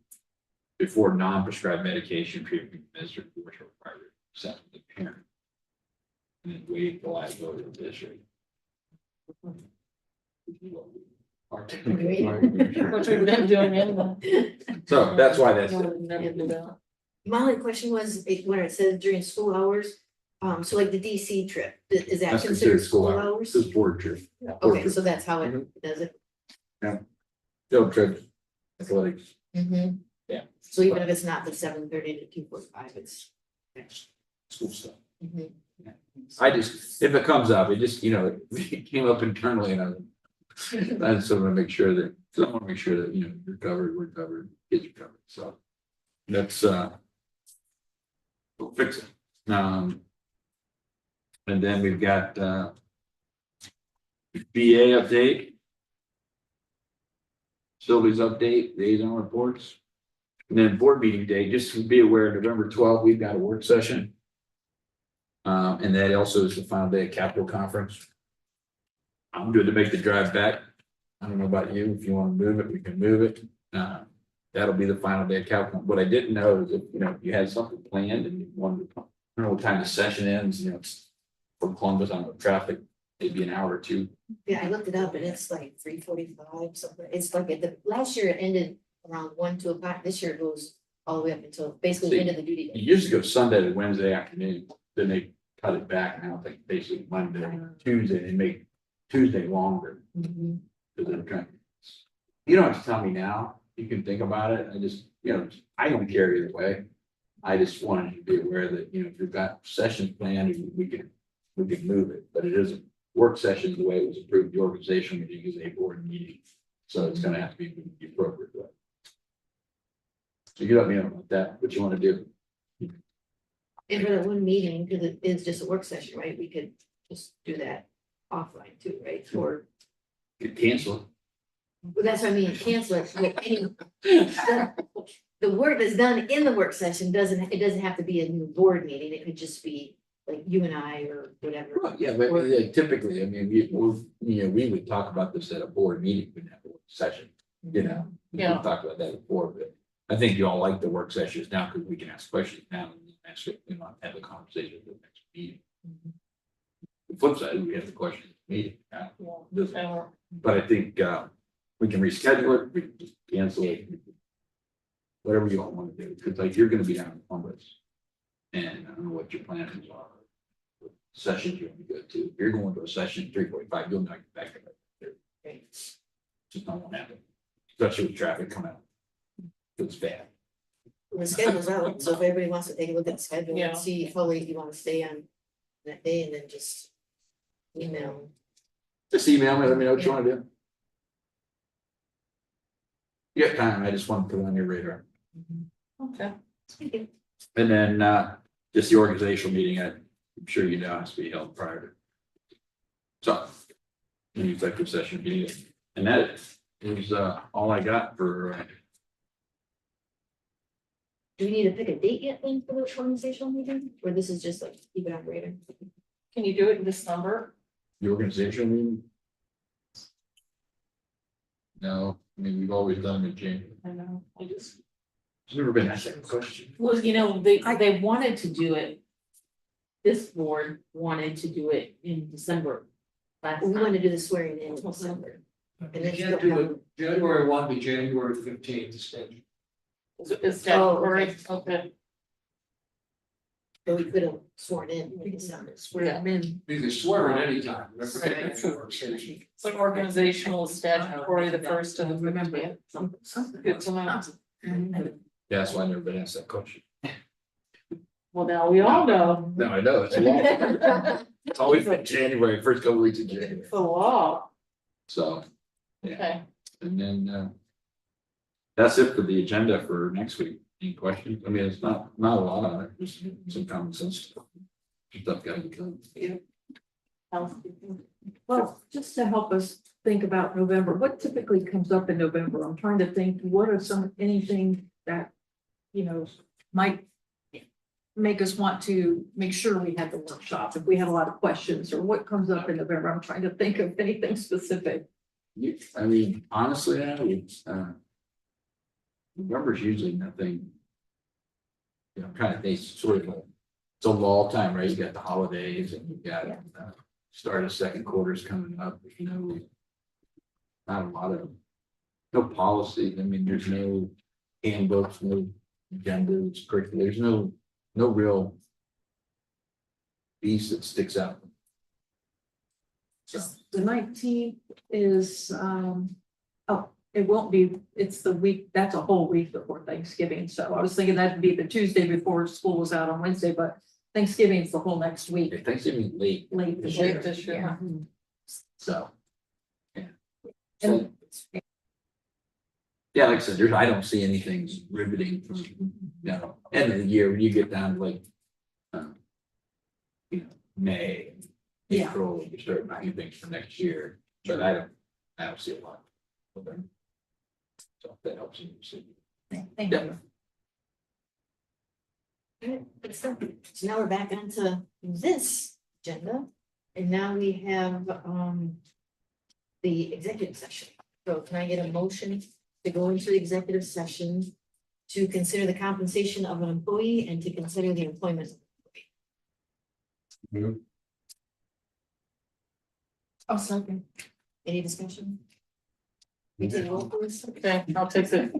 before non-prescribed medication treatment administered for required consent of the parent. And then waive the liability of the district. Which we've been doing anyway. So that's why that's. No, we've never do that. My only question was, when it says during school hours, so like the DC trip, is that That's considered school hours? This is board trip. Okay, so that's how it does it. Field trips, athletics. Mm-hmm. Yeah. So even if it's not the 7:30 to 2:45, it's. School stuff. Mhm. I just, if it comes up, it just, it came up internally and I just want to make sure that, you're covered, we're covered, kids are covered, so. That's, we'll fix it. And then we've got, BA update. Sylvie's update, liaison reports. And then board meeting day, just to be aware, November 12th, we've got a work session. And that also is the final day of Capitol Conference. I'm good to make the drive back. I don't know about you, if you want to move it, we can move it. That'll be the final day of Capitol. What I didn't know is if, you had something planned and you wanted to, I don't know what time the session ends, it's from Columbus on the traffic, maybe an hour or two. Yeah, I looked it up and it's like 3:45 something. It's like last year it ended around 1, 2 o'clock. This year it goes all the way up until basically the end of the duty It day. used to go Sunday to Wednesday afternoon, then they cut it back now, like basically Monday, Tuesday, they make Tuesday longer. Mhm. Because they're trying. You don't have to tell me now, you can think about it, I just, I don't care either way. I just wanted you to be aware that, if you've got sessions planned, we can move it, but it isn't work sessions the way it was approved, the organization meeting is a board meeting. So it's gonna have to be the appropriate way. So you let me know about that, what you wanna do. And for that one meeting, because it is just a work session, right? We could just do that offline too, right? Or, You can cancel it. well, that's what I mean, cancel it. Well, the work that's done in the work session it doesn't have to be a new board meeting. It could just be like you and I or whatever. Well, yeah, but typically, I mean, we would talk about this at a board meeting, we have a work session, We Yeah. talked about that before, but I think you all like the work sessions now because we can ask questions now and ask it, have a conversation at the next meeting. The flip side, we have the question at the meeting. But I think we can reschedule it, we can just cancel it. Whatever you all want to do, because like you're gonna be down in Columbus. And I don't know what your plans are. What sessions you're gonna go to. If you're going to a session 3:45, you'll not get back there. Just not gonna happen. Especially with traffic coming out. It's bad. The schedule's out, so if everybody wants to take a look at the schedule Yeah. and see how late you want to stay on that day and then just email. Just email me, let me know what you want to do. You have time, I just want to put it on your radar. Okay. And then just the organizational meeting, I'm sure you know, has to be held prior to. So. An executive session meeting, and that is all I got for. Do we need to pick a date yet then for the organizational meeting? Or this is just like keep it on radar? Can you do it in December? The organizational meeting? No, I mean, we've always done it in January. I know, I just. It's never been asked that question. Well, they wanted to do it. This board wanted to do it in December. Last We want time. to do the swearing in December. And then You can't do it January 1 to January 15th instead. It's January, okay. But we could have sworn in in December. Swear them in. You can swear at any time. It's like organizational statutory, the first and the remember. Good to know. Yeah, that's why I never been asked that question. Well, now we all know. No, I know, it's a long. It's always been January, first couple weeks of January, It's the law. so, Okay. and then. That's it for the agenda for next week. Any questions? I mean, it's not a lot on it, just some common sense stuff. Stuff gotta be done. Housekeeping. Well, just to help us think about November, what typically comes up in November? I'm trying to think, what are anything that, you know, might make us want to make sure we have the workshop, if we have a lot of questions, or what comes up in November? I'm trying to think of anything specific. I mean, honestly, it's, November's usually nothing. You know, kind of, they sort of, it's a lull time, right? You got the holidays and you got, start of second quarter's coming up, you know. Not a lot of, no policy, I mean, there's no handbooks, no agendas, curriculum, there's no real piece that sticks out. So, The 19th is, oh, it won't be, it's the week, that's a whole week before Thanksgiving, so I was thinking that'd be the Tuesday before school was out on Wednesday, but Thanksgiving is the whole next week, Thanksgiving late, late this Late year. this year. Yeah. so. Yeah. And- So, yeah, like I said, I don't see anything riveting from, you know, end of the year when you get down to like. You know, May, Yeah. April, you start buying things for next year, but I don't see a lot. Okay. So if that helps you see. Thank Yeah. you. Good, good stuff. So now we're back onto this agenda, and now we have, the executive session. So can I get a motion to go into the executive session to consider the compensation of an employee and to consider the employment? of an employee? Oh, second. Any discussion? We take roll, please. Okay, I'll take it.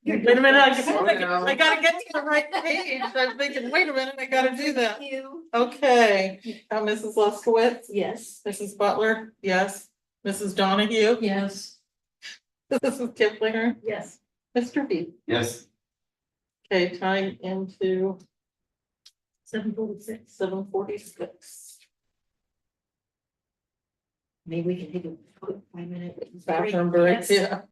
Wait a minute, I gotta get to the right page. I'm thinking, wait a minute, I gotta do that. Thank you. Okay, Mrs. Luskowitz, Yes. Mrs. Butler, yes. Mrs. Donahue, Yes. Mrs. Kiplinger, Yes. Mr. B. Yes. Okay, time into 7:46. 7:46. Maybe we can take a quick 5-minute. Bathroom break, Yes. yeah.